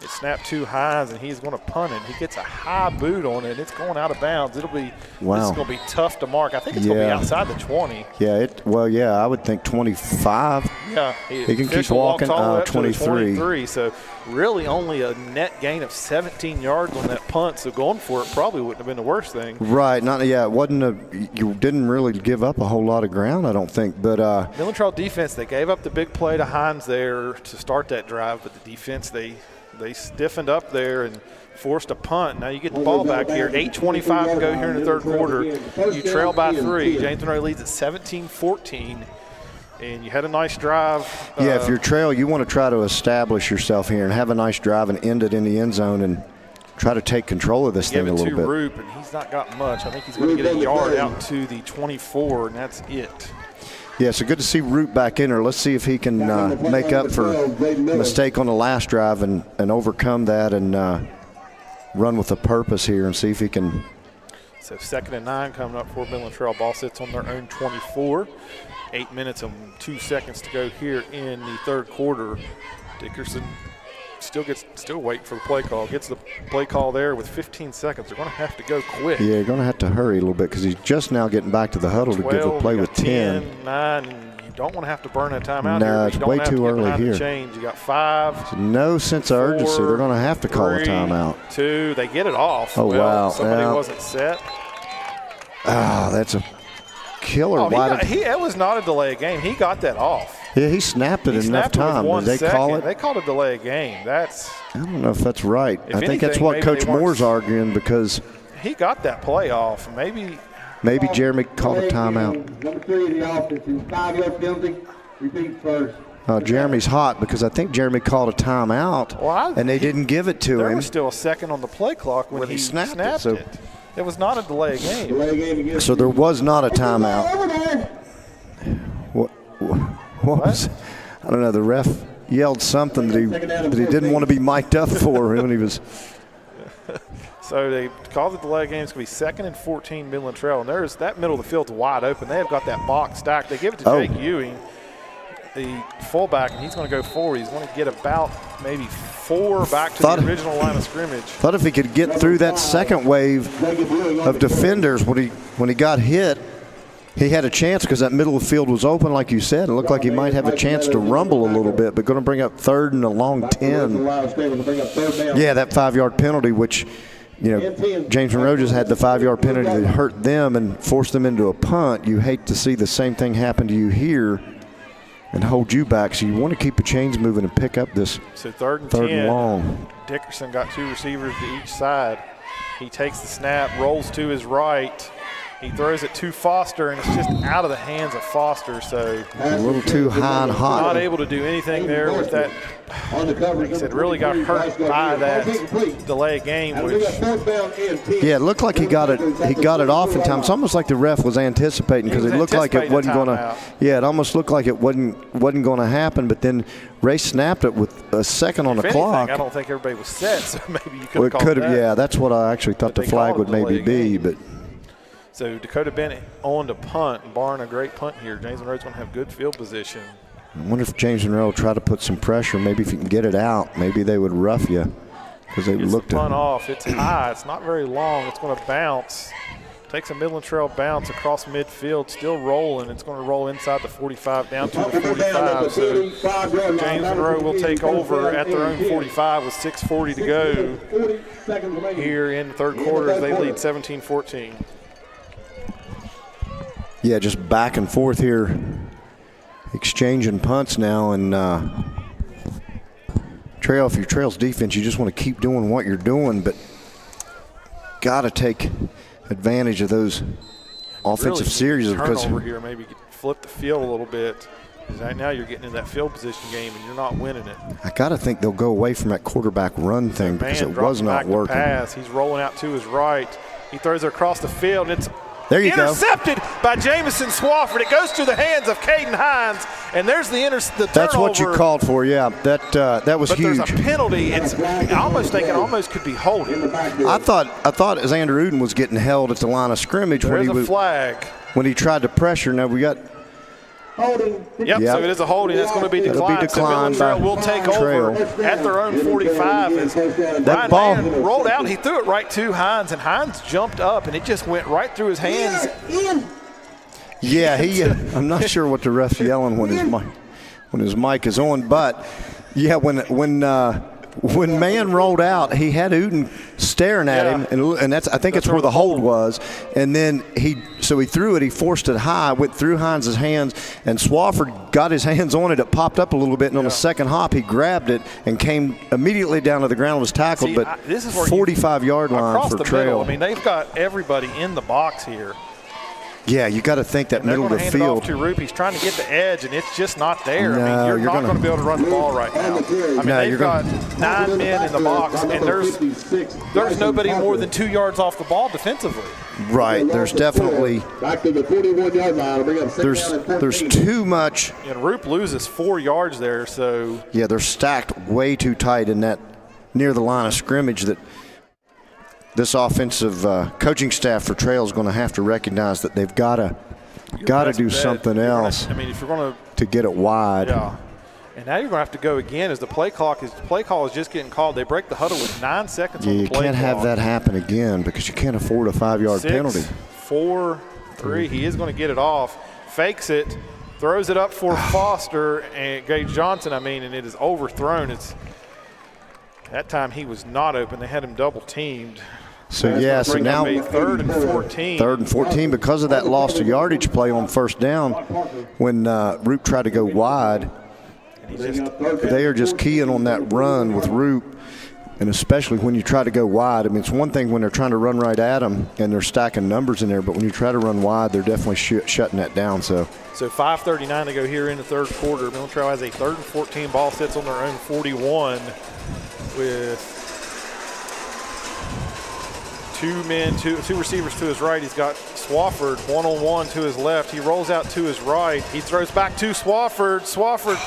It snapped to Hines, and he's going to punt it. He gets a high boot on it. It's going out of bounds. This is going to be tough to mark. I think it's going to be outside the 20. Yeah, I would think 25. Yeah, he can keep walking. 23. So really only a net gain of 17 yards on that punt. So going for it probably wouldn't have been the worst thing. Right. It wasn't you didn't really give up a whole lot of ground, I don't think. But Midland Trail defense, they gave up the big play to Hines there to start that drive, but the defense they stiffened up there and forced a punt. Now you get the ball back here. 8:25 to go here in the third quarter. You trail by 3. James Monroe leads at 17-14. And you had a nice drive. If you're Trail, you want to try to establish yourself here and have a nice drive and end it in the end zone and try to take control of this thing a little bit. Give it to Roop, and he's not got much. I think he's going to get a yard out to the 24, and that's it. Yeah, so good to see Root back in there. Let's see if he can make up for a mistake on the last drive and overcome that and run with a purpose here and see if he can. So 2nd and 9 coming up for Midland Trail. Ball sits on their own 24. 8 minutes and 2 seconds to go here in the third quarter. Dickerson still waiting for the play call. Gets the play call there with 15 seconds. They're going to have to go quick. Yeah, you're going to have to hurry a little bit because he's just now getting back to the huddle 12, to give a play with 10. 9, you don't want to have to burn a timeout no, here. It's way too early here. Change. You got 5. So no sense of urgency. They're going to have to call a timeout. 2. They get it off. Oh, wow. Somebody wasn't set. That's a killer. That was not a delay of game. He got that off. Yeah, he snapped it enough time. Did they call it? They called a delay of game. I don't know if that's right. I think that's what Coach Moore's arguing because he got that play off. Maybe Jeremy called a timeout. Number 3 in the offense, 5-yard penalty. Repeat first. Jeremy's hot because I think Jeremy called a timeout and they didn't give it to him. There was still a second on the play clock when he snapped it. It was not a delay of game. So there was not a timeout. What was? I don't know. The ref yelled something that he didn't want to be mic'd up for when he was. So they called the delay game. It's going to be 2nd and 14 Midland Trail. And there's that middle of the field's wide open. They have got that box stacked. They give it to Jake Ewing, the fullback, and he's going to go forward. He's going to get about maybe 4 back to the original line of scrimmage. Thought if he could get through that second wave of defenders when he got hit, he had a chance because that middle of the field was open, like you said. It looked like he might have a chance to rumble a little bit, but going to bring up 3rd and a long 10. Yeah, that 5-yard penalty, which, James Monroe just had the 5-yard penalty that hurt them and forced them into a punt. You hate to see the same thing happen to you here and hold you back, so you want to keep the chains moving and pick up this 3rd and 10. 10. Long. Dickerson got 2 receivers to each side. He takes the snap, rolls to his right. He throws it to Foster, and it's just out of the hands of Foster. So a little too high and hot. Not able to do anything there with that. Like I said, really got hurt by that delay game. Yeah, it looked like he got it off in time. It's almost like the ref was anticipating because it looked like it wasn't going to. Yeah, it almost looked like it wasn't going to happen. But then Ray snapped it with a second on the clock. I don't think everybody was set, so maybe you could have called that. Yeah, that's what I actually thought the flag would maybe be, but. So Dakota Bennett on to punt, barring a great punt here. James Monroe's going to have good field position. I wonder if James Monroe will try to put some pressure. Maybe if you can get it out, maybe they would rough you because they looked the punt off. It's high. It's not very long. It's going to bounce. Takes a Midland Trail bounce across midfield, still rolling. It's going to roll inside the 45 down to the 45. So James Monroe will take over at their own 45 with 6:40 to go here in the third quarter as they lead 17-14. Yeah, just back and forth here, exchanging punts now. And Trail, if you're Trail's defense, you just want to keep doing what you're doing, but got to take advantage of those offensive series because over here maybe flip the field a little bit. Right now you're getting in that field position game and you're not winning it. I got to think they'll go away from that quarterback run thing because it was not working. Pass. He's rolling out to his right. He throws it across the field, and it's intercepted by Jamison Swafford. It goes to the hands of Caden Hines, and there's the turnover. That's what you called for, yeah. That was huge. But there's a penalty. I almost think it almost could be holding. I thought as Andrew Uden was getting held at the line of scrimmage there's a flag when he tried to pressure. Now we got Holding. Yep, so it is a holding. That's going to be declined. So Midland Trail will take over at their own 45. As that ball rolled out, he threw it right to Hines, and Hines jumped up, and it just went right through his hands. Yeah, I'm not sure what the ref's yelling when his mic is on, but yeah, when Mann rolled out, he had Uden staring at him, and I think that's where the hold was. And then he threw it, he forced it high, went through Hines' hands, and Swafford got his hands on it. It popped up a little bit, and on the second hop, he grabbed it and came immediately down to the ground and was tackled. But this is 45-yard line across for the Trail. Middle. I mean, they've got everybody in the box here. Yeah, you got to think that middle of the hand field. It off to Roop. He's trying to get the edge, and it's just not there. No, I mean, you're not going to be able to run the ball right now. I mean, they've got 9 men in the box, and there's nobody more than 2 yards off the ball defensively. Right. There's definitely back to the 41-yard line. Bring up there's too much. And Roop loses 4 yards there, so yeah, they're stacked way too tight in that near the line of scrimmage that this offensive coaching staff for Trail is going to have to recognize that they've got to do something else. I mean, if you're going to get it wide. Yeah. And now you're going to have to go again as the play call is just getting called. They break the huddle with 9 seconds on the play clock. You can't have that happen again because you can't afford a 5-yard penalty. 4, 3. He is going to get it off. Fakes it, throws it up for Foster and Gage Johnson, and it is overthrown. That time he was not open. They had him double teamed. So so now 3rd and 14. 3rd and 14 because of that loss of yardage play on first down when Roop tried to go wide. They are just keying on that run with Roop, and especially when you try to go wide. I mean, it's one thing when they're trying to run right at them and they're stacking numbers in there, but when you try to run wide, they're definitely shutting that down. So 5:39 to go here in the third quarter. Midland Trail has a 3rd and 14. Ball sits on their own 41 with two receivers to his right. He's got Swafford one-on-one to his left. He rolls out to his right. He throws back to Swafford. Swafford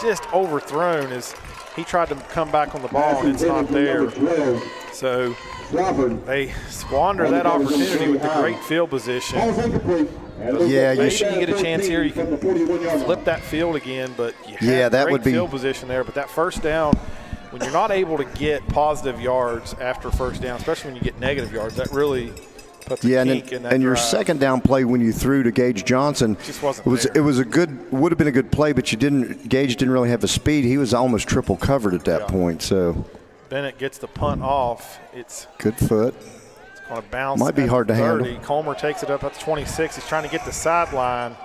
just overthrown as he tried to come back on the ball, and it's not there. So they squander that opportunity with the great field position. Yeah, maybe you get a chance here. You can flip that field again, but that would be field position there. But that first down, when you're not able to get positive yards after first down, especially when you get negative yards, that really puts a kink in that and your drive. second down play when you threw to Gage Johnson, just wasn't it was would have been a good play, but Gage didn't really have the speed. He was almost triple covered at that point. So Bennett gets the punt off. It's good foot. It's going to bounce. Might be hard to handle. Comer takes it up at the 26. He's trying to get the sideline.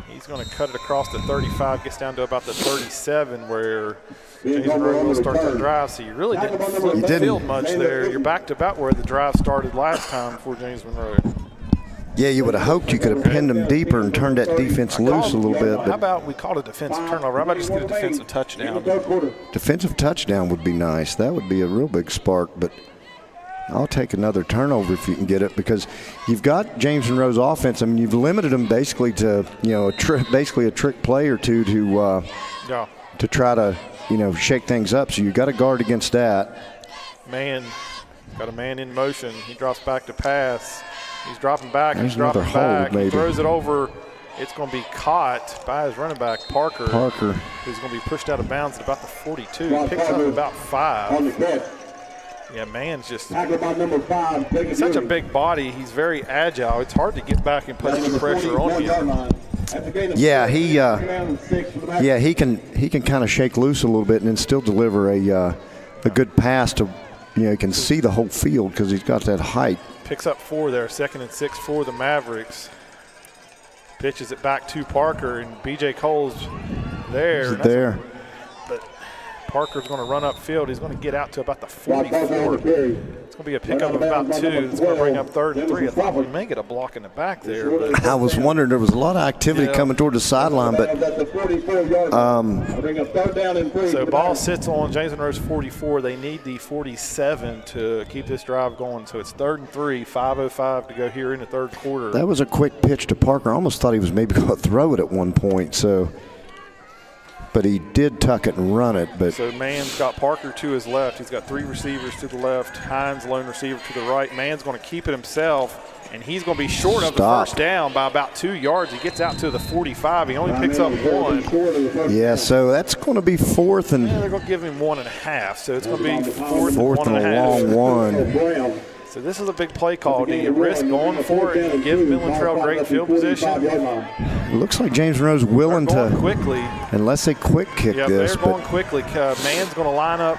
He's going to cut it across the 35, gets down to about the 37 where James Monroe will start their drive. So you really didn't flip the field much there. You're back to about where the drive started last time for James Monroe. Yeah, you would have hoped you could have pinned them deeper and turned that defense loose a little bit. But how about we call it a defensive turnover? How about just get a defensive touchdown? Defensive touchdown would be nice. That would be a real big spark, but I'll take another turnover if you can get it because you've got James Monroe's offense. I mean, you've limited them basically to, basically a trick play or two to try to, shake things up. So you've got to guard against that. Got a man in motion. He drops back to pass. He's dropping back. There's another hold, maybe. He throws it over. It's going to be caught by his running back, Parker. Who's going to be pushed out of bounds at about the 42. He picks up about 5. Yeah, Mann's just such a big body. He's very agile. It's hard to get back and put any pressure on him. Yeah, he can kind of shake loose a little bit and then still deliver a good pass to, he can see the whole field because he's got that height. Picks up 4 there, 2nd and 6 for the Mavericks. Pitches it back to Parker, and B.J. Cole's there. But Parker's going to run upfield. He's going to get out to about the 44. It's going to be a pickup of about 2. It's going to bring up 3rd and 3. I thought we may get a block in the back there. But I was wondering, there was a lot of activity coming toward the sideline, but so ball sits on James Monroe's 44. They need the 47 to keep this drive going. So it's 3rd and 3, 5:05 to go here in the third quarter. That was a quick pitch to Parker. I almost thought he was maybe going to throw it at one point. But he did tuck it and run it. So Mann's got Parker to his left. He's got 3 receivers to the left. Hines, lone receiver, to the right. Mann's going to keep it himself. And he's going to be short of the first down by about 2 yards. He gets out to the 45. He only picks up 1. Yeah, so that's going to be 4th and. Yeah, they're going to give him 1.5. So it's going to be 4th and a long one. So this is a big play call. Do you risk going for it and give Midland Trail great field position? It looks like James Monroe's willing to quickly. Unless they quick kick this. They're going quickly. Man's going to line up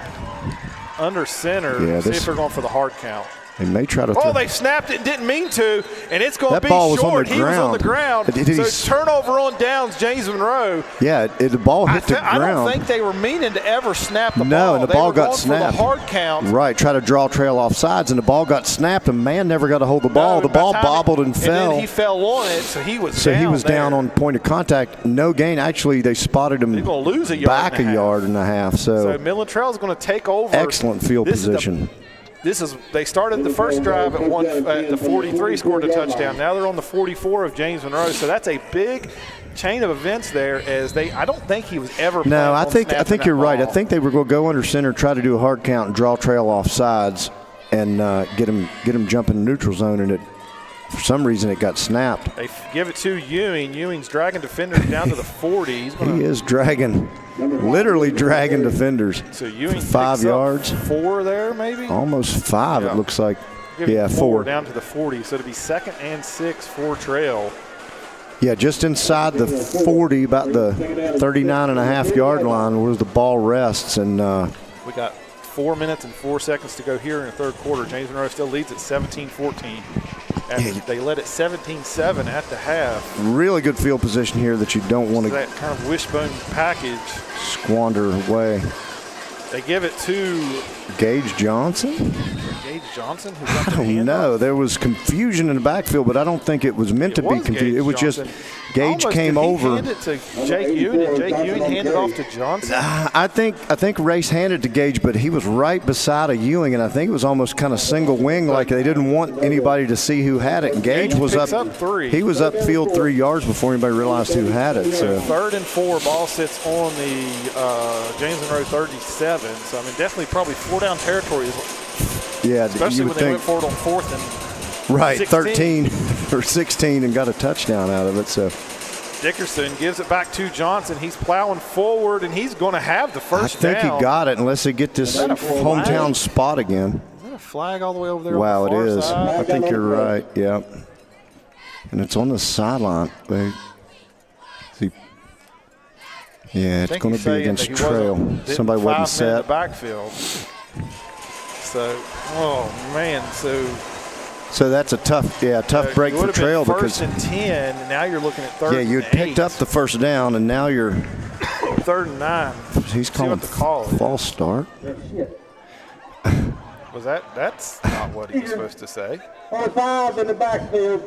under center. Yeah, see if they're going for the hard count. They may try to. Oh, they snapped it and didn't mean to, and it's going to be ball short. Was on the ground. He was on the ground. So it's turnover on downs, James Monroe. Yeah, the ball hit the ground. I don't think they were meaning to ever snap the ball. No, and the ball got snapped. For the hard count. Right, try to draw trail off sides, and the ball got snapped, and man never got a hold of the ball. The ball bobbled and fell. And then he fell on it, so he was down. So he was down on point of contact. No gain. Actually, they spotted him back a yard and a half. So Midland Trail is going to take over. Excellent field position. They started the first drive at the 43, scored a touchdown. Now they're on the 44 of James Monroe. So that's a big chain of events there. I don't think he was ever. No, I think you're right. I think they were going to go under center, try to do a hard count, and draw trail off sides, and get him jumping neutral zone, and for some reason it got snapped. They give it to Ewing. Ewing's dragging defenders down to the 40. He is literally dragging defenders. So Ewing 5 yards. 4 there, maybe? Almost 5, it looks like. Yeah, 4. Down to the 40. So it'll be 2nd and 6 for Trail. Yeah, just inside the 40, about the 39.5 yard line where the ball rests. And we got 4 minutes and 4 seconds to go here in the third quarter. James Monroe still leads at 17-14. They led at 17-7 at the half. Really good field position here that you don't want to. That kind of wishbone package. Squander away. They give it to Gage Johnson. Gage Johnson. I don't know. There was confusion in the backfield, but I don't think it was meant to be confused. It was just Gage came over. Hand it to Jake Ewing, and Jake Ewing handed off to Johnson. I think Race handed to Gage, but he was right beside a Ewing, and I think it was almost kind of single wing, like they didn't want anybody to see who had it. And Gage was up 3. He was upfield 3 yards before anybody realized who had it. So 3rd and 4, ball sits on the James Monroe 37. So I mean, definitely probably 4 down territory. Yeah, especially when they went forward on 4th and 13 or 16 and got a touchdown out of it. So Dickerson gives it back to Johnson. He's plowing forward, and he's going to have the first down. I think he got it unless they get this hometown spot again. Is that a flag all the way over there? Wow, on the far it is. side? I think you're right. Yeah, and it's on the sideline. Yeah, it's going to be against Trail. Somebody wasn't set. In the backfield. So, oh man, so that's a tough break for Trail because 1st and 10. And now you're looking at 3rd. Yeah, you picked up the first down, and now you're 3rd and 9. He's calling false start. Was that's not what he was supposed to say. 5 in the backfield.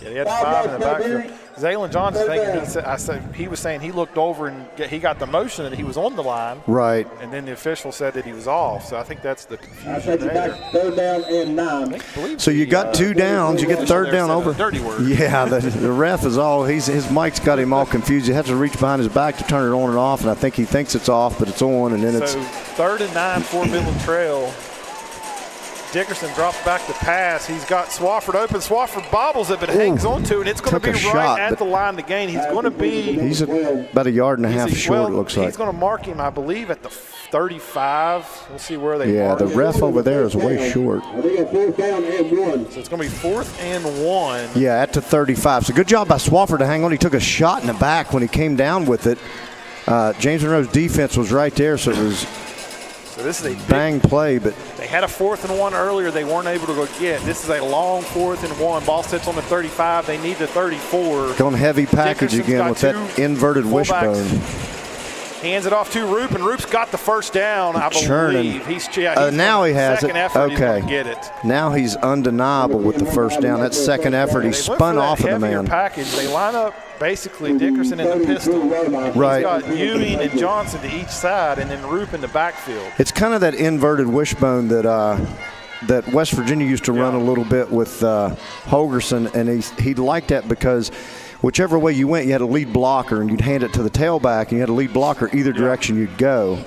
Yeah, he had 5 in the backfield. Zaylen Johnson, he was saying he looked over and he got the motion that he was on the line. Right. And then the official said that he was off. So I think that's the confusion. I think there. Back 3rd down and 9. So you got 2 downs. You get 3rd down over. Dirty word. Yeah, the ref is all. His mic's got him all confused. He has to reach behind his back to turn it on and off. And I think he thinks it's off, but it's on. And then it's 3rd and 9 for Midland Trail. Dickerson drops back the pass. He's got Swafford open. Swafford bobbles it, but hangs on to it. And it's going to be right at the line to gain. He's going to be. He's about a yard and a half short, it looks like. He's going to mark him, I believe, at the 35. We'll see where they mark the ref over there is way short. I think it's 4th down and 1. So it's going to be 4th and 1. Yeah, at the 35. So good job by Swafford to hang on. He took a shot in the back when he came down with it. James Monroe's defense was right there, so it was. So this is a bang play, but they had a 4th and 1 earlier. They weren't able to go get. This is a long 4th and 1. Ball sits on the 35. They need the 34. Going heavy package again with that inverted wishbone. Hands it off to Roop, and Roop's got the first down, I believe. Churning. He's now he has second it. Effort, okay. He's get it. Now he's undeniable with the first down. That second effort, he spun off of the man. Package. They line up basically Dickerson in the pistol. Right. He's got Ewing and Johnson to each side, and then Roop in the backfield. It's kind of that inverted wishbone that West Virginia used to run a little bit with Holgerson, and he liked that because whichever way you went, you had a lead blocker, and you'd hand it to the tailback, and you had a lead blocker either direction you'd go.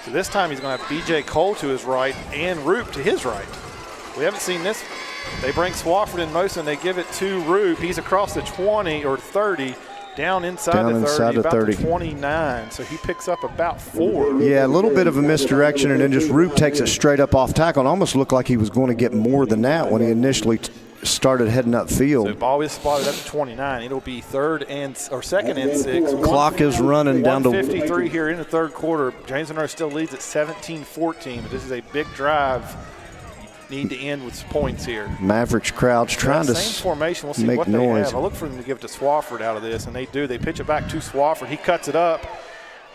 So this time he's going to have B.J. Cole to his right and Roop to his right. We haven't seen this They bring Swafford in motion. They give it to Roop. He's across the 20 or 30, down inside the 30, about the 29. So he picks up about 4. Yeah, a little bit of a misdirection, and then just Roop takes it straight up off tackle. It almost looked like he was going to get more than that when he initially started heading upfield. So ball is spotted at the 29. It'll be second and 6. Clock is running down to 1:53 here in the third quarter. James Monroe still leads at 17-14, but this is a big drive. Need to end with points here. Mavericks crowd's trying to same formation. We'll see make what noise. they have. I look for them to give it to Swafford out of this, and they do. They pitch it back to Swafford. He cuts it up.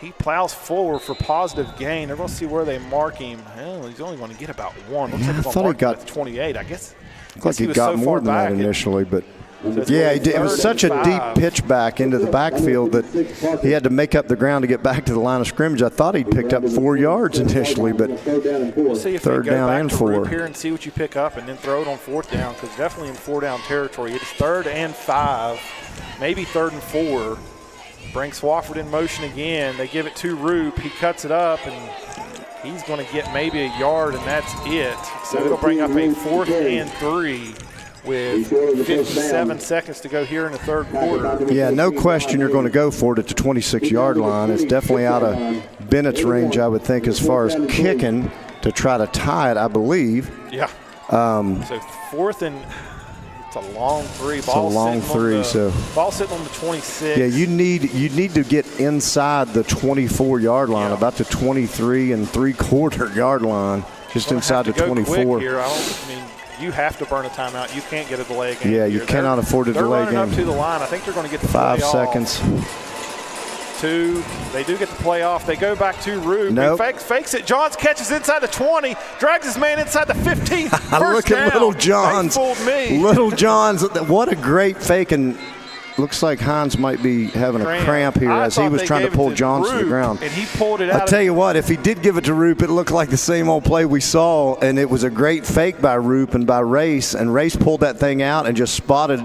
He plows forward for positive gain. They're going to see where they mark him. Well, he's only going to get about 1. Looks like I thought he got 28. I guess. Like he got more than that initially, but yeah, he did. It was such a deep pitch back into the backfield that he had to make up the ground to get back to the line of scrimmage. I thought he'd picked up 4 yards initially, but we'll see if third they go down back and to 4 Roop here and see what you pick up, and then throw it on 4th down, because definitely in 4-down territory. It's 3rd and 5, maybe 3rd and 4. Bring Swafford in motion again. They give it to Roop. He cuts it up, and he's going to get maybe a yard, and that's it. So it'll bring up a 4th and 3 with 57 seconds to go here in the third quarter. Yeah, no question you're going to go for it at the 26-yard line. It's definitely out of Bennett's range, I would think, as far as kicking to try to tie it, I believe. Yeah. So 4th and it's a long 3. It's a long 3. So ball sitting on the 26. Yeah, you need to get inside the 24-yard line, about the 23 3/4 yard line, just inside the 24. Here. You have to burn a timeout. You can't get a delay game. Yeah, you cannot afford a delay game. They're running up to the line. I think they're going to get the 5 play seconds. Off. 2. They do get the play off. They go back to Roop. Nope. Fakes it. Johns catches inside the 20. Drags his man inside the 15. Look at Little Johns. They fooled me. Little Johns. What a great fake. And looks like Hines might be having a cramp here as he was trying to pull Johns to the ground. And he pulled it out. I'll tell you what, if he did give it to Roop, it looked like the same old play we saw, and it was a great fake by Roop and by Race, and Race pulled that thing out and just spotted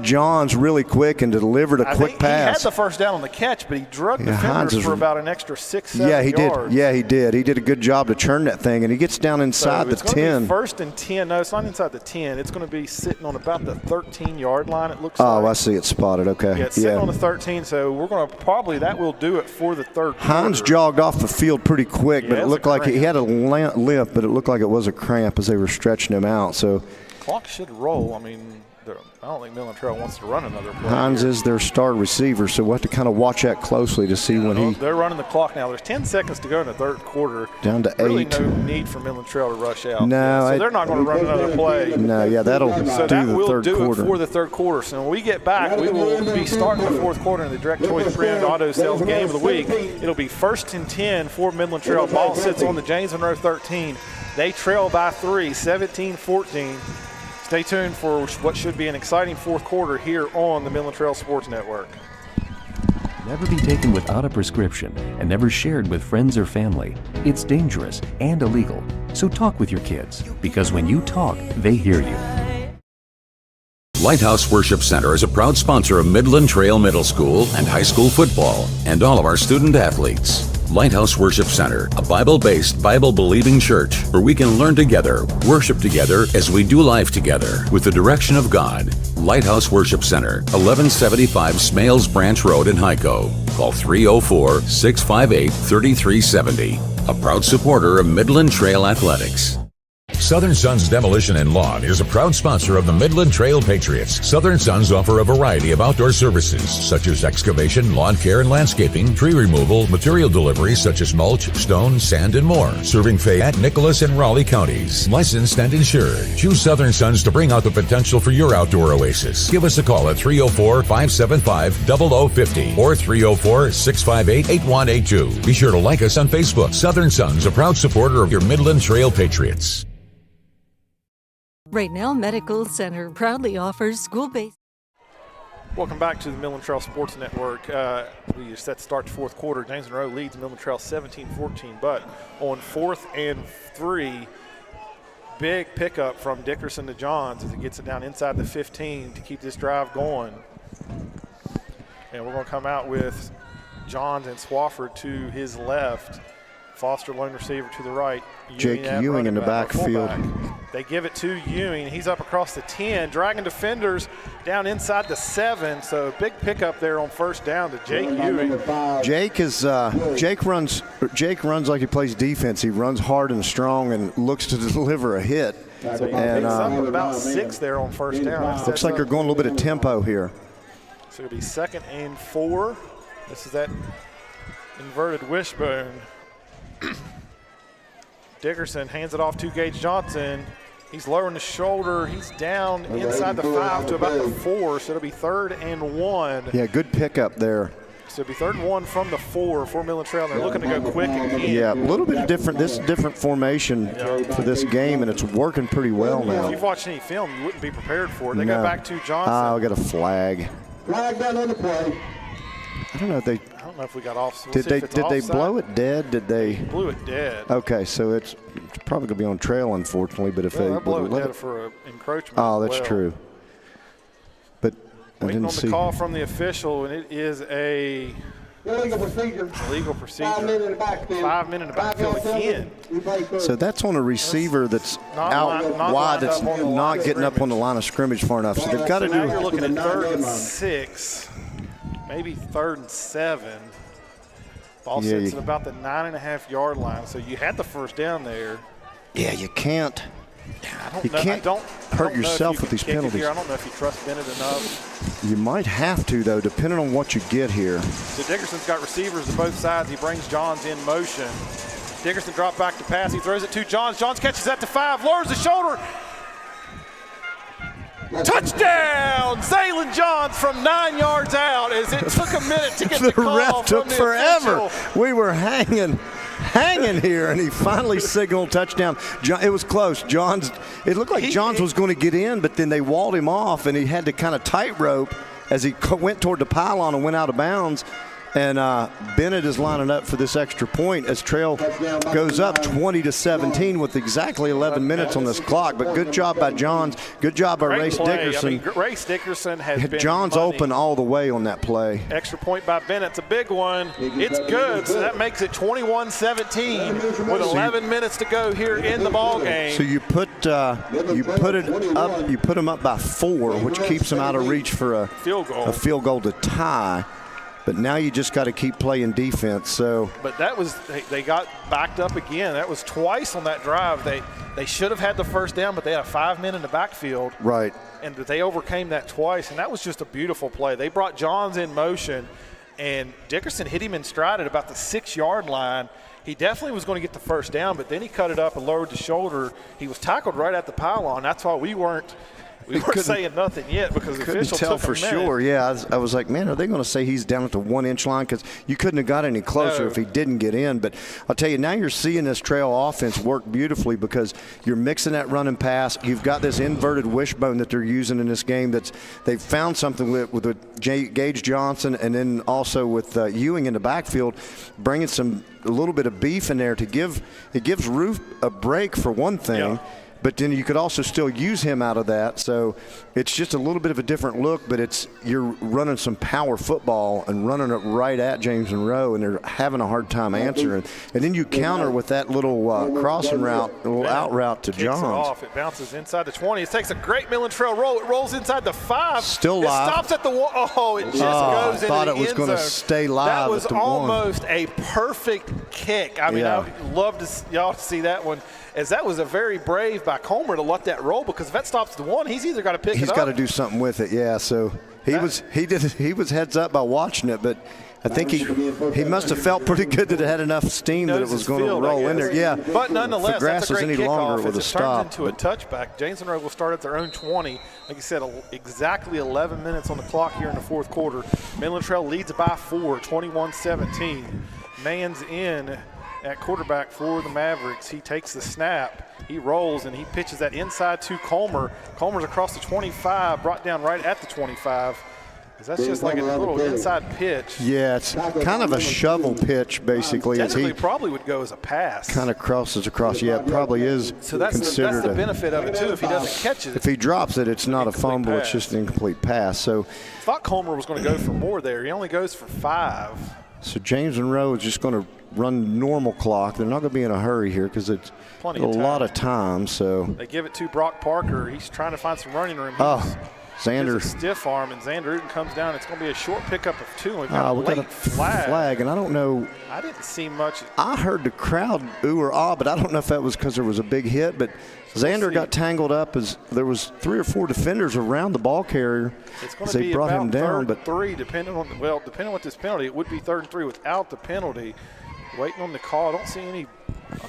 Johns really quick and delivered a quick pass. He had the first down on the catch, but he drugged defenders for about an extra 6-7 yards. Yeah, he did. He did a good job to turn that thing, and he gets down inside the 10. It's going to be 1st and 10. No, it's not inside the 10. It's going to be sitting on about the 13-yard line, it looks like. Oh, I see it spotted. Okay. Yeah, it's sitting on the 13, so we're going to that will do it for the third quarter. Hines jogged off the field pretty quick, but it looked like he had a limp, but it looked like it was a cramp as they were stretching him out. So clock should roll. I don't think Midland Trail wants to run another play. Hines is their star receiver, so we'll have to kind of watch that closely to see when they're running the clock now. There's 10 seconds to go in the third quarter. Down to 8. Really no need for Midland Trail to rush out. No. So they're not going to run another play. No, yeah, that'll do the third quarter. It for the third quarter. So when we get back, we will be starting the fourth quarter in the Direct Choice Pre-Owned Auto Sales Game of the Week. It'll be 1st and 10 for Midland Trail. Ball sits on the James Monroe 13. They trail by 3, 17-14. Stay tuned for what should be an exciting fourth quarter here on the Midland Trail Sports Network. Never be taken without a prescription and never shared with friends or family. It's dangerous and illegal. So talk with your kids, because when you talk, they hear you. Lighthouse Worship Center is a proud sponsor of Midland Trail Middle School and high school football and all of our student athletes. Lighthouse Worship Center, a Bible-based, Bible-believing church where we can learn together, worship together as we do life together with the direction of God. Lighthouse Worship Center, 1175 Smales Branch Road in Hyco. Call 304-658-3370. A proud supporter of Midland Trail Athletics. Southern Sons Demolition and Lawn is a proud sponsor of the Midland Trail Patriots. Southern Sons offer a variety of outdoor services such as excavation, lawn care and landscaping, tree removal, material deliveries such as mulch, stone, sand, and more. Serving Fayette, Nicholas, and Raleigh counties. Licensed and insured. Choose Southern Sons to bring out the potential for your outdoor oasis. Give us a call at 304-575-0050 or 304-658-8182. Be sure to like us on Facebook. Southern Sons, a proud supporter of your Midland Trail Patriots. Right Now Medical Center proudly offers school-based. Welcome back to the Midland Trail Sports Network. We are set to start the fourth quarter. James Monroe leads Midland Trail 17-14, but on 4th and 3, big pickup from Dickerson to Johns as he gets it down inside the 15 to keep this drive going. And we're going to come out with Johns and Swafford to his left. Foster, lone receiver, to the right. Jake Ewing in the backfield. They give it to Ewing. He's up across the 10, dragging defenders down inside the 7. So big pickup there on first down to Jake Ewing. Jake runs like he plays defense. He runs hard and strong and looks to deliver a hit. So he picks up about 6 there on first down. Looks like they're going a little bit of tempo here. So it'll be 2nd and 4. This is that inverted wishbone. Dickerson hands it off to Gage Johnson. He's lowering the shoulder. He's down inside the 5 to about the 4, so it'll be 3rd and 1. Yeah, good pickup there. So it'll be 3rd and 1 from the 4 for Midland Trail. They're looking to go quick again. Yeah, a little bit different. This is a different formation for this game, and it's working pretty well now. If you've watched any film, you wouldn't be prepared for it. They go back to Johnson. Oh, we got a flag. Flag down on the play. I don't know if they. I don't know if we got off. Did they blow it dead? Did they? Blew it dead. Okay, so it's probably gonna be on trail, unfortunately. But if they blow it dead for encroachment. Oh, that's true. But I didn't see. Waiting on the call from the official, and it is a illegal procedure. 5 minutes in the backfield. 5 minutes in the backfield again. So that's on a receiver that's out wide, that's not getting up on the line of scrimmage far enough. So they've got to do. Now you're looking at 3rd and 6. Maybe 3rd and 7. Ball sits at about the 9.5-yard line. So you had the first down there. Yeah, you can't. You can't hurt yourself with these penalties. I don't know if you trust Bennett enough. You might have to, though, depending on what you get here. So Dickerson's got receivers to both sides. He brings Johns in motion. Dickerson drops back to pass. He throws it to Johns. Johns catches that to 5, lowers the shoulder. Touchdown! Zaylen Johns from 9 yards out as it took a minute to get the call. The ref took forever. Official. We were hanging here, and he finally signaled touchdown. It was close. It looked like Johns was going to get in, but then they walled him off, and he had to kind of tightrope as he went toward the pylon and went out of bounds. And Bennett is lining up for this extra point as Trail goes up 20-17 with exactly 11 minutes on this clock. But good job by Johns. Good job by Race Dickerson. Race Dickerson has been Johns open all the way on that play. Extra point by Bennett's a big one. It's good, so that makes it 21-17 with 11 minutes to go here in the ball game. So you put them up by 4, which keeps them out of reach for a field goal to tie. But now you just got to keep playing defense. So, but that was they got backed up again. That was twice on that drive. They should have had the first down, but they had a 5 men in the backfield. Right. And they overcame that twice, and that was just a beautiful play. They brought Johns in motion, and Dickerson hit him in stride at about the 6-yard line. He definitely was going to get the first down, but then he cut it up and lowered the shoulder. He was tackled right at the pylon. That's why we weren't saying nothing yet because the official tell took for sure. Yeah, I was like, man, are they going to say he's down at the 1-inch line? Because you couldn't have got any closer if he didn't get in. But I'll tell you, now you're seeing this Trail offense work beautifully because you're mixing that run and pass. You've got this inverted wishbone that they're using in this game. They've found something with Gage Johnson and then also with Ewing in the backfield, bringing a little bit of beef in there to give Roof a break for one thing. Yeah. But then you could also still use him out of that. So it's just a little bit of a different look, but you're running some power football and running it right at James Monroe, and they're having a hard time answering. And then you counter with that little crossing route, a little out route to Johns. It bounces inside the 20. It takes a great Midland Trail roll. It rolls inside the 5. Still live. It stops at the 1. Oh, it just goes into the end zone. I thought it was going to stay live That was at the 1. almost a perfect kick. I mean, I'd love y'all to see that one. As that was a very brave by Comer to let that roll, because if that stops the 1, he's either got to pick it up. He's got to do something with it, yeah. So he was heads up by watching it, but I think he must have felt pretty good that it had enough steam that it was going to roll in there. Yeah, but nonetheless, if the grass that's a was great any longer, it would have stopped. It turns into stopped. a touchback. James Monroe will start at their own 20. Like I said, exactly 11 minutes on the clock here in the fourth quarter. Midland Trail leads by 4, 21-17. Mann's in at quarterback for the Mavericks. He takes the snap. He rolls, and he pitches that inside to Comer. Comer's across the 25, brought down right at the 25. That's just like a little inside pitch. Yeah, it's kind of a shovel pitch, basically. Technically, probably would go as a pass. Kind of crosses across. Yeah, it probably is so that's considered the benefit of it, too, if he doesn't catch it. If he drops it, it's not a fumble. It's just an incomplete pass. So I thought Comer was going to go for more there. He only goes for 5. So James Monroe is just going to run normal clock. They're not going to be in a hurry here because it's a lot of time. So they give it to Brock Parker. He's trying to find some running room. Xander. A stiff arm, and Xander Uten comes down. It's going to be a short pickup of 2. We've got a late flag. And I don't know. I didn't see much. I heard the crowd ooh or ah, but I don't know if that was because there was a big hit. But Xander got tangled up as there was 3 or 4 defenders around the ball carrier as they brought him down. But 3, depending on what this penalty, it would be 3rd and 3 without the penalty. Waiting on the call. I don't see any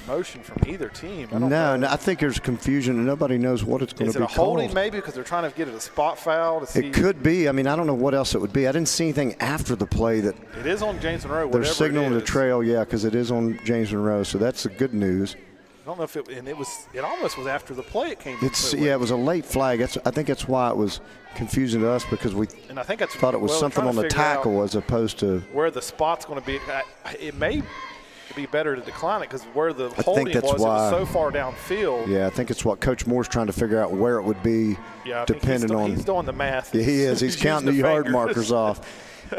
emotion from either team. No, I think there's confusion and nobody knows what it's going to be called. Is it a holding maybe because they're trying to get it a spot foul to see? It could be. I mean, I don't know what else it would be. I didn't see anything after the play that. It is on James Monroe. They're signaling the trail, because it is on James Monroe. So that's the good news. I don't know if it almost was after the play it came. It was a late flag. I think that's why it was confusing to us because we thought it was something on the tackle as opposed to where the spot's going to be. It may be better to decline it because where the holding was, it was so far downfield. Yeah, I think it's what Coach Moore's trying to figure out where it would be depending on. He's doing the math. Yeah, he is. He's counting the yard markers off.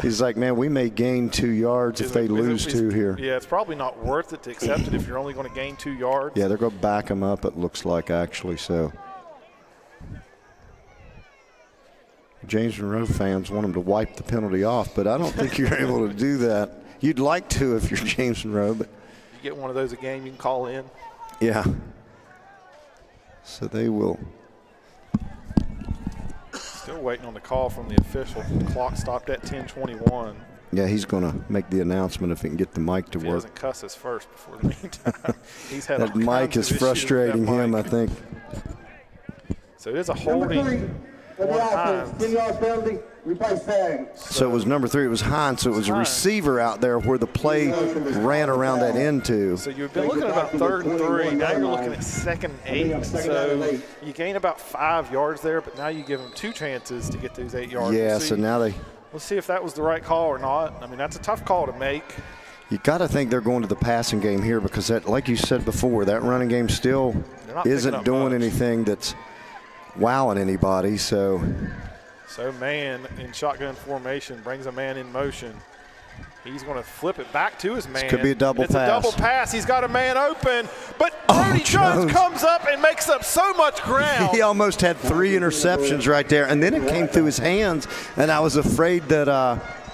He's like, man, we may gain 2 yards if they lose 2 here. Yeah, it's probably not worth it to accept it if you're only going to gain 2 yards. Yeah, they're going to back him up, it looks like, actually. So James Monroe fans want him to wipe the penalty off, but I don't think you're able to do that. You'd like to if you're James Monroe, but you get one of those a game you can call in. Yeah. So they will. Still waiting on the call from the official. The clock stopped at 10:21. Yeah, he's going to make the announcement if he can get the mic to work. He doesn't cuss us first before the meantime. He's had that mic is frustrating him, I think. So it is a holding. So it was number 3. It was Hines. So it was a receiver out there where the play ran around that end to. So you've been looking at about 3rd and 3. Now you're looking at 2nd and 8. So you gain about 5 yards there, but now you give them 2 chances to get those 8 yards. Yeah. So now we'll see if that was the right call or not. I mean, that's a tough call to make. You got to think they're going to the passing game here because that, like you said before, that running game still isn't doing anything that's wowing anybody. So man in shotgun formation brings a man in motion. He's going to flip it back to his man. This could be a double pass. It's a double pass. He's got a man open, but Brody Jones comes up and makes up so much ground. He almost had 3 interceptions right there, and then it came through his hands, and I was afraid that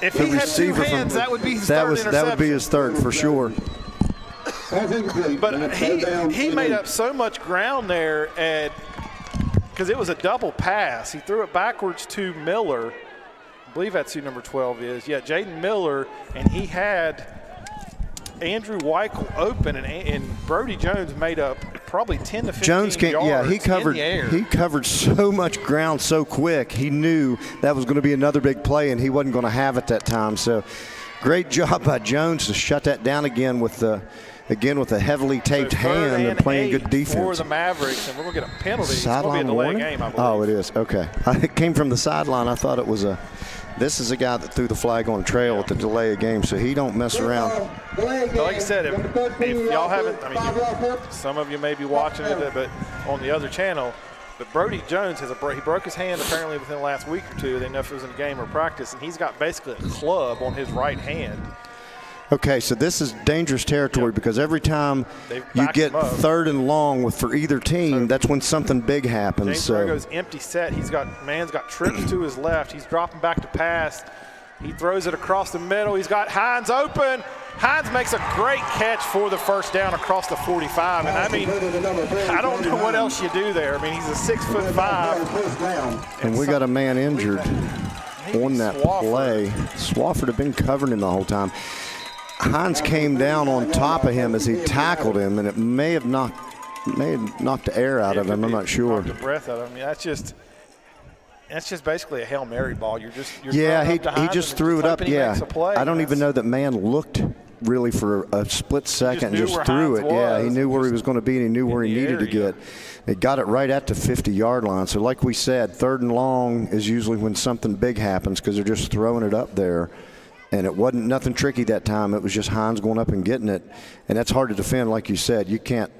if he had 2 hands, that would be his third interception. That would be his third for sure. But he made up so much ground there because it was a double pass. He threw it backwards to Miller. I believe that's who number 12 is. Yeah, Jaden Miller, and he had Andrew Weichel open, and Brody Jones made up probably 10 to 15 yards in the air. He covered so much ground so quick. He knew that was going to be another big play, and he wasn't going to have it that time. So great job by Jones to shut that down again with a heavily taped hand and playing good defense. For the Mavericks, and we're going to get a penalty. It's going to be a delay game, I believe. Oh, it is. Okay. It came from the sideline. I thought it was this is a guy that threw the flag on trail with the delay of game, so he don't mess around. Like I said, if y'all haven't, some of you may be watching it, but on the other channel, but Brody Jones he broke his hand apparently within the last week or 2. They didn't know if it was in a game or practice, and he's got basically a club on his right hand. Okay, so this is dangerous territory because every time you get 3rd and long for either team, that's when something big happens. James Monroe's empty set. Man's got trips to his left. He's dropping back to pass. He throws it across the middle. He's got Hines open. Hines makes a great catch for the first down across the 45. And I don't know what else you do there. He's a 6'5". And we got a man injured on that play. Swafford had been covering him the whole time. Hines came down on top of him as he tackled him, and it may have knocked the air out of him. I'm not sure. Knocked the breath out of him. That's just basically a Hail Mary ball. You're he just threw it up. Yeah, I don't even know that man looked really for a split second and just threw it. Yeah, he knew where he was going to be and he knew where he needed to get. They got it right at the 50-yard line. So like we said, 3rd and long is usually when something big happens because they're just throwing it up there. And it wasn't nothing tricky that time. It was just Hines going up and getting it. And that's hard to defend, like you said. You can't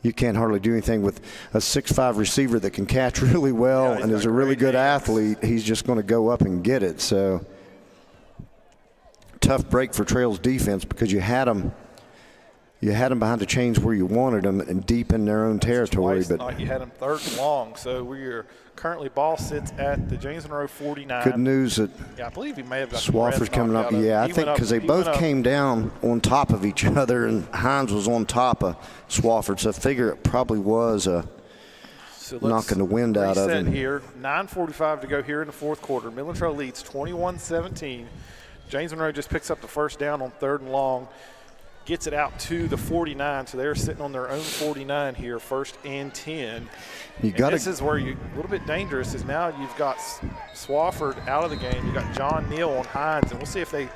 hardly do anything with a 6'5" receiver that can catch really well and is a really good athlete. He's just going to go up and get it. So tough break for Trail's defense because you had them behind the chains where you wanted them and deep in their own territory. But you had them 3rd and long, so we're currently ball sits at the James Monroe 49. Good news that I believe he may have got Swafford's coming up. Yeah, I think because they both came down on top of each other, and Hines was on top of Swafford, so I figure it probably was knocking the wind out of him. Here, 9:45 to go here in the 4th quarter. Midland Trail leads 21-17. James Monroe just picks up the first down on 3rd and long. Gets it out to the 49, so they're sitting on their own 49 here, 1st and 10. This is where you're a little bit dangerous is now you've got Swafford out of the game. You've got John Neal on Hines, and we'll see if they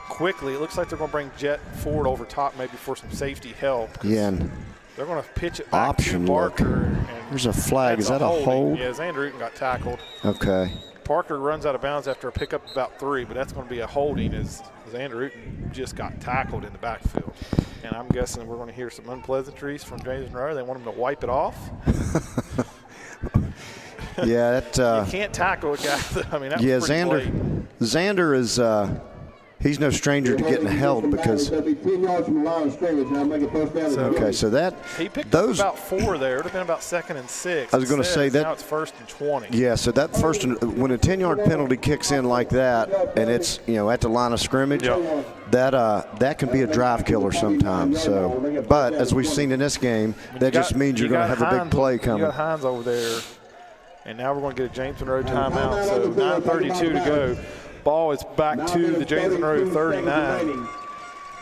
quickly – it looks like they're going to bring Jet Ford over top maybe for some safety help. Yeah, and they're going to pitch it back to Parker. There's a flag. Is that a hold? Yeah, Xander Uten got tackled. Okay. Parker runs out of bounds after a pickup of about 3, but that's going to be a holding as Xander Uten just got tackled in the backfield. And I'm guessing we're going to hear some unpleasantries from James Monroe. They want him to wipe it off. Yeah, that you can't tackle a guy. That was pretty blatant. Xander is he's no stranger to getting held because. Okay, so that he picked up about 4 there. It would have been about 2nd and 6. I was going to say that now it's 1st and 20. Yeah, so that when a 10-yard penalty kicks in like that, and it's at the line of scrimmage, that can be a drive killer sometimes. So, but as we've seen in this game, that just means you're going to have a big play coming. You got Hines over there, and now we're going to get a James Monroe timeout. So 9:32 to go. Ball is back to the James Monroe 39.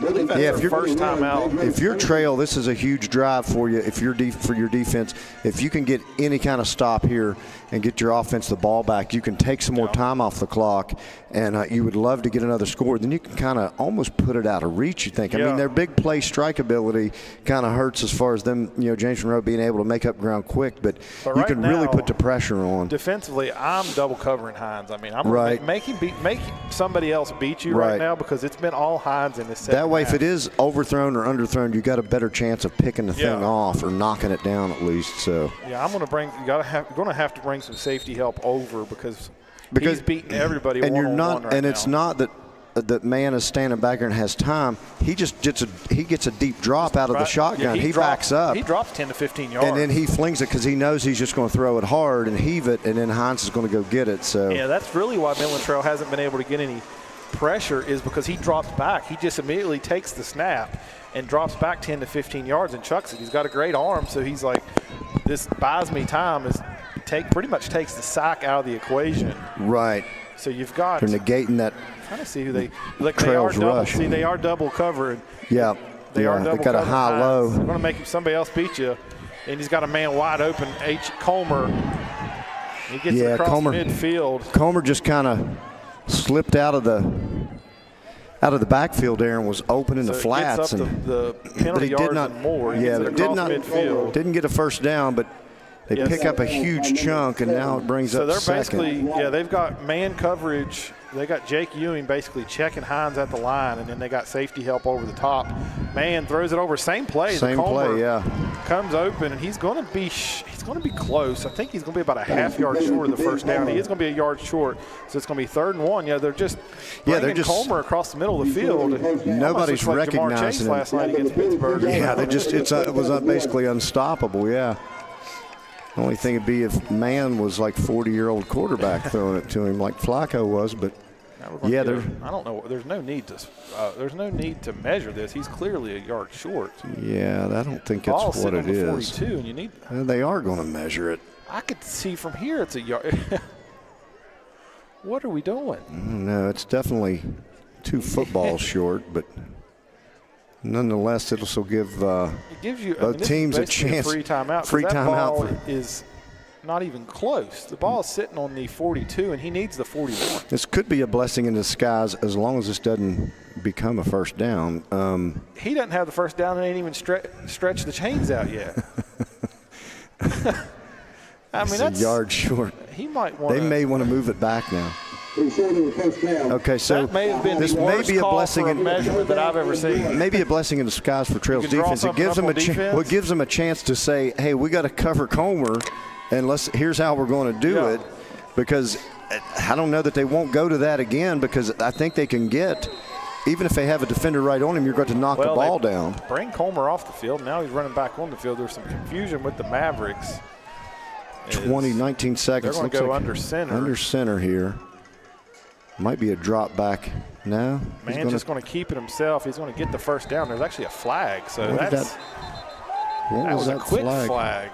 Yeah, if you're first time out. If you're Trail, this is a huge drive for you. If you're for your defense, if you can get any kind of stop here and get your offense the ball back, you can take some more time off the clock, and you would love to get another score. Then you can kind of almost put it out of reach. You think? I mean, their big play strike ability kind of hurts as far as them, James Monroe being able to make up ground quick, but you right can really put the pressure on. Defensively, I'm double covering Hines. I mean, I'm going to make somebody else beat you right now because it's been all Hines in this set. That way, if it is overthrown or underthrown, you got a better chance of picking the thing off or knocking it down at least. So I'm going to bring. You're going to have to bring some safety help over because he's beating everybody. And you're not. Right and it's not that man is standing back there and has time. He just gets a deep drop out of the shotgun. Yeah, he backs up. He drops 10 to 15 yards. And then he flings it because he knows he's just going to throw it hard and heave it, and then Hines is going to go get it. So yeah, that's really why Midland Trail hasn't been able to get any pressure is because he drops back. He just immediately takes the snap and drops back 10 to 15 yards and chucks it. He's got a great arm, so he's like, this buys me time. Pretty much takes the sack out of the equation. Right. So you've got. They're negating that. Trying to see who they Trail's are double. rush. See, they are double covered. Yeah. They are double they got a high-low. They're going to make somebody else beat you, and he's got a man wide open. Comer. He gets it across midfield. Comer just kind of slipped out of the backfield there and was open in the flats. The penalty yards and more. He gets it across midfield. Didn't get a first down, but they pick up a huge chunk, and now it brings up second. So they're basically, they've got man coverage. They got Jake Ewing basically checking Hines at the line, and then they got safety help over the top. Man throws it over. Same play. Comes open, and he's going to be close. I think he's going to be about a half yard short of the first down. He is going to be a yard short, so it's going to be 3rd and 1. Yeah, they're just bringing Comer across the middle of the field. Nobody's recognizing him. Last night against Pittsburgh. Yeah, it was basically unstoppable. Yeah. The only thing would be if man was like 40-year-old quarterback throwing it to him like Flacco was, but I don't know. There's no need to measure this. He's clearly a yard short. Yeah, I don't think that's what it is. 42, and you need. They are going to measure it. I could see from here it's a yard. What are we doing? No, it's definitely 2 footballs short, but nonetheless, it'll still give both teams a chance. Free timeout. Free timeout is not even close. The ball is sitting on the 42, and he needs the 41. This could be a blessing in disguise as long as this doesn't become a first down. He doesn't have the first down and ain't even stretch the chains out yet. I mean, that's a yard short. He might want. They may want to move it back now. Okay, so that may have been this may be a blessing in measurement that I've ever seen. Maybe a blessing in disguise for Trail's defense. It gives them a chance to say, "Hey, we got to cover Comer, and here's how we're going to do it." Because I don't know that they won't go to that again because I think they can get even if they have a defender right on him, you're going to knock the ball down. Bring Comer off the field. Now he's running back on the field. There's some confusion with the Mavericks. 19 seconds. They're going to go under center. Under center here. Might be a drop back. No. Man's just going to keep it himself. He's going to get the first down. There's actually a flag. So that was a quick flag.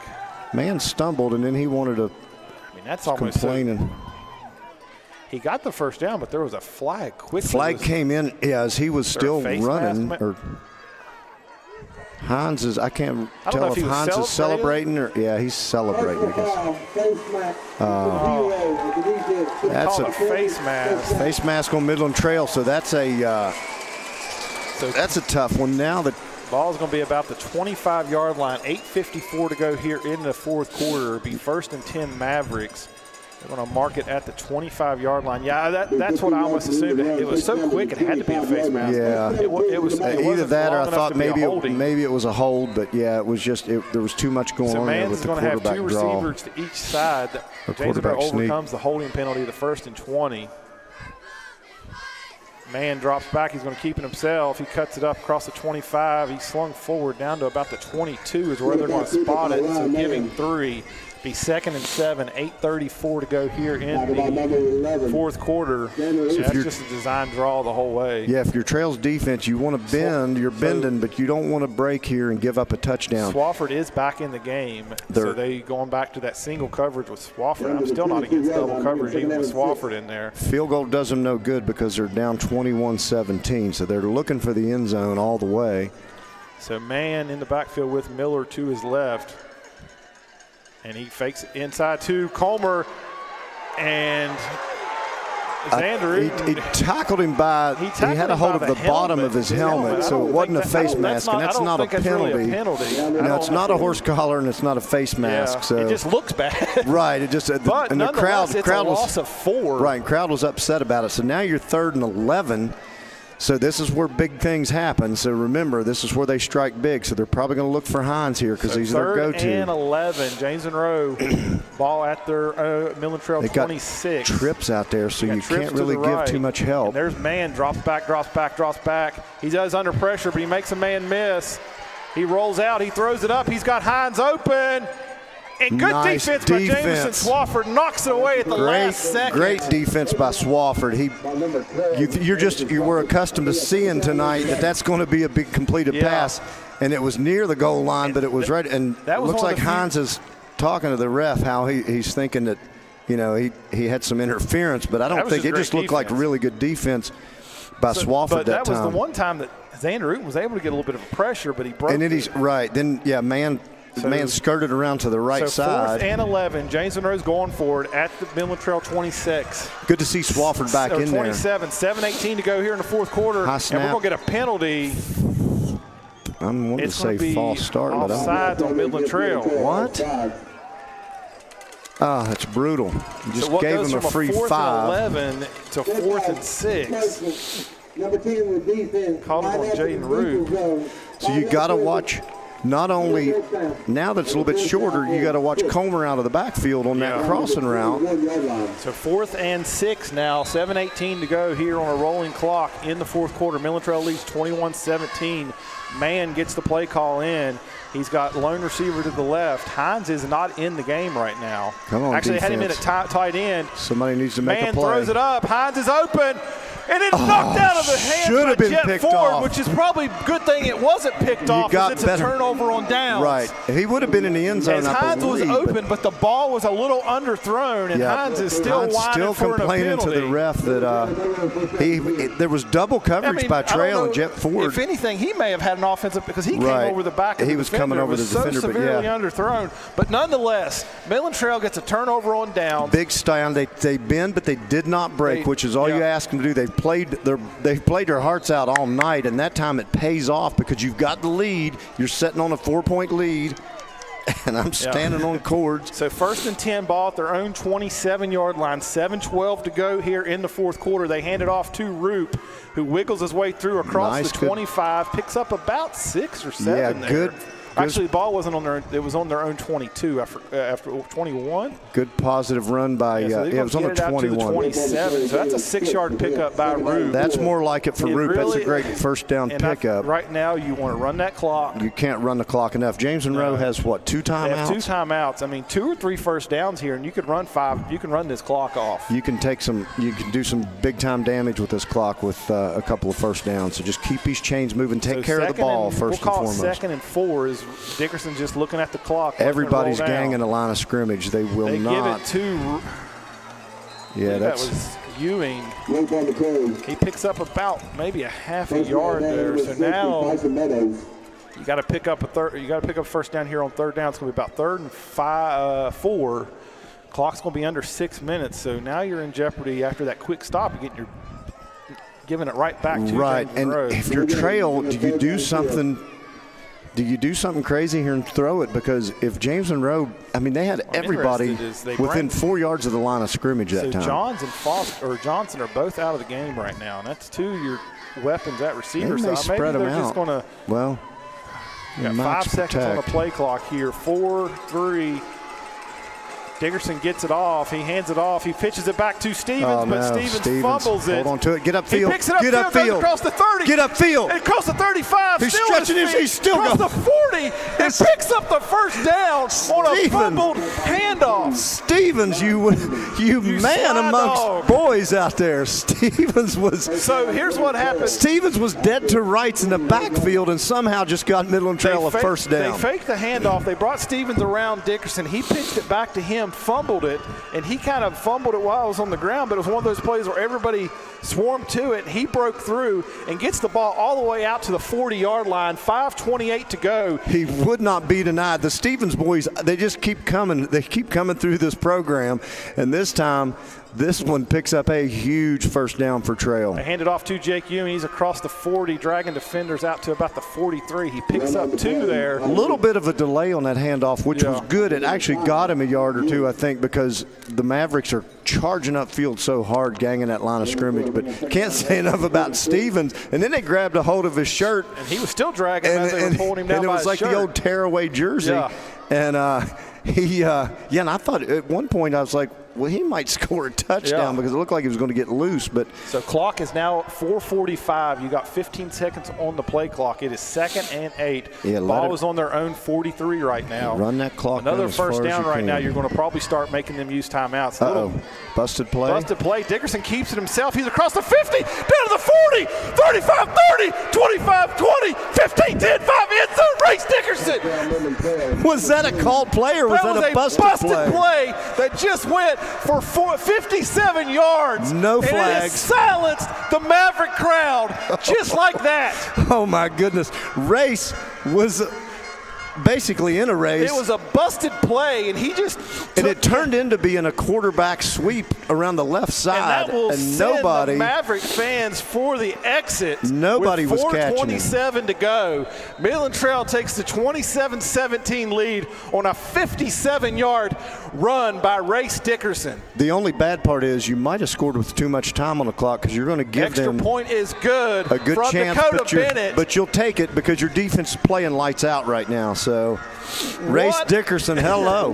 Man stumbled, and then he wanted to. I mean, that's almost complaining. He got the first down, but there was a flag quickly. Flag came in as he was still running. Or Hines is, I can't tell if Hines is celebrating or, yeah, he's celebrating, I guess. That's a face mask. Face mask on Midland Trail, so that's a tough one. Now the ball's going to be about the 25-yard line. 8:54 to go here in the fourth quarter. It'll be 1st and 10 Mavericks. They're going to mark it at the 25-yard line. Yeah, that's what I almost assumed. It was so quick, it had to be a face mask. Yeah, it was either that or I thought maybe it was a hold, but yeah, it was just there was too much going on there with the quarterback draw. So Mann's going to have 2 receivers to each side. James Monroe overcomes the holding penalty, the 1st and 20. Mann drops back. He's going to keep it himself. He cuts it up across the 25. He's slung forward down to about the 22 is where they're going to spot it. So giving 3. Be 2nd and 7, 8:34 to go here in the fourth quarter. So that's just a design draw the whole way. Yeah, if your Trail's defense, you want to bend, you're bending, but you don't want to break here and give up a touchdown. Swafford is back in the game, so they going back to that single coverage with Swafford. I'm still not against double coverage even with Swafford in there. Field goal does them no good because they're down 21-17, so they're looking for the end zone all the way. So Mann in the backfield with Miller to his left. And he fakes it inside to Comer, and Xander. He tackled him he had a hold of the bottom of his helmet, so it wasn't a face mask, and that's not a penalty. Really a penalty. No, it's not a horse collar, and it's not a face mask. So it just looks bad. Right. It just. But and the crowd it's a loss of 4. Right. And crowd was upset about it. So now you're 3rd and 11. So this is where big things happen. So remember, this is where they strike big. So they're probably going to look for Hines here because he's their go-to. 3rd and 11. James Monroe ball at their Midland Trail 26. Got trips out there, so you can't really give too much help. And there's Mann, drops back. He does under pressure, but he makes a man miss. He rolls out. He throws it up. He's got Hines open. And good defense by Jameson Swafford, knocks it away at the last second. Great defense by Swafford. You were accustomed to seeing tonight that's going to be a big completed pass, and it was near the goal line, but it was right. And it looks like Hines is talking to the ref how he's thinking that, he had some interference, but I don't think it just looked like really good defense by Swafford but that time. That was the one time that Xander Uten was able to get a little bit of pressure, but he broke. And then he's right. Then Man skirted around to the right side. 4th and 11. James Monroe's going forward at the Midland Trail 26. Good to see Swafford back in 27, 7:18 to go here in the fourth quarter. High snap. And we're going to get a penalty. I'm wanting to say false start, but offsides on Midland Trail. What? That's brutal. You just gave him a free 5. 4th and 11 to 4th and 6. Number 10 with defense. Called him on Jaden Root. So you got to watch. Not only now that it's a little bit shorter, you got to watch Comer out of the backfield on that crossing route. So 4th and 6 now, 7:18 to go here on a rolling clock in the fourth quarter. Midland Trail leads 21-17. Mann gets the play call in. He's got lone receiver to the left. Hines is not in the game right now. Come on, actually, defense. Had him in at tight end. Somebody needs to make a play. Mann throws it up. Hines is open. And it's knocked out of the hands by Jet Ford, which is probably a good thing it wasn't picked off because it's a turnover on downs. Right. He would have been in the end zone, Hines was open, but the ball was a little underthrown, and Hines is still whining for a penalty. Complaining to the ref that there was double coverage by Trail and Jet Ford. If anything, he may have had an offensive because he came over the back of the defender. He was coming over the defender, so severely underthrown. But nonetheless, Midland Trail gets a turnover on downs. Big style. They bend, but they did not break, which is all you ask them to do. They've played their hearts out all night, and that time it pays off because you've got the lead. You're sitting on a 4-point lead, and I'm standing on cords. So 1st and 10 ball at their own 27-yard line. 7:12 to go here in the fourth quarter. They hand it off to Roop, who wiggles his way through across the 25, picks up about 6 or 7 there. Good. Actually, the ball wasn't on their. It was on their own 22 after 21. Good positive run by. It was on the 21. 27. So that's a 6-yard pickup by Roop. That's more like it for Roop. Really, that's a great first down pickup. Right now, you want to run that clock. You can't run the clock enough. James Monroe has what, 2 timeouts? They have 2 timeouts. I mean, 2 or 3 first downs here, and you could run 5. You can run this clock off. You can do some big time damage with this clock with a couple of first downs. So just keep these chains moving. Take care of the ball first and foremost. We'll call it 2nd and 4 is Dickerson just looking at the clock. Everybody's ganging the line of scrimmage. They will not. Give it to. Yeah, that was Ewing. He picks up about maybe a half a yard there. So now you got to pick up first down here on 3rd down. It's going to be about 3rd and 4. Clock's going to be under 6 minutes. So now you're in jeopardy after that quick stop. You're giving it right back to right. James Monroe. And if you're Trail, do you do something? Do you do something crazy here and throw it? Because if James Monroe, I mean, they had everybody within 4 yards of the line of scrimmage that time. So Johns and Johnson are both out of the game right now, and that's 2 of your weapons at receiver. They spread them out. Just going to. Well, you got 5 seconds on the play clock here. 4, 3. Dickerson gets it off. He hands it off. He pitches it back to Stevens, but Stevens fumbles it. Hold on to it. Get upfield. He picks it up. Get upfield. Across the 30. Get upfield. And across the 35. He's stretching his. He's still going. Across the 40 and picks up the first down on a fumbled handoff. Stevens, you man amongst boys out there. Stevens was. So here's what happened. Stevens was dead to rights in the backfield and somehow just got Midland Trail a first down. They faked the handoff. They brought Stevens around Dickerson. He pitched it back to him, fumbled it, and he kind of fumbled it while it was on the ground, but it was one of those plays where everybody swarmed to it. He broke through and gets the ball all the way out to the 40-yard line, 5:28 to go. He would not be denied. The Stevens boys, they just keep coming. They keep coming through this program, and this time, this one picks up a huge first down for Trail. They hand it off to Jake Ewing. He's across the 40, dragging defenders out to about the 43. He picks up 2 there. A little bit of a delay on that handoff, which was good. It actually got him a yard or 2, I think, because the Mavericks are charging upfield so hard, ganging that line of scrimmage. But can't say enough about Stevens. And then they grabbed a hold of his shirt. And he was still dragging as they were pulling him down by his shirt. And it was like the old tearaway jersey. Yeah. And and I thought at one point I was like, well, he might score a touchdown because it looked like he was going to get loose. But so clock is now 4:45. You got 15 seconds on the play clock. It is 2nd and 8. Ball is on their own 43 right now. Run that clock. Another first down right now. You're going to probably start making them use timeouts. Busted play. Busted play. Dickerson keeps it himself. He's across the 50, down to the 40, 35, 30, 25, 20, 15, 10, 5, end zone. Race Dickerson. Was that a called play or was that a busted play that just went for 57 yards. No flags. And it has silenced the Maverick crowd just like that. Oh, my goodness. Race was basically in a race. It was a busted play, and he just and it turned into being a quarterback sweep around the left side, and that will send nobody. The Maverick fans for the exit. Nobody was catching it. 4:27 to go. Midland Trail takes the 27-17 lead on a 57-yard run by Race Dickerson. The only bad part is you might have scored with too much time on the clock because you're going to give them extra point is good. A good from chance, Dakota but you'll take it because your defense is playing lights out right now. So, Race Dickerson, hello.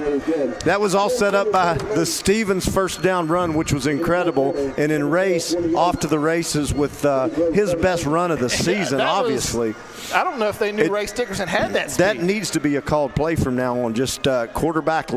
That was all set up by the Stevens first down run, which was incredible. And in Race, off to the races with his best run of the season, obviously. I don't know if they knew Race Dickerson had that speed. That needs to be a called play from now on. Just quarterback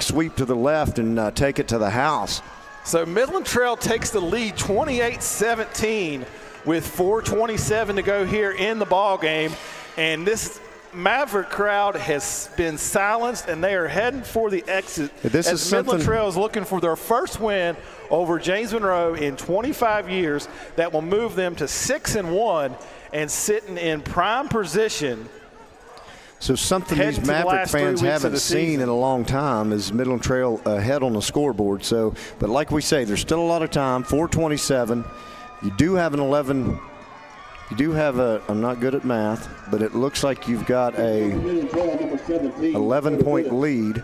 sweep to the left and take it to the house. So Midland Trail takes the lead 28-17 with 4:27 to go here in the ball game. And this Maverick crowd has been silenced, and they are heading for the exit. Midland Trail is looking for their first win over James Monroe in 25 years. That will move them to 6-1 and sitting in prime position. So something these Maverick fans haven't seen in a long time is Midland Trail ahead on the scoreboard. So, but like we say, there's still a lot of time. 4:27. You do have an 11. You do have I'm not good at math, but it looks like you've got a 11-point lead,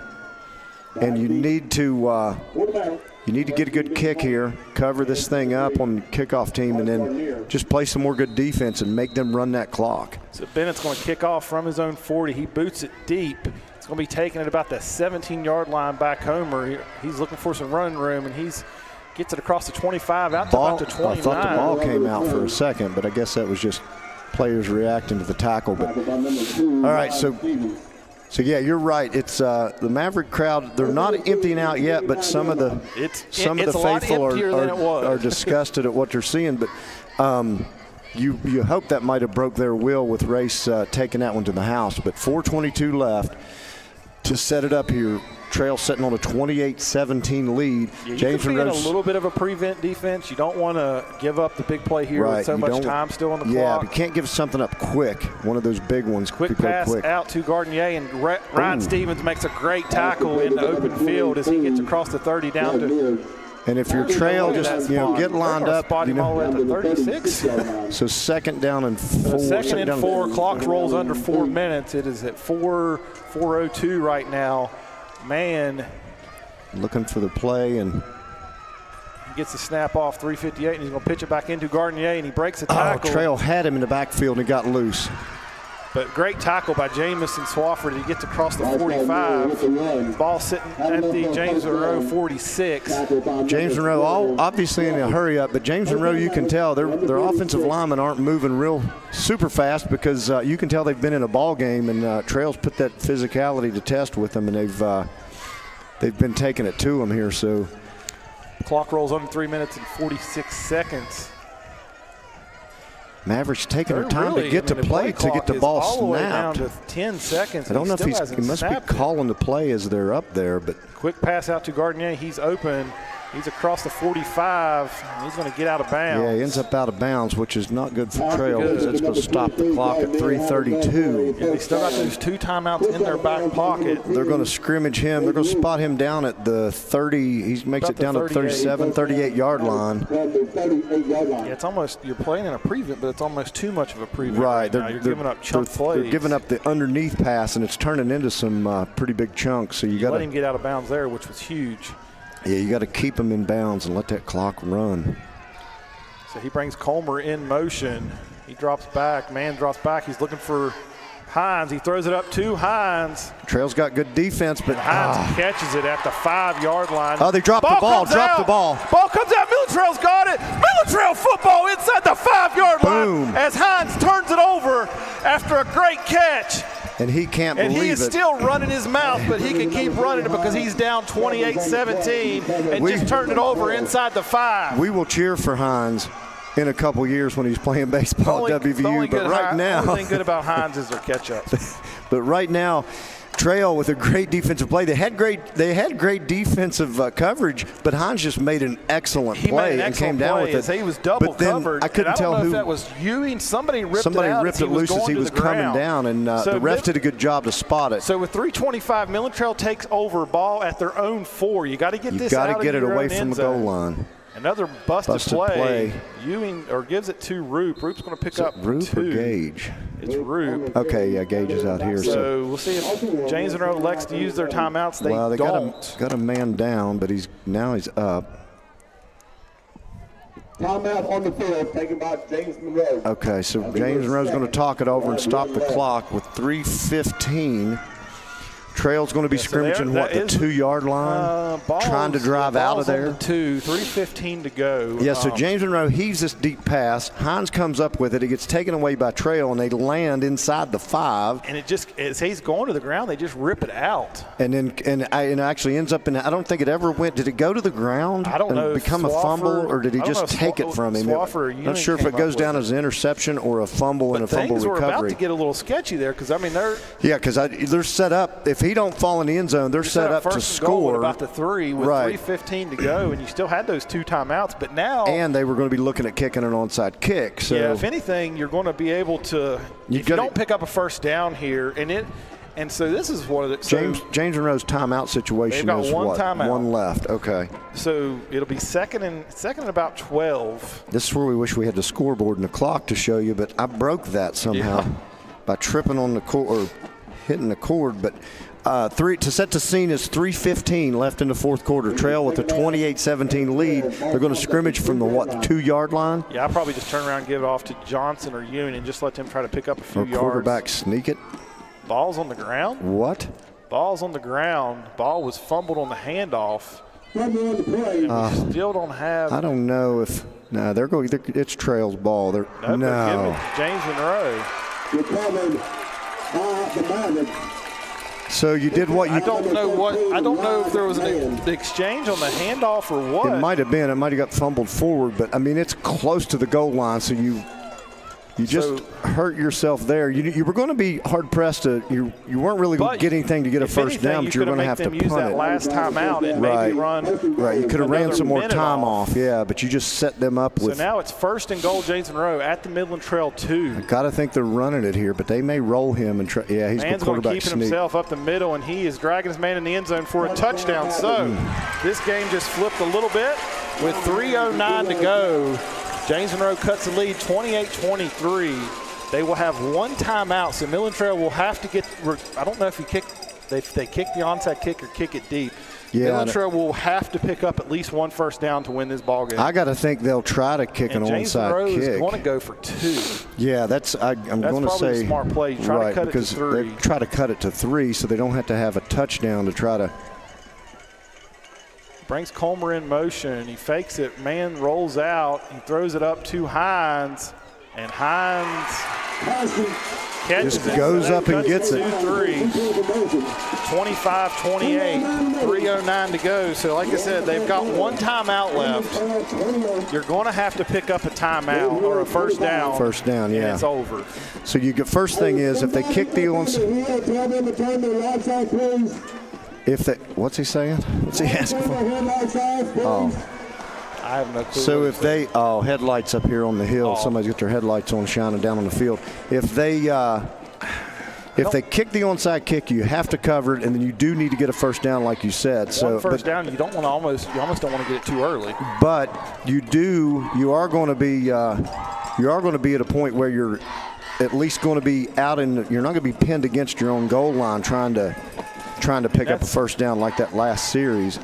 and you need to You need to get a good kick here, cover this thing up on the kickoff team, and then just play some more good defense and make them run that clock. So Bennett's going to kick off from his own 40. He boots it deep. It's going to be taken at about the 17-yard line back homer. He's looking for some running room, and he's gets it across the 25 out to about the 29. I thought the ball came out for a second, but I guess that was just players reacting to the tackle. But all right, so yeah, you're right. It's the Maverick crowd. They're not emptying out yet, but some of the faithful are disgusted at what they're seeing. But you hope that might have broke their will with Race taking that one to the house. But 4:22 left to set it up here. Trail sitting on a 28-17 lead. Yeah, James Monroe, a little bit of a prevent defense. You don't want to give up the big play here with so much time still on the clock. Yeah, you can't give something up quick. One of those big ones. Quick pass out to Gardenier, and Ryan Stevens makes a great tackle in the open field as he gets across the 30 down to. And if your Trail just get lined up, spot him all the way at the 36. So second down and 4. Second and 4. Clock rolls under 4 minutes. It is at 4:02 right now. Man, looking for the play, and he gets the snap off 3:58, and he's going to pitch it back into Gardenier, and he breaks the tackle. Trail had him in the backfield and he got loose. But great tackle by Jamison Swafford. He gets across the 45. Ball sitting at the James Monroe 46. James Monroe obviously in a hurry up, but James Monroe, you can tell their offensive linemen aren't moving real super fast because you can tell they've been in a ball game, and Trail's put that physicality to test with them, and they've been taking it to them here. So clock rolls under 3 minutes and 46 seconds. Mavericks taking their time to get to play to get the ball snapped. Down to 10 seconds. I don't know if he must be calling the play as they're up there, but quick pass out to Gardenier. He's open. He's across the 45, and he's going to get out of bounds. Yeah, he ends up out of bounds, which is not good for Trail because it's going to stop the clock at 3:32. Yeah, they still got those 2 timeouts in their back pocket. They're going to scrimmage him. They're going to spot him down at the 30. He makes it down to the 37, 38-yard line. Yeah, it's almost, you're playing in a prevent, but it's almost too much of a prevent. Right. You're giving up chunk plays. They're giving up the underneath pass, and it's turning into some pretty big chunks. So you got to let him get out of bounds there, which was huge. Yeah, you got to keep him in bounds and let that clock run. So he brings Colmer in motion. He drops back. Man drops back. He's looking for Hines. He throws it up to Hines. Trail's got good defense, but Hines catches it at the 5-yard line. Oh, they dropped the ball. Dropped the ball. Ball comes out. Midland Trail's got it. Midland Trail football inside the 5-yard line as Hines turns it over after a great catch. And he can't believe it. And he is still running his mouth, but he can keep running it because he's down 28-17 and just turned it over inside the 5. We will cheer for Hines in a couple years when he's playing baseball at WVU. But right now, the only thing good about Hines is their catch-up. But right now, Trail with a great defensive play. They had great defensive coverage, but Hines just made an excellent play and came down with it. He was double covered. I couldn't tell who. If that was Ewing. Somebody ripped it loose as he was coming down, and the refs did a good job to spot it. So with 3:25, Midland Trail takes over ball at their own 4. You got to get this out of your own end zone. You got to get it away from the goal line. Another busted play. Ewing gives it to Roop. Roop's going to pick up Roop 2. Or Gage? It's Roop. Okay, yeah, Gage is out here. So we'll see if James Monroe elects to use their timeouts. They don't. Got a man down, but he's up. Timeout on the field taken by James Monroe. Okay, so James Monroe's going to talk it over and stop the clock with 3:15. Trail's going to be scrimmaging, the 2-yard line, trying to drive out of there. 3:15 to go. Yeah, so James Monroe heaves this deep pass. Hines comes up with it. It gets taken away by Trail, and they land inside the 5. And as he's going to the ground, they just rip it out. And then it actually ends up in, I don't think it ever went, did it go to the ground? I don't know. Become a fumble, or did he just take it from him? Not sure if it goes down as an interception or a fumble and a fumble recovery. Things were about to get a little sketchy there because, they're set up. If he don't fall in the end zone, they're set up to score. About the 3 with 3:15 to go, and you still had those 2 timeouts. But now, and they were going to be looking at kicking an onside kick. So yeah, if anything, you're going to be able to. If you don't pick up a first down here, and so this is one of the James Monroe's timeout situation. They've got one timeout, one left. Okay. So it'll be second and about 12. This is where we wish we had the scoreboard and the clock to show you, but I broke that somehow by tripping on the cord or hitting the cord. But To set the scene is 3:15 left in the fourth quarter. Trail with a 28-17 lead. They're going to scrimmage from the 2-yard line. Yeah, I'll probably just turn around and give it off to Johnson or Ewing and just let them try to pick up a few yards. Quarterback sneak it. Ball's on the ground. What? Ball's on the ground. Ball was fumbled on the handoff. We still don't have. I don't know if. No, they're going. It's Trail's ball. They're giving it to James Monroe. So you did what? I don't know if there was an exchange on the handoff or what. It might have been. It might have got fumbled forward, but I mean it's close to the goal line, so you just hurt yourself there. You were going to be hard pressed to. You weren't really going to get anything to get a first down, but you were going to have to punt use that last time out and maybe run. Right, you could have ran some more time off. Yeah, but you just set them up with. So now it's 1st and goal, James Monroe at the Midland Trail 2. I got to think they're running it here, but they may roll him and try. Yeah, he's the quarterback keeping himself up the middle, and he is dragging his man in the end zone for a touchdown. So this game just flipped a little bit with 3:09 to go. James Monroe cuts the lead 28-23. They will have one timeout, so Midland Trail will have to get – I don't know if they kick the onside kick or kick it deep. Yeah, Midland Trail will have to pick up at least one first down to win this ball game. I got to think they'll try to kick an onside kick. James Monroe is going to go for 2. Yeah, I'm going to say – a smart play. Try to cut it to 3. They try to cut it to 3 so they don't have to have a touchdown to try to – brings Comer in motion. He fakes it. Man rolls out. He throws it up to Hines. And Hines catches just goes up and gets it. 2-3. 25-28. 3:09 to go. So like I said, they've got one timeout left. You're going to have to pick up a timeout or a first down. First down, yeah. And it's over. So you get first thing is if they kick the onside. If they, what's he saying? What's he asking for? Oh. I have no clue. So if they, headlights up here on the hill. Somebody's got their headlights on shining down on the field. If they kick the onside kick, you have to cover it, and then you do need to get a first down, like you said. One first down, you almost don't want to get it too early. But you are going to be at a point where you're at least going to be out you're not going to be pinned against your own goal line trying to pick up a first down like that last series.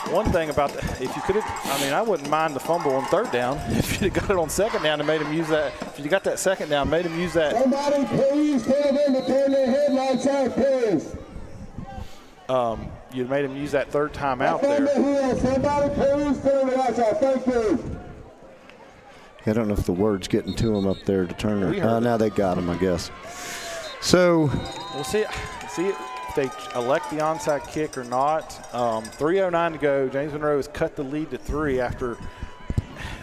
One thing about if you could have, I wouldn't mind the fumble on 3rd down. If you'd have got it on 2nd down and made him use that, if you got that 2nd down, made him use that. Somebody please tell them to turn their headlights off, please. You'd made him use that 3rd time out there. Somebody please turn their lights off. Thank you. I don't know if the word's getting to him up there to turn it. Now they got him, I guess. So we'll see if they elect the onside kick or not. 3:09 to go. James Monroe has cut the lead to 3 after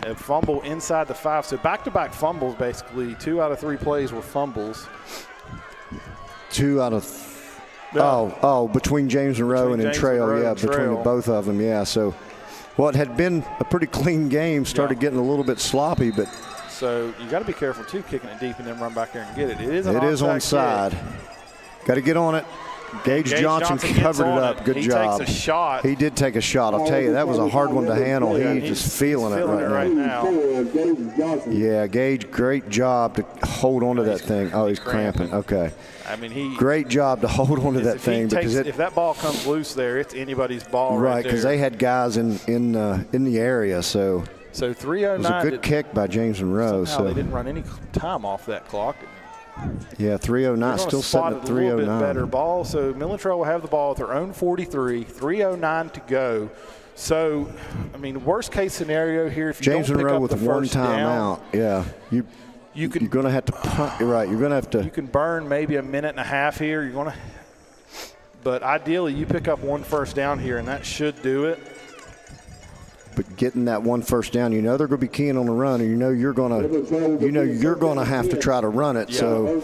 a fumble inside the 5. So back-to-back fumbles, basically. 2 out of 3 plays were fumbles. 2 out of between James Monroe and Trail, between the both of them, yeah. So what had been a pretty clean game started getting a little bit sloppy, but so you got to be careful too, kicking it deep and then run back there and get it. It is onside. Got to get on it. Gage Johnson covered it up. Good job. He takes a shot. He did take a shot. I'll tell you, that was a hard one to handle. He's just feeling it right now. Yeah, Gage, great job to hold on to that thing. Oh, he's cramping. Okay. Great job to hold on to that thing because if that ball comes loose there, it's anybody's ball right there. Right, because they had guys in the area. So 3:09. It was a good kick by James Monroe. So they didn't run any time off that clock. Yeah, 3:09, still sitting at 3:09. A little bit better ball. So Midland Trail will have the ball at their own 43, 3:09 to go. So, worst case scenario here, if you James don't pick Monroe up with the first one down, timeout, yeah, you're going to have to punt. You're right. You're going to have to. You can burn maybe a minute and a half here. You're going to, but ideally you pick up one first down here, and that should do it. But getting that one first down, they're going to be keying on the run, and you're going to have to try to run it. Yeah. So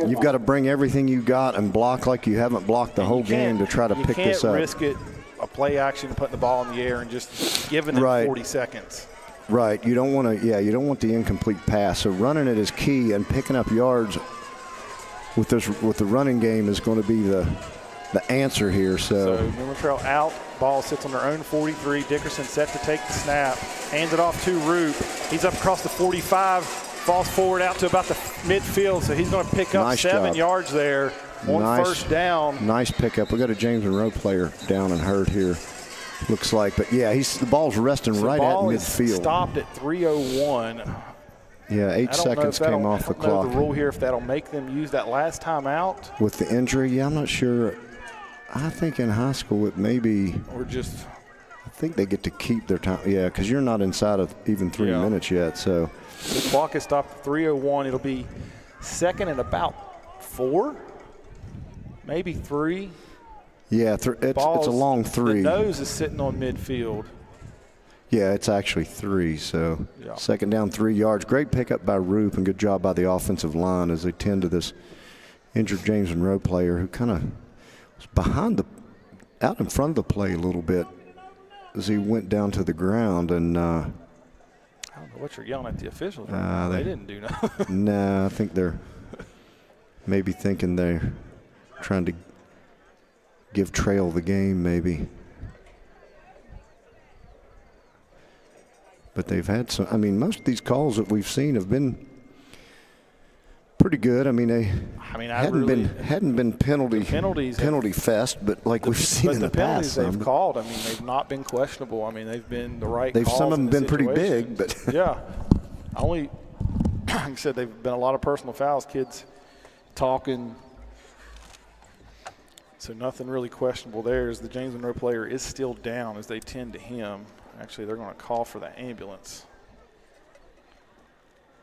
you've got to bring everything you got and block like you haven't blocked the whole game to try to pick this up. You can't risk it, a play action, putting the ball in the air and just giving them 40 seconds. Right. You don't want to. Yeah. You don't want the incomplete pass. So running it is key, and picking up yards with the running game is going to be the answer here. So Midland Trail out. Ball sits on their own 43. Dickerson set to take the snap. Hands it off to Roop. He's up across the 45. Falls forward out to about the midfield. So he's going to pick up 7 yards there. on first down. Nice pickup. We got a James Monroe player down and hurt here, looks like. But, yeah, the ball's resting right at midfield. Stopped at 3:01. Yeah, 8 seconds came off the clock. I don't know the rule here if that'll make them use that last time out. With the injury, yeah, I'm not sure. I think in high school it may be. Or just. I think they get to keep their time. Yeah, because you're not inside of even 3 minutes yet. So the clock is stopped at 3:01. It'll be second and about 4, maybe 3. Yeah, it's a long 3. The nose is sitting on midfield. Yeah, it's actually 3. So second down, 3 yards. Great pickup by Roop and good job by the offensive line as they tend to this injured James Monroe player who kind of was out in front of the play a little bit as he went down to the ground. And I don't know what you're yelling at the officials. They didn't do nothing. Nah, I think they're maybe thinking they're trying to give Trail the game maybe. But they've had some. I mean, most of these calls that we've seen have been pretty good. I mean, hadn't been penalty fest, but like we've seen in the past. The penalties they've called, I mean, they've not been questionable. I mean, they've been the right calls. Some of them been pretty big, but yeah, like I said, they've been a lot of personal fouls, kids talking. So nothing really questionable there. As the James Monroe player is still down as they tend to him. Actually, they're going to call for the ambulance.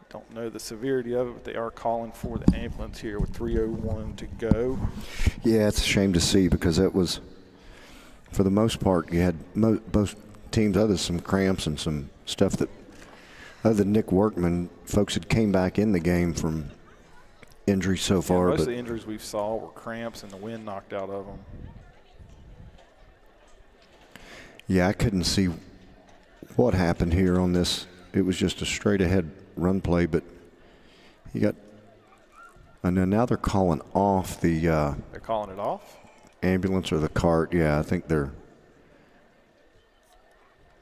Don't know the severity of it, but they are calling for the ambulance here with 3:01 to go. Yeah, it's a shame to see because it was, for the most part, you had both teams, other than some cramps and some stuff that, other than Nick Workman, folks had came back in the game from injury so far. Most of the injuries we saw were cramps and the wind knocked out of them. Yeah, I couldn't see what happened here on this. It was just a straight ahead run play, but and then now they're calling off the they're calling it off? Ambulance or the cart. Yeah, I think we're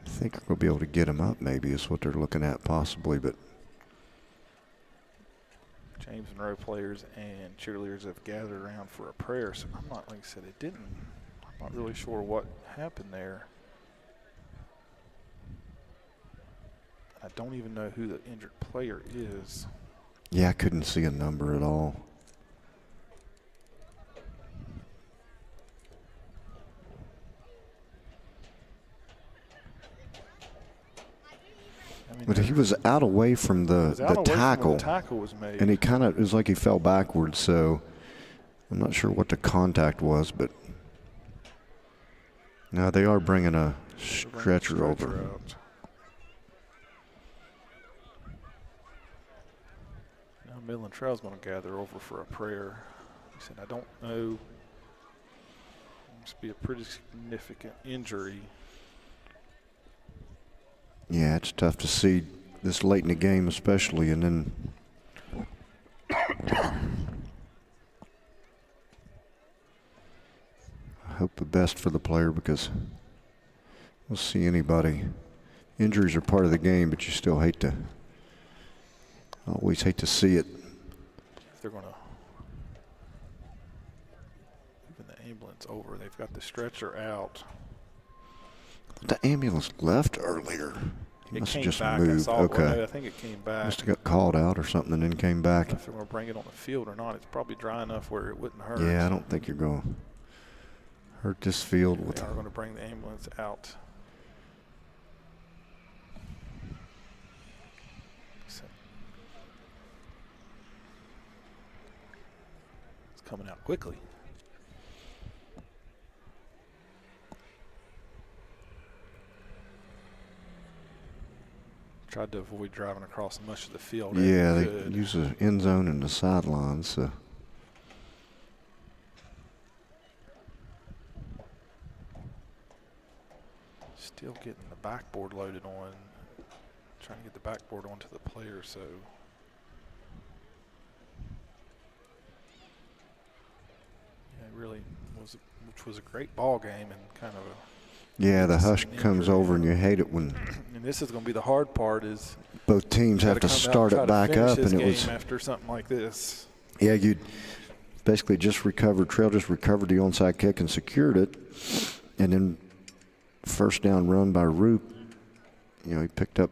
going to be able to get them up maybe is what they're looking at possibly, but James Monroe players and cheerleaders have gathered around for a prayer. So I'm not, like I said, I'm not really sure what happened there. I don't even know who the injured player is. Yeah, I couldn't see a number at all. But he was out away from the tackle. The tackle was made. And it was like he fell backwards, so I'm not sure what the contact was, but now they are bringing a stretcher over. Out. Now Midland Trail's going to gather over for a prayer. He said, I don't know. It must be a pretty significant injury. Yeah, it's tough to see this late in the game especially, and then I hope the best for the player because we'll see anybody. Injuries are part of the game, but you still always hate to see it. If they're going to move the ambulance over, they've got the stretcher out. The ambulance left earlier. He must have just moved. Okay. I think it came back. Must have got called out or something and then came back. If they're going to bring it on the field or not, it's probably dry enough where it wouldn't hurt. Yeah, I don't think you're going to hurt this field. They are going to bring the ambulance out. It's coming out quickly. Tried to avoid driving across much of the field. Yeah, they use the end zone and the sidelines. So. Still getting the backboard loaded on. Trying to get the backboard onto the player, so. Yeah, it really was, which was a great ball game and kind of a. Yeah, the hush comes over and you hate it when. And this is going to be the hard part is. Both teams have to start it back up, and it was after something like this. Yeah, basically Trail just recovered the onside kick and secured it. And then first down run by Roop, he picked up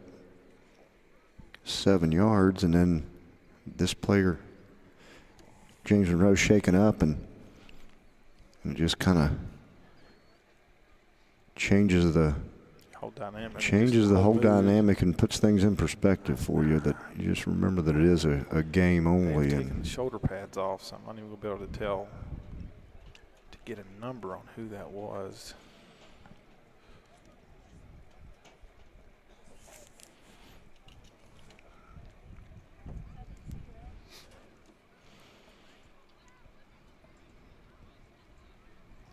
7 yards, and then this player, James Monroe, shaken up, and it just kind of changes the whole dynamic and puts things in perspective for you, that you just remember that it is a game only. Taking the shoulder pads off, so I'm not even going to be able to tell, to get a number on who that was.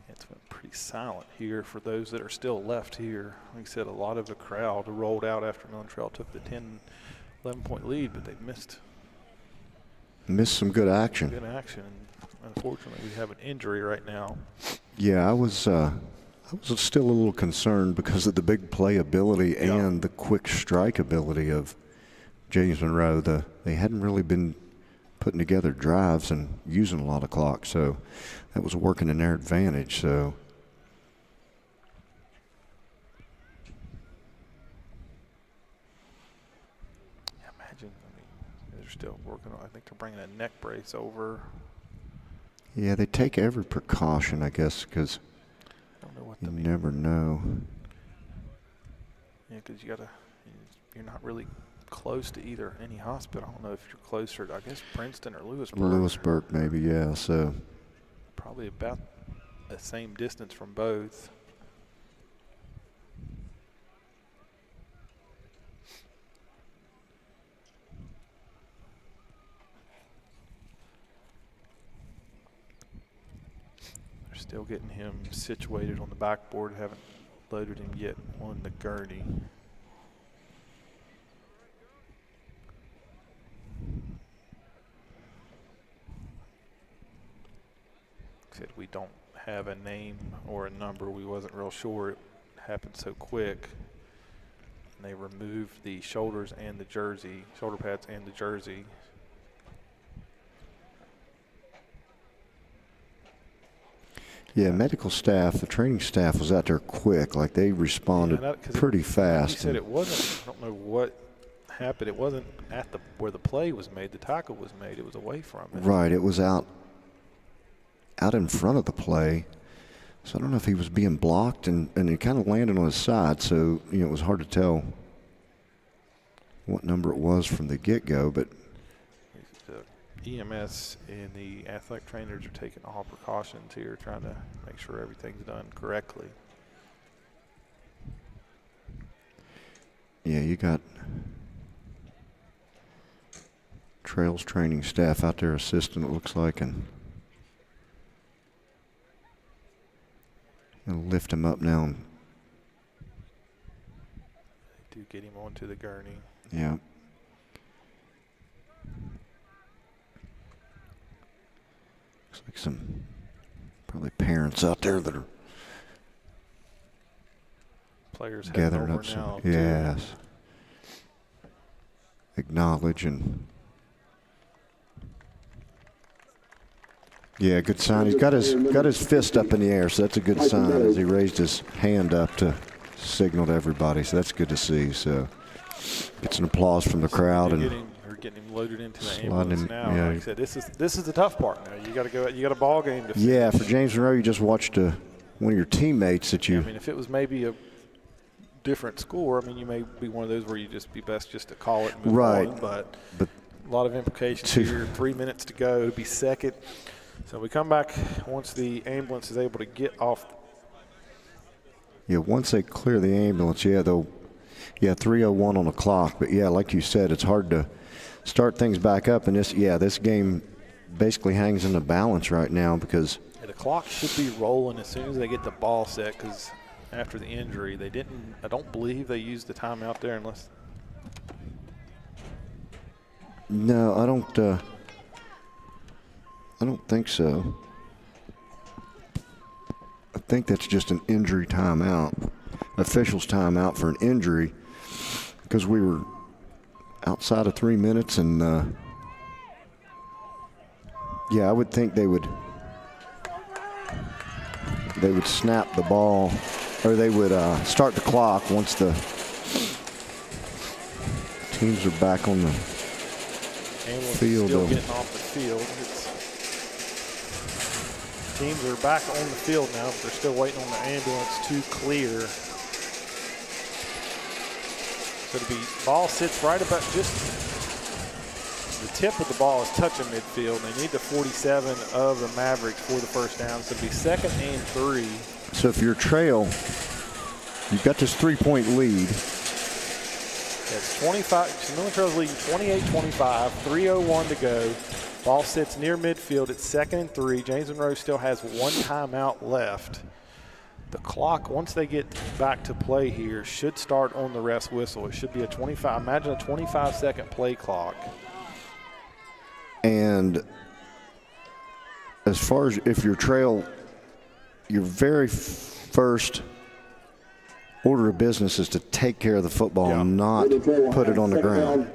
It's been pretty silent here for those that are still left here. Like I said, a lot of the crowd rolled out after Midland Trail took the 11-point lead, but they missed some good action. Good action. Unfortunately, we have an injury right now. Yeah, I was still a little concerned because of the big play ability and the quick strike ability of James Monroe. They hadn't really been putting together drives and using a lot of clock, so that was working in their advantage. So imagine, they're still working on, I think they're bringing a neck brace over. Yeah, they take every precaution, I guess, because you never know. Yeah, because you're not really close to either any hospital. I don't know if you're closer to, I guess, Princeton or Lewisburg. Lewisburg, maybe, yeah. So probably about the same distance from both. They're still getting him situated on the backboard. Haven't loaded him yet on the gurney. Said we don't have a name or a number. We wasn't real sure. It happened so quick. And they removed the shoulders and the jersey, shoulder pads and the jersey. Yeah, medical staff, the training staff was out there quick. Like, they responded pretty fast. He said it wasn't, I don't know what happened. It wasn't at where the play was made, the tackle was made. It was away from it. Right, it was out in front of the play. So I don't know if he was being blocked, and he kind of landed on his side. So, it was hard to tell what number it was from the get-go, but the EMS and the athletic trainers are taking all precautions here, trying to make sure everything's done correctly. Yeah, you got Trails training staff out there assisting, it looks like, and they'll lift him up now. They do get him onto the gurney. Yeah. Looks like some probably parents out there that are players gathering up now. Yes. Acknowledge and yeah, good sign. He's got his fist up in the air, so that's a good sign as he raised his hand up to signal to everybody. So that's good to see. So gets an applause from the crowd and getting him loaded into the ambulance now. Yeah. Like I said, this is the tough part now. You got to go. You got a ball game to finish. Yeah, for James Monroe, you just watched one of your teammates that you. Yeah, I mean, if it was maybe a different score, I mean, you may be one of those where you just be best just to call it and move on. But a lot of implications here. 3 minutes to go to be second. So we come back once the ambulance is able to get off. Yeah, once they clear the ambulance, they'll. Yeah, 3:01 on the clock. But yeah, like you said, it's hard to start things back up. And this game basically hangs in the balance right now because the clock should be rolling as soon as they get the ball set. Because after the injury, they didn't. I don't believe they used the timeout there unless. No, I don't think so. I think that's just an injury timeout. Officials timeout for an injury because we were outside of 3 minutes and Yeah, I would think they would snap the ball, or they would start the clock once the teams are back on the field. Still getting off the field. Teams are back on the field now, but they're still waiting on the ambulance to clear. So the ball sits right about just the tip of the ball is touching midfield. They need the 47 of the Mavericks for the first down. So it'll be 2nd and 3. So if you're Trail, you've got this 3-point lead. It's 25. So Midland Trail's leading 28-25. 3:01 to go. Ball sits near midfield. It's 2nd and 3. James Monroe still has 1 timeout left. The clock, once they get back to play here, should start on the ref's whistle. It should be a 25. Imagine a 25-second play clock. And as far as if you're Trail, your very first order of business is to take care of the football and not put it on the ground,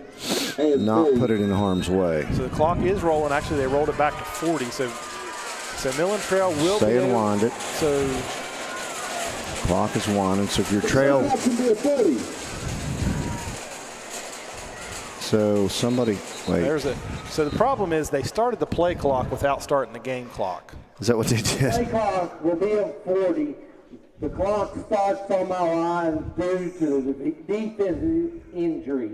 not put it in harm's way. So the clock is rolling. Actually, they rolled it back to 40. So Midland Trail will stay and wind it. So clock is winding. So if you're Trail, so somebody wait. There's it. So the problem is they started the play clock without starting the game clock. Is that what they did? The play clock will be at 40. The clock starts on my line due to the defensive injury.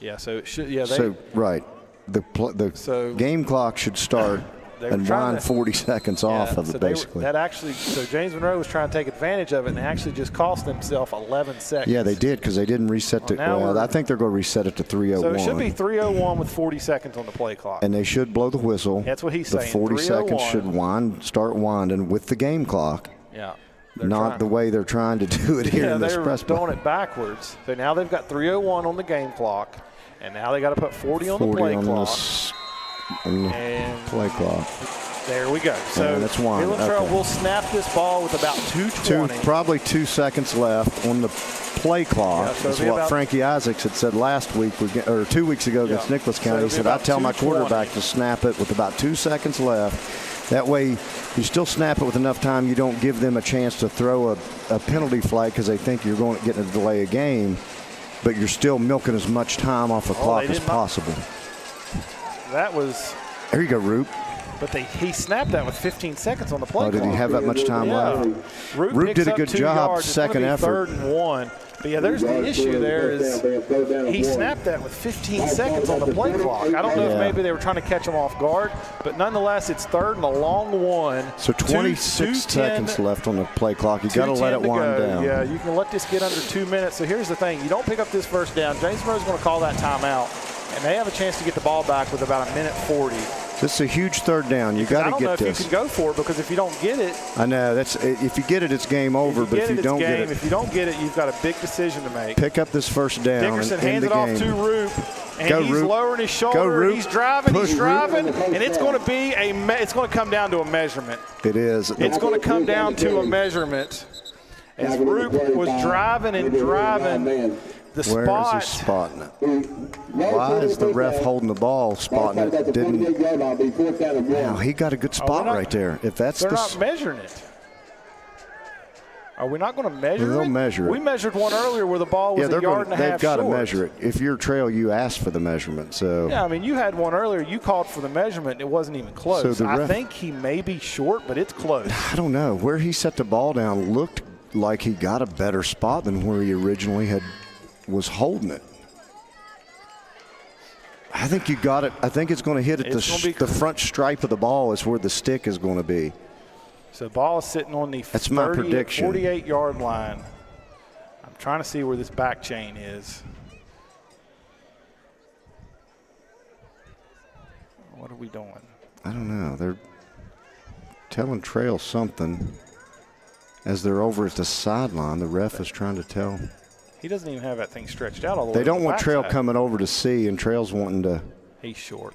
Yeah, so it should. Yeah, so right. The game clock should start and wind 40 seconds off of it, basically. So James Monroe was trying to take advantage of it, and they actually just cost themselves 11 seconds. Yeah, they did, because they didn't reset it. Well, I think they're going to reset it to 3:01. So it should be 3:01 with 40 seconds on the play clock. And they should blow the whistle. That's what he's saying. The 40 seconds should start winding with the game clock. Yeah. Not the way they're trying to do it here in this press box. They're doing it backwards. So now they've got 3:01 on the game clock, and now they got to put 40 on the play clock. And play clock. There we go. So Midland Trail will snap this ball with about 2:20. Probably 2 seconds left on the play clock. Yeah, so that's what Frankie Isaacs had said last week, or 2 weeks ago against Nicholas County. He said, I tell my quarterback to snap it with about 2 seconds left. That way, you still snap it with enough time. You don't give them a chance to throw a penalty flag because they think you're going to get a delay a game, but you're still milking as much time off the clock as possible. That was. There you go, Roop. But he snapped that with 15 seconds on the play clock. Did he have that much time left? Roop did a good job, second effort. 3rd and 1. But yeah, there's the issue there is he snapped that with 15 seconds on the play clock. I don't know if maybe they were trying to catch him off guard, but nonetheless, it's 3rd and a long one. So 26 seconds left on the play clock. You got to let it wind down. Yeah, you can let this get under 2 minutes. So here's the thing. You don't pick up this first down. James Monroe's going to call that timeout, and they have a chance to get the ball back with about 1:40. This is a huge 3rd down. You got to get this. I don't know if you can go for it, because if you don't get it. I know. If you get it, it's game over. But if you don't get it. If you don't get it, you've got a big decision to make. Pick up this first down. Dickerson hands it off to Roop. And Go, he's Roop. lowering his shoulder. Go, Roop. He's driving. Push, he's driving. Roop. And it's going to be it's going to come down to a measurement. It is. It's going to come down to a measurement. As Roop was driving and driving. Where is he spotting it? Why is the ref holding the ball, spotting it? Wow, he got a good spot right there. If that's they're not measuring it. Are we not going to measure it? They'll measure it. We measured one earlier where the ball was a yard and a half They've got to short. measure it. If you're Trail, you asked for the measurement. So yeah, I mean, you had one earlier. You called for the measurement. It wasn't even close. So I think he may be short, but it's close. I don't know. Where he set the ball down looked like he got a better spot than where he originally was holding it. I think you got it. I think it's going to hit at the front stripe of the ball is where the stick is going to be. So the ball is sitting on the 48-yard line. I'm trying to see where this back chain is. What are we doing? I don't know. They're telling Trail something as they're over at the sideline. The ref is trying to tell. He doesn't even have that thing stretched out all the way. They don't to the want Trail backside. coming over to see, and Trail's wanting to. He's short.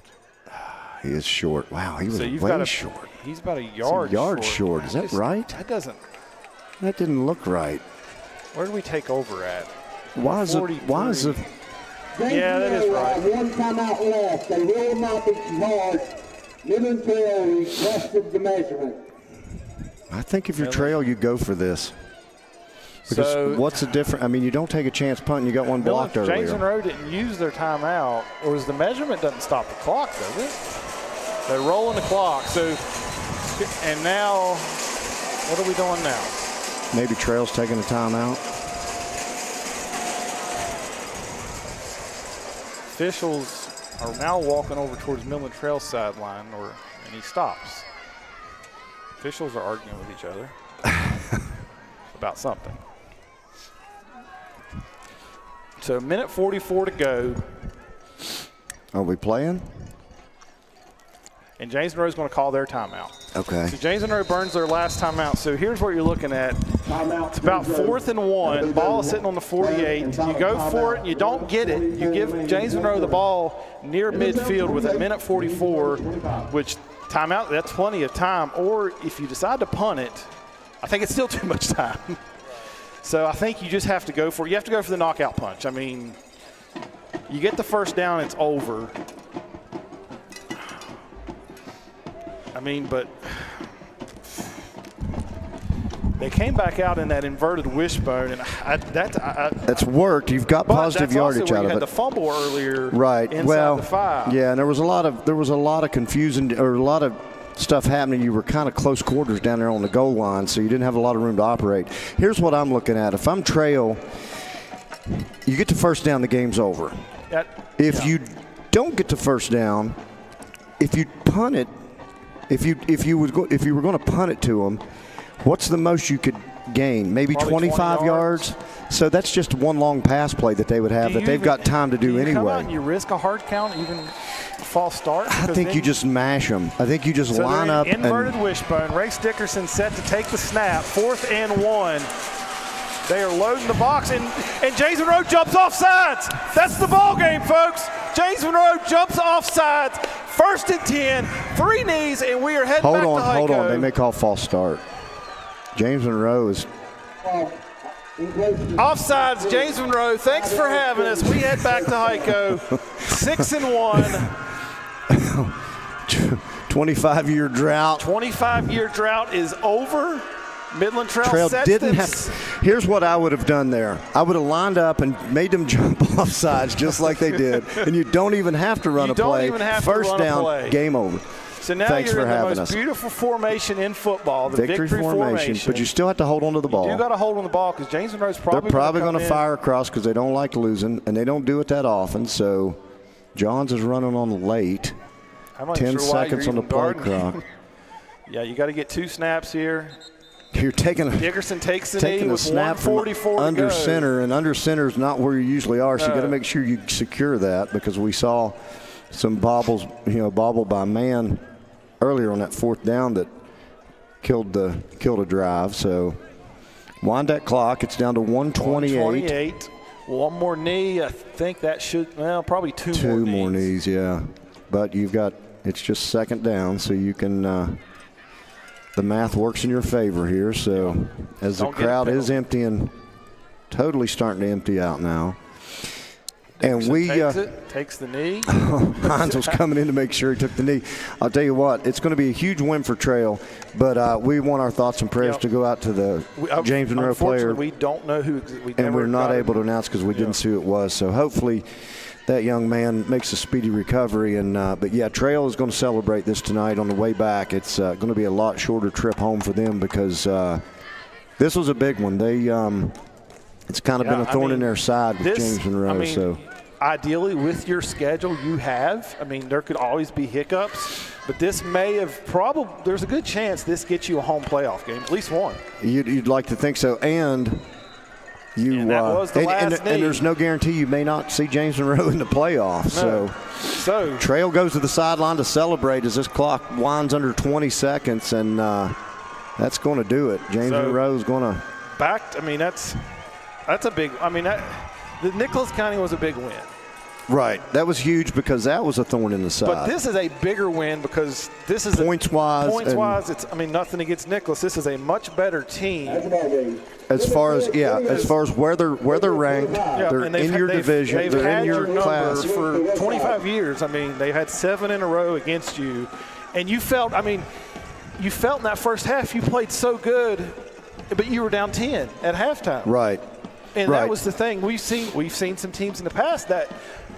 He is short. Wow, he was way short. He's about a yard short. Is that right? That doesn't. That didn't look right. Where do we take over at? Why is it? Yeah, that is right. One timeout left. They will not be charged Midland Trail requested the measurement. I think if you're Trail, you go for this. Because So- what's the difference? I mean, you don't take a chance punting. You got one blocked James earlier. Monroe didn't use their timeout, or is the measurement doesn't stop the clock, does it? They're rolling the clock. So, and now, what are we doing now? Maybe Trail's taking a timeout. Officials are now walking over towards Midland Trail sideline, and he stops. Officials are arguing with each other about something. So, minute 44 to go. Are we playing? And James Monroe's going to call their timeout. Okay. So James Monroe burns their last timeout. So here's what you're looking at. It's about 4th and 1. Ball is sitting on the 48. You go for it and you don't get it. You give James Monroe the ball near midfield with a minute 44, which timeout, that's plenty of time. Or if you decide to punt it, I think it's still too much time. So I think you just have to go for it. You have to go for the knockout punch. I mean, you get the first down, it's over. I mean, but they came back out in that inverted wishbone, and That's worked. You've got positive yardage out of it. You had the fumble earlier, Right. Inside the 5. Yeah, and there was a lot of confusion, or a lot of stuff happening. You were kind of close quarters down there on the goal line, so you didn't have a lot of room to operate. Here's what I'm looking at. If I'm Trail, you get to first down, the game's over. If you don't get to first down, if you punt it, if you were going to punt it to them, what's the most you could gain? Maybe Probably 25 20 yards. So that's just one long pass play that they would have that they've got time to do anyway. Come out anyway. and you risk a hard count, even false start. I think you just mash them. I think you just so line up inverted and wishbone. Race Dickerson set to take the snap. 4th and 1. They are loading the box, and James Monroe jumps off sides. That's the ball game, folks. James Monroe jumps off sides. 1st and 10, 3 knees, and we are heading back to Heiko. Hold on. They may call false start. James Monroe is offsides. James Monroe, thanks for having us. We head back to Heiko. 6 and 1. 25-year drought. 25-year drought is over. Midland Trail sets didn't have. Here's what I would have done there. I would have lined up and made them jump off sides just like they did. And you don't even have to run a play. First down, game over. So now Thanks you're for in the having most us. beautiful formation in football, the victory formation. But you still have to hold on to the ball. You do got to hold on the ball because James Monroe's probably They're probably going to fire across because they don't like losing, and they don't do it that often. So Johns is running on late. 10 seconds on the play clock. Yeah, you got to get 2 snaps here. You're taking Dickerson takes the knee with snap from 1:44 under to go. center, and under center is not where you usually are. So you got to make sure you secure that because we saw some bobble by man earlier on that 4th down that killed a drive. So wind that clock. It's down to 128. One more knee. I think that should probably two more knees. Yeah, but you've got it's just 2nd down, so you can. The math works in your favor here. So as the crowd is emptying, totally starting to empty out now. Dickerson and we takes the knee. Hines was coming in to make sure he took the knee. I'll tell you what, it's going to be a huge win for Trail, but we want our thoughts and prayers to go out to the James Monroe player. We don't know who. And we're not able to announce because we didn't see who it was. So hopefully that young man makes a speedy recovery. And but yeah, Trail is going to celebrate this tonight on the way back. It's going to be a lot shorter trip home for them because this was a big one. They it's kind of been a thorn in their side with James Monroe. So ideally, with your schedule you have, there could always be hiccups, but this may have there's a good chance this gets you a home playoff game, at least one. You'd like to think so, and. And that was the last knee. And there's no guarantee you may not see James Monroe in the playoffs. No. So Trail goes to the sideline to celebrate as this clock winds under 20 seconds, and that's going to do it. James Monroe's going to back. That's a big. The Nicholas County was a big win. Right. That was huge because that was a thorn in the side. But this is a bigger win because this is points-wise. It's nothing against Nicholas. This is a much better team. As far as where they're ranked, they're in your division, they're in your class for 25 years. They've had 7 in a row against you, And you felt in that first half you played so good, but you were down 10 at halftime. Right. And that was the thing. We've seen some teams in the past that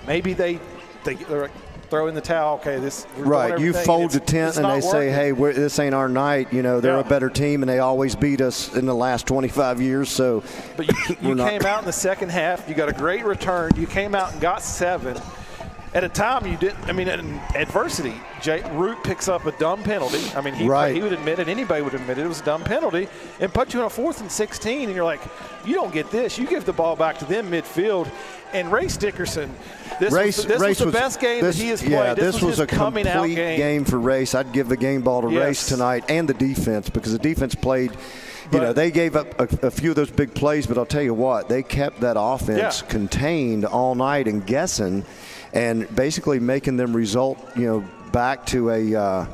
maybe they're throw in the towel. Okay, right. You fold the tent and they say, hey, this ain't our night. You know, they're a better team and they always beat us in the last 25 years. So, but you came out in the second half. You got a great return. You came out and got 7. At a time you didn't. I mean, in adversity, Root picks up a dumb penalty. I mean, he would admit it. Anybody would admit it. It was a dumb penalty, and put you on a 4th and 16. And you're like, you don't get this. You give the ball back to them midfield. And Ray Dickerson, this was the best game that he has played. Yeah, this was his a complete game for Race. I'd give the game ball to Race tonight, and the defense, because the defense played. You know, they gave up a few of those big plays, but I'll tell you what, they kept that offense contained all night and guessing, and basically making them result, back to a,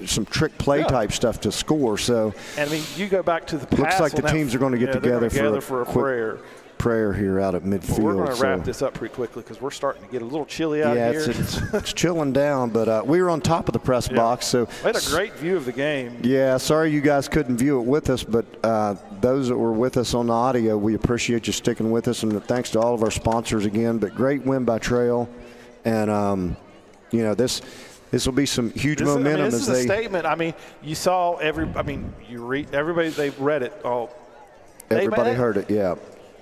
some trick play type stuff to score. So, and I mean, you go back to the past. Looks like the teams are going to get together for a prayer here out at midfield. Well, we're going to wrap this up pretty quickly because we're starting to get a little chilly out here. Yeah, it's chilling down, but we were on top of the press box. So we had a great view of the game. Yeah, sorry you guys couldn't view it with us, but those that were with us on the audio, we appreciate you sticking with us, and thanks to all of our sponsors again. But great win by Trail, and this will be some huge momentum. This is a statement. I mean, you saw everybody. They read it all. Everybody heard it. Yeah.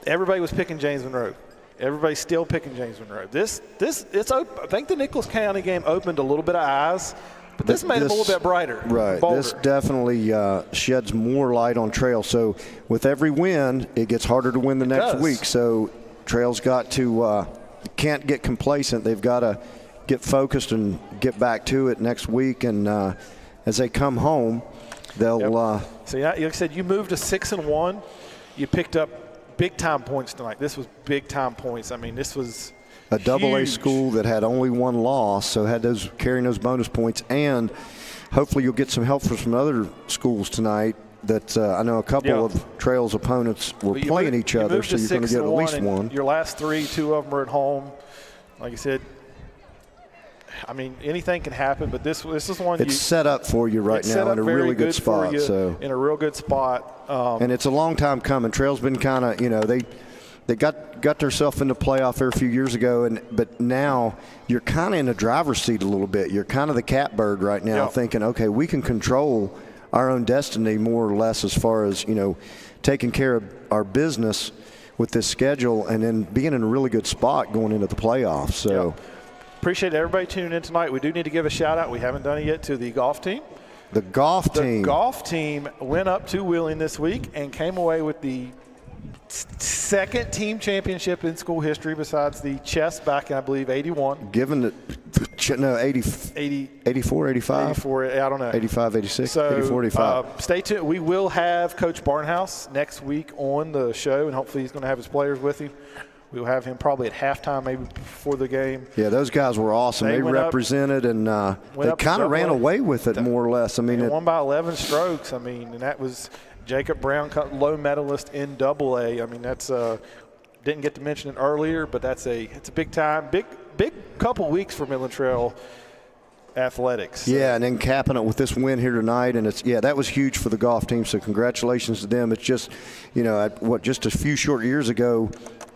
Everybody was picking James Monroe. Everybody's still picking James Monroe. It's open. I think the Nicholas County game opened a little bit of eyes, but this made it a little bit brighter. Right. Bolder. This definitely sheds more light on Trail. So with every win, it gets harder to win the next week. So Trail's got to can't get complacent. They've got to get focused and get back to it next week. And as they come home, they'll. So like I said, you moved to 6-1. You picked up big-time points tonight. This was big-time points. I mean, this was a double-A school that had only one loss, so had carrying those bonus points. And hopefully you'll get some help from some other schools tonight that I know a couple of Trail's opponents were playing each other, so you're going to get at least one. Your last 3, 2 of them are at home. Like I said, I mean, anything can happen, but this is one. It's set up for you right now in a really good spot. In a real good spot. And it's a long time coming. Trail's been kind of, they got themselves in the playoff there a few years ago, but now you're kind of in the driver's seat a little bit. You're kind of the catbird right now, thinking, okay, we can control our own destiny more or less as far as taking care of our business with this schedule, and then being in a really good spot going into the playoffs. So. Appreciate everybody tuning in tonight. We do need to give a shout-out. We haven't done it yet to the golf team. The golf team went up to Wheeling this week and came away with the second team championship in school history besides the chess back in, I believe, 81. Given that, 84, 85? 84, I don't know. 85, 86, so, 84, 85. Stay tuned. We will have Coach Barnhouse next week on the show, and hopefully he's going to have his players with him. We'll have him probably at halftime, maybe before the game. Yeah, those guys were awesome. They represented, and they kind of ran away with it, more or less. I mean, they won by 11 strokes. I mean, and that was Jacob Brown, low medalist in Double-A. I mean, that's didn't get to mention it earlier, but it's a big time, big couple weeks for Midland Trail athletics. Yeah, and then capping it with this win here tonight, and that was huge for the golf team. So congratulations to them. It's just, just a few short years ago.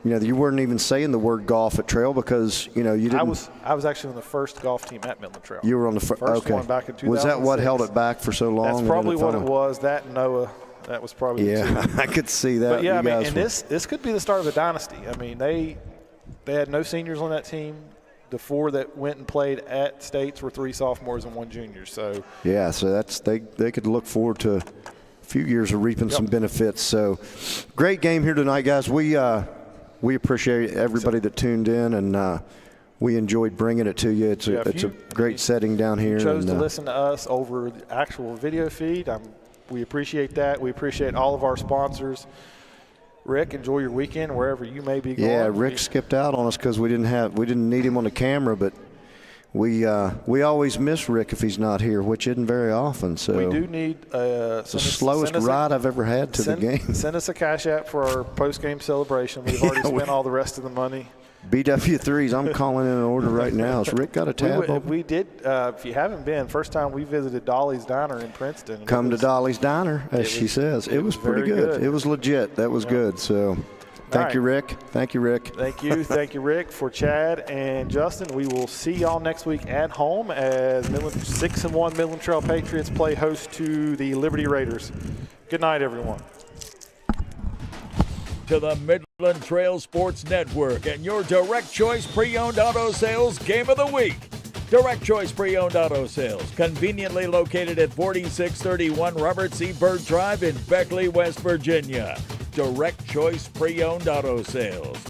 You weren't even saying the word golf at Trail because, you didn't. I was actually on the first golf team at Midland Trail. You were on the first one back in 2006. Was that what held it back for so long? That's probably what it was. That and Noah, that was probably the two. I could see that. But, yeah, this could be the start of a dynasty. I mean, they had no seniors on that team. The 4 that went and played at States were 3 sophomores and 1 junior. So yeah, so that's they could look forward to a few years of reaping some benefits. So great game here tonight, guys. We appreciate everybody that tuned in, and we enjoyed bringing it to you. It's a great setting down here. You chose to listen to us over the actual video feed. We appreciate that. We appreciate all of our sponsors. Rick, enjoy your weekend wherever you may be going. Yeah, Rick skipped out on us because we didn't need him on the camera, but we always miss Rick if he's not here, which isn't very often. So we do need it's the slowest ride I've ever had to the game. Send us a cash app for our post-game celebration. We've already spent all the rest of the money. BW3s, I'm calling in an order right now. Has Rick got a tab open? We did, if you haven't been, first time we visited Dolly's Diner in Princeton. Come to Dolly's Diner, as she says. It was pretty good. It was legit. That was good. So thank you, Rick. Thank you, Rick. Thank you. Thank you, Rick. For Chad and Justin, we will see y'all next week at home as 6-1 Midland Trail Patriots play host to the Liberty Raiders. Good night, everyone. To the Midland Trail Sports Network and your Direct Choice Pre-Owned Auto Sales Game of the Week. Direct Choice Pre-Owned Auto Sales, conveniently located at 4631 Robert C. Byrd Drive in Beckley, West Virginia. Direct Choice Pre-Owned Auto Sales.